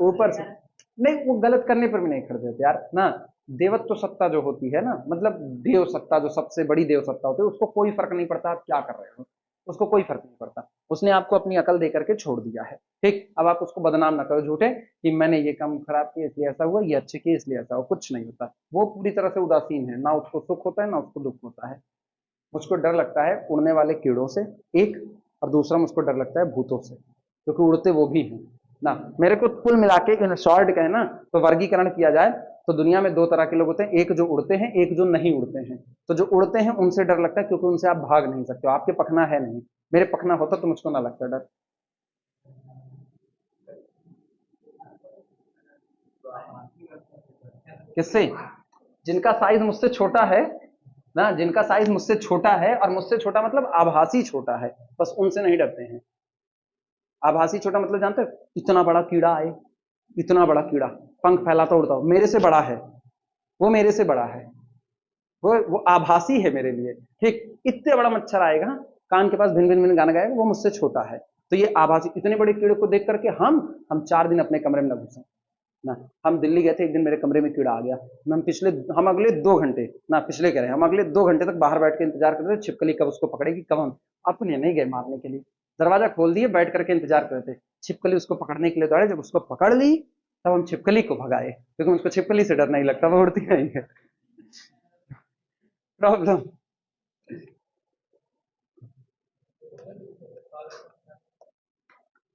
ऊपर से नहीं, वो गलत करने पर भी नहीं खदेड़ते यार ना, देवत्व सत्ता जो होती है ना, मतलब देव सत्ता जो सबसे बड़ी देव सत्ता होती है, उसको कोई फर्क नहीं पड़ता आप क्या कर रहे हो, उसको कोई फर्क नहीं पड़ता, उसने आपको अपनी अकल दे करके छोड़ दिया है, ठीक। अब आप उसको बदनाम ना करो झूठे कि मैंने ये काम खराब किया इसलिए ऐसा हुआ, ये अच्छे किए इसलिए ऐसा हुआ, कुछ नहीं होता, वो पूरी तरह से उदासीन है, ना उसको सुख होता है ना उसको दुख होता है। मुझको डर लगता है उड़ने वाले कीड़ों से, एक, और दूसरा मुझको डर लगता है भूतों से, क्योंकि उड़ते वो भी हैं ना। मेरे को कुल मिला के इन शॉर्ट कहे ना, तो वर्गीकरण किया जाए तो दुनिया में दो तरह के लोग होते हैं, एक जो उड़ते हैं, एक जो नहीं उड़ते हैं, तो जो उड़ते हैं उनसे डर लगता है, क्योंकि उनसे आप भाग नहीं सकते हो, आपके पखना है नहीं, मेरे पखना होता तो मुझको ना लगता डर। किससे, जिनका साइज मुझसे छोटा है ना, जिनका साइज मुझसे छोटा है, और मुझसे छोटा मतलब आभासी छोटा है, बस उनसे नहीं डरते हैं। आभासी छोटा मतलब जानते हो, इतना बड़ा कीड़ा आए, इतना बड़ा कीड़ा पंख फैलाता उड़ता हो, मेरे से बड़ा है, वो मेरे से बड़ा है, वो आभासी है मेरे लिए, ठीक। इतने बड़ा मच्छर आएगा, कान के पास भिन भिन भिन गाना गाएगा, वो मुझसे छोटा है, तो ये आभासी, इतने बड़े कीड़े को देख करके हम 4 दिन अपने कमरे में न घुसे ना। हम दिल्ली गए थे, एक दिन मेरे कमरे में कीड़ा आ गया, हम अगले 2 घंटे ना, पिछले कह रहे हैं, हम अगले 2 घंटे तक बाहर बैठ के इंतजार कर रहे थे, छिपकली कब उसको पकड़ेगी, कब हम अपने नहीं गए मारने के लिए, दरवाजा खोल दिए, बैठ करके इंतजार कर रहे थे, छिपकली उसको पकड़ने के लिए दौड़े, जब उसको पकड़ ली तब हम छिपकली को भगाए, क्योंकि मुझको छिपकली से डर नहीं लगता, वो उड़ती नहीं है। प्रॉब्लम।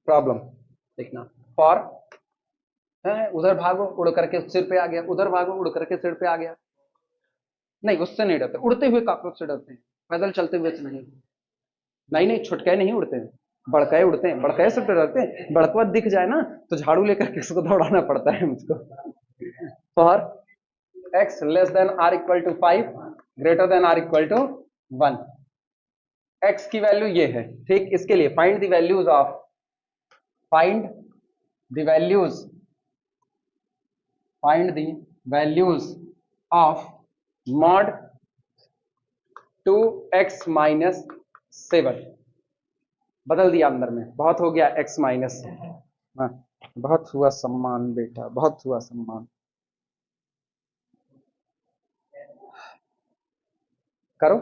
प्रॉब्लम देखना, फॉर उधर भागो उड़ करके सिर पे आ गया, उधर भागो उड़ करके सिर पे आ गया। नहीं उससे नहीं डरते, उड़ते हुए कॉकरोच से डरते हैं, पैदल चलते हुए से नहीं। नहीं नहीं छुटके नहीं उड़ते हैं, बड़कए उड़ते हैं, बड़कए से डरते हैं, बड़कवा दिख जाए ना तो झाड़ू लेकर के उसको दौड़ाना पड़ता है मुझको। For x less than or equal to 5 greater than or equal to 1, x की वैल्यू ये है, ठीक। इसके लिए find the values of, find the values, find the values of mod 2x minus 7। बदल दिया अंदर में, बहुत हो गया x माइनस, बहुत हुआ सम्मान बेटा, बहुत हुआ सम्मान। करो,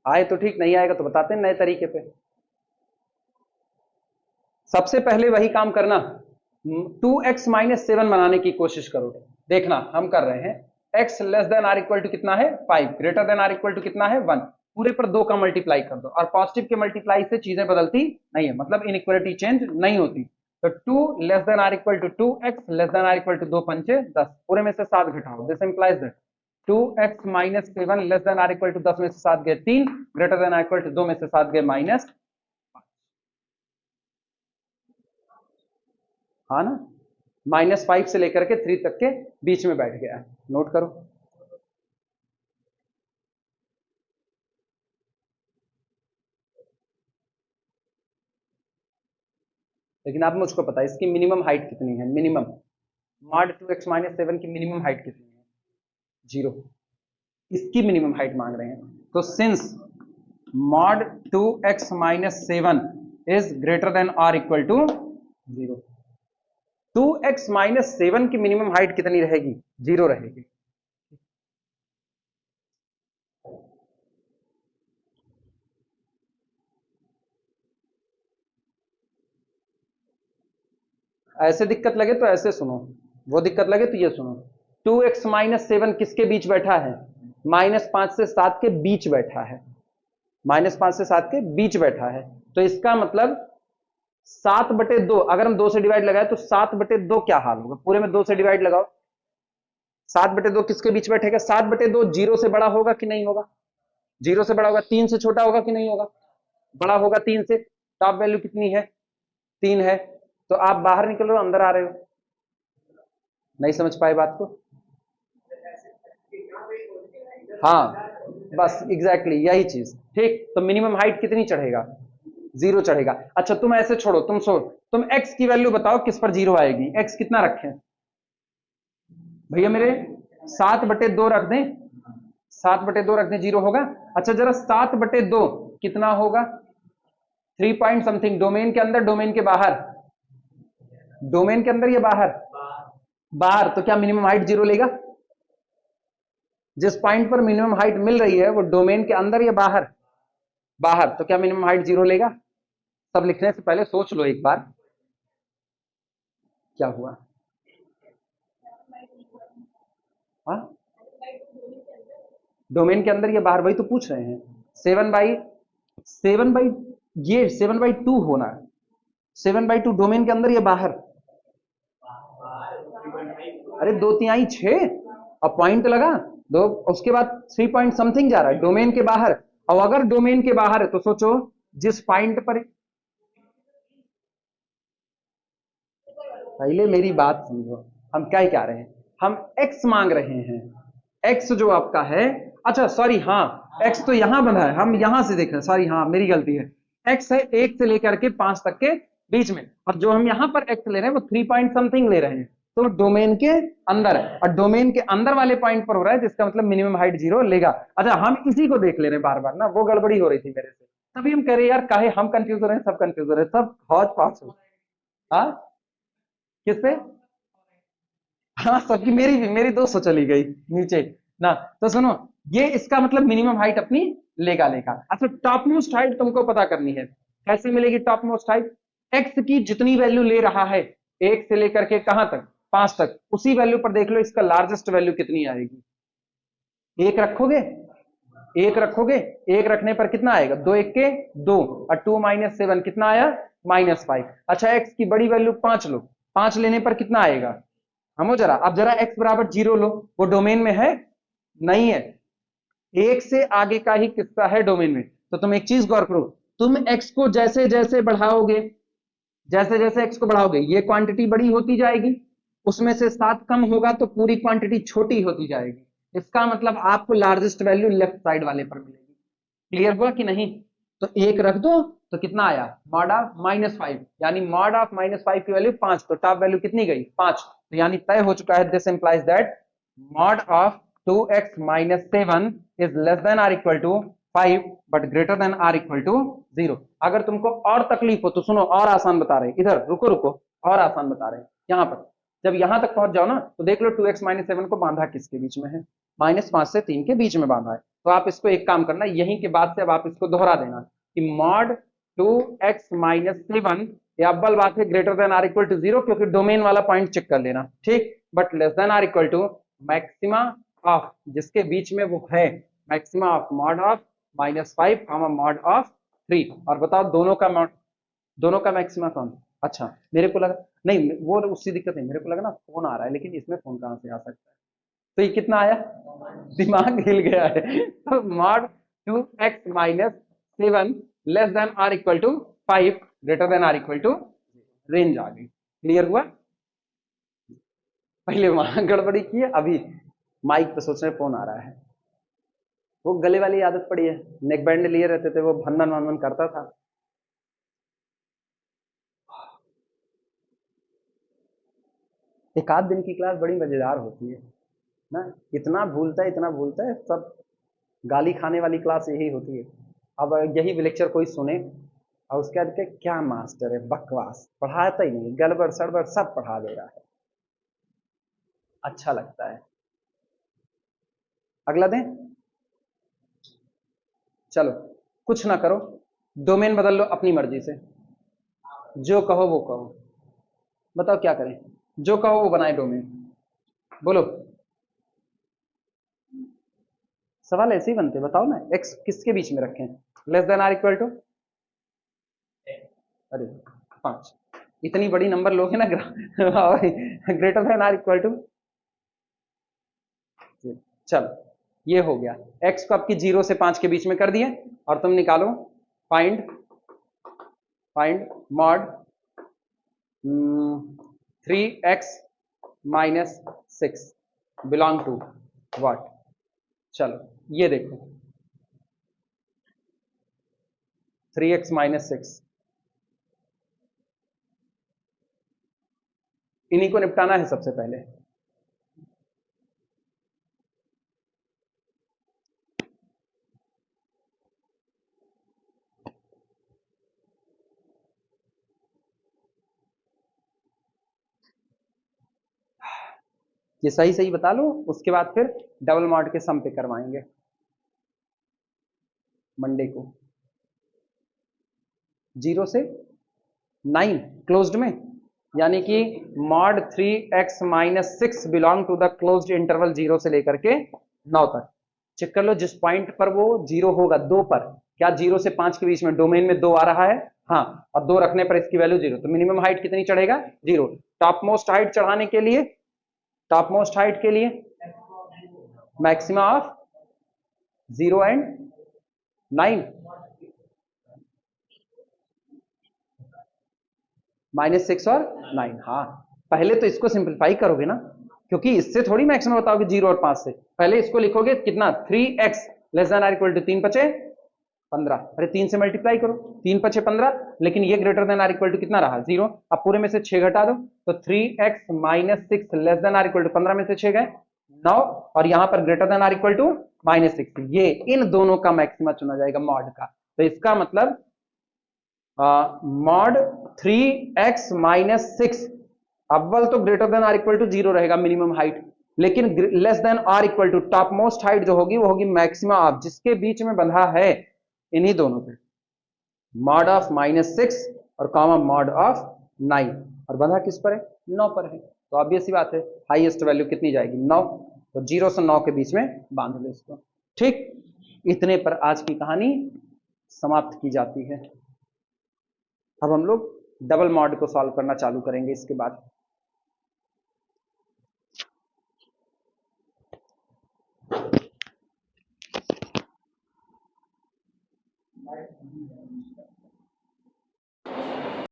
आए तो ठीक, नहीं आएगा तो बताते हैं नए तरीके पे। सबसे पहले वही काम करना, 2x माइनस 7 बनाने की कोशिश करो। देखना हम कर रहे हैं, x less than or equal to कितना है 5, greater than or equal to कितना है 1, पूरे पर 2 का मल्टीप्लाई कर दो, और पॉजिटिव के मल्टीप्लाई से चीजें बदलती नहीं है, मतलब इनइक्वालिटी चेंज नहीं होती। तो 2 less than or equal to 2x less than or equal to 2 पंचे 10, पूरे में से 7 घटाओ, this implies that 2x minus 7 less than or equal to 10 में से 7 गए 3, greater than or equal to 2 में से 7 गए माइनस, हाँ ना, -5 से लेकर के 3 तक के बीच में बैठ गया है, नोट करो। लेकिन आप मुझको पता है इसकी मिनिमम हाइट कितनी है, मिनिमम मॉड 2x माइनस 7 की मिनिमम हाइट कितनी है, 0। इसकी मिनिमम हाइट मांग रहे हैं, तो since mod 2x minus 7 is greater than or equal to 0, 2x minus 7 की मिनिमम हाइट कितनी रहेगी, 0 रहेगी। ऐसे दिक्कत लगे तो ऐसे सुनो, वो दिक्कत लगे तो ये सुनो, 2x माइनस 7 किसके बीच बैठा है, -5 से 7 के बीच बैठा है, -5 से 7 के बीच बैठा है, तो इसका मतलब 7/2, अगर हम 2 से डिवाइड लगाए तो 7/2 क्या हाल होगा, पूरे में 2 से डिवाइड लगाओ, 7/2 किसके बीच बैठेगा, 7/2 0 से बड़ा होगा कि नहीं होगा, 0 से बड़ा होगा, 3 से छोटा होगा कि नहीं होगा, बड़ा होगा 3 से। टॉप वैल्यू कितनी है, 3 है, तो आप बाहर निकल रहे हो अंदर आ रहे हो, नहीं समझ पाए बात को। हाँ बस एग्जैक्टली यही चीज, ठीक। तो मिनिमम हाइट कितनी चढ़ेगा, 0 चढ़ेगा। अच्छा तुम ऐसे छोड़ो, तुम x की वैल्यू बताओ किस पर 0 आएगी, x कितना रखें भैया मेरे, 7/2 रख दें, 7/2 रख दें, 0 होगा। अच्छा जरा 7/2 कितना होगा, 3 पॉइंट समथिंग, डोमेन के अंदर डोमेन के बाहर, डोमेन के अंदर या बाहर, बाहर, तो क्या मिनिमम हाइट 0 लेगा, जिस पॉइंट पर मिनिमम हाइट मिल रही है वो डोमेन के अंदर या बाहर, बाहर, तो क्या मिनिमम हाइट 0 लेगा। सब लिखने से पहले सोच लो एक बार, क्या हुआ, हाँ डोमेन के अंदर या बाहर, वही तो पूछ रहे हैं। 7/7 ये 7/2 होना है, 7/2 डोमेन के अंदर या बाहर, अरे 2/3 6, अब पॉइंट लगा दो, उसके बाद 3 पॉइंट समथिंग जा रहा है डोमेन के बाहर, और अगर डोमेन के बाहर है तो सोचो जिस पॉइंट पर, पहले मेरी बात समझो, हम क्या क्या रहे हैं, हम x मांग रहे हैं, x जो आपका है, अच्छा सॉरी हाँ, x तो यहां बंधा है, हम यहां से देख रहे हैं, सॉरी हाँ मेरी गलती है, x है 1 से लेकर के 5 तक के बीच में, और जो हम यहां पर x ले रहे हैं वो 3 पॉइंट समथिंग ले रहे हैं, तो डोमेन के अंदर है, और डोमेन के अंदर वाले पॉइंट पर हो रहा है, जिसका मतलब मिनिमम हाइट 0 लेगा। अच्छा हम इसी को देख ले रहे हैं बार बार ना, वो गड़बड़ी हो रही थी मेरे से, तभी हम कह रहे यार काहे हम कंफ्यूज हो रहे हैं, सब कंफ्यूज हो रहे हैं, सब हौज पास हो। हाँ किस पे, हाँ सबकी, मेरी भी, मेरी 200 चली गई नीचे ना। तो सुनो, ये इसका मतलब मिनिमम हाइट अपनी लेगा लेगा। अच्छा टॉप मोस्ट हाइट तुमको पता करनी है, कैसे मिलेगी टॉप मोस्ट हाइट, एक्स की जितनी वैल्यू ले रहा है 1 से लेकर के कहां तक 5 तक, उसी वैल्यू पर देख लो इसका लार्जेस्ट वैल्यू कितनी आएगी, 1 रखोगे, एक रखोगे, एक रखने पर कितना आएगा, 2 1 के 2 और 2 माइनस 7 कितना आया, -5। अच्छा x की बड़ी वैल्यू 5 लो, 5 लेने पर कितना आएगा, हमो जरा, अब जरा x बराबर 0 लो, वो डोमेन में है नहीं है, एक से आगे का ही किस्सा है डोमेन में। तो तुम एक चीज गौर करो, तुम x को जैसे जैसे बढ़ाओगे, जैसे जैसे x को बढ़ाओगे ये क्वांटिटी बड़ी होती जाएगी, उसमें से 7 कम होगा तो पूरी क्वांटिटी छोटी होती जाएगी। इसका मतलब आपको लार्जेस्ट वैल्यू लेफ्ट साइड वाले पर मिलेगी। क्लियर हुआ कि नहीं? तो एक रख दो तो कितना आया, मॉड ऑफ -5, यानी मॉड ऑफ -5 की वैल्यू 5, तो टॉप वैल्यू कितनी गई, 5। तो यानी तय हो चुका है, this implies that mod of 2x - 7 is less than or equal to 5 but greater than or equal to 0। अगर तुमको और तकलीफ हो तो सुनो, और आसान बता रहे हैं, इधर रुको रुको, और आसान बता रहे हैं। यहाँ पर जब यहां तक पहुंच जाओ ना तो देख लो 2x - 7 को बांधा किसके बीच में है, -5 से 3 के बीच में बांधा है। तो आप इसको एक काम करना, यहीं के बाद से अब आप इसको दोहरा देना कि मॉड 2x - 7 ये अव्वल बात है greater than or equal to 0, क्योंकि डोमेन वाला पॉइंट चेक कर लेना, ठीक, but less than or equal to maxima of, जिसके बीच में वो है, maxima of mod of -5 mod of 3। और बताओ दोनों का मॉड, दोनों का मैक्सिमा कौन? अच्छा मेरे को लगा नहीं, वो उसकी दिक्कत नहीं, मेरे को लगा ना फोन आ रहा है, लेकिन इसमें फोन कहां से आ सकता है? तो ये कितना आया, दिमाग हिल गया है। तो mod 2x - 7 less than or equal to 5 greater than or equal to range आ गई। क्लियर हुआ? पहले वहां गड़बड़ी की है, अभी माइक पे सोच रहे फोन आ रहा है। वो गले वाली आदत पड़ी है, नेक बैंड लिए रहते थे, वो भनन वनन करता था। एक आध दिन की क्लास बड़ी मजेदार होती है ना, इतना भूलता है सब, गाली खाने वाली क्लास यही होती है। अब यही लेक्चर कोई सुने और उसके बाद के क्या मास्टर है, बकवास, पढ़ाता ही नहीं, गड़बड़ सड़बड़ सब पढ़ा दे रहा है, अच्छा लगता है। अगला दें, चलो कुछ ना करो, डोमेन बदल लो अपनी मर्जी से, जो कहो वो कहो, बताओ क्या करें, जो कहो वो बनाए डोमेन, बोलो। सवाल ऐसे ही बनते, बताओ ना, एक्स किसके बीच में रखें, less than or equal to, अरे 5, इतनी बड़ी नंबर लोगे ना और greater than or equal to, चलो ये हो गया, x को आपकी 0 से 5 के बीच में कर दिए, और तुम निकालो find mod 3x - 6 belong to what. चलो ये देखो 3x - 6, इन्हीं को निपटाना है सबसे पहले। ये सही सही बता लो, उसके बाद फिर डबल मॉड के सम पे करवाएंगे मंडे को। 0 से 9 क्लोज्ड में, यानी कि mod 3x - 6 belong to the closed interval 0 से लेकर के 9 तक। चेक कर लो जिस पॉइंट पर वो 0 होगा, 2 पर, क्या 0 से 5 के बीच में डोमेन में 2 आ रहा है? हाँ, और 2 रखने पर इसकी वैल्यू 0, तो मिनिमम हाइट कितनी चढ़ेगा? 0। टॉप मोस्ट हाइट चढ़ाने के लिए, टॉप मोस्ट हाइट के लिए मैक्सिमा ऑफ 0 एंड 9 -6 और 9। हाँ, पहले तो इसको सिंप्लीफाई करोगे ना, क्योंकि इससे थोड़ी मैक्सिमम बताओगे 0 और 5 से, पहले इसको लिखोगे कितना, 3x less than or equal to 3 × 5 = 15, अरे 3 से मल्टीप्लाई करो, 3 × 5 = 15, लेकिन ये greater than or equal to कितना रहा, 0। अब पूरे में से 6 घटा दो, तो 3x - 6 less than or equal to 15 में से 6 गए 9, और यहां पर greater than or equal to -6, ये इन दोनों का मैक्सिमा चुना जाएगा मॉड का। तो इसका मतलब मॉड 3x - 6 अव्वल तो greater than or equal to 0 रहेगा मिनिमम हाइट, लेकिन less than or equal to top most height जो होगी वो होगी मैक्सिमा ऑफ, जिसके बीच में बंधा है इन्हीं दोनों पे, मॉड ऑफ -6 और कॉमा मॉड ऑफ 9, और बंधा किस पर है, 9 पर है। तो ऑब्वियस सी बात है हाईएस्ट वैल्यू कितनी जाएगी, 9, तो 0 से 9 के बीच में बांध लो इसको, ठीक। इतने पर आज की कहानी समाप्त की जाती है। अब हम लोग डबल मॉड को सॉल्व करना चालू करेंगे इसके बाद।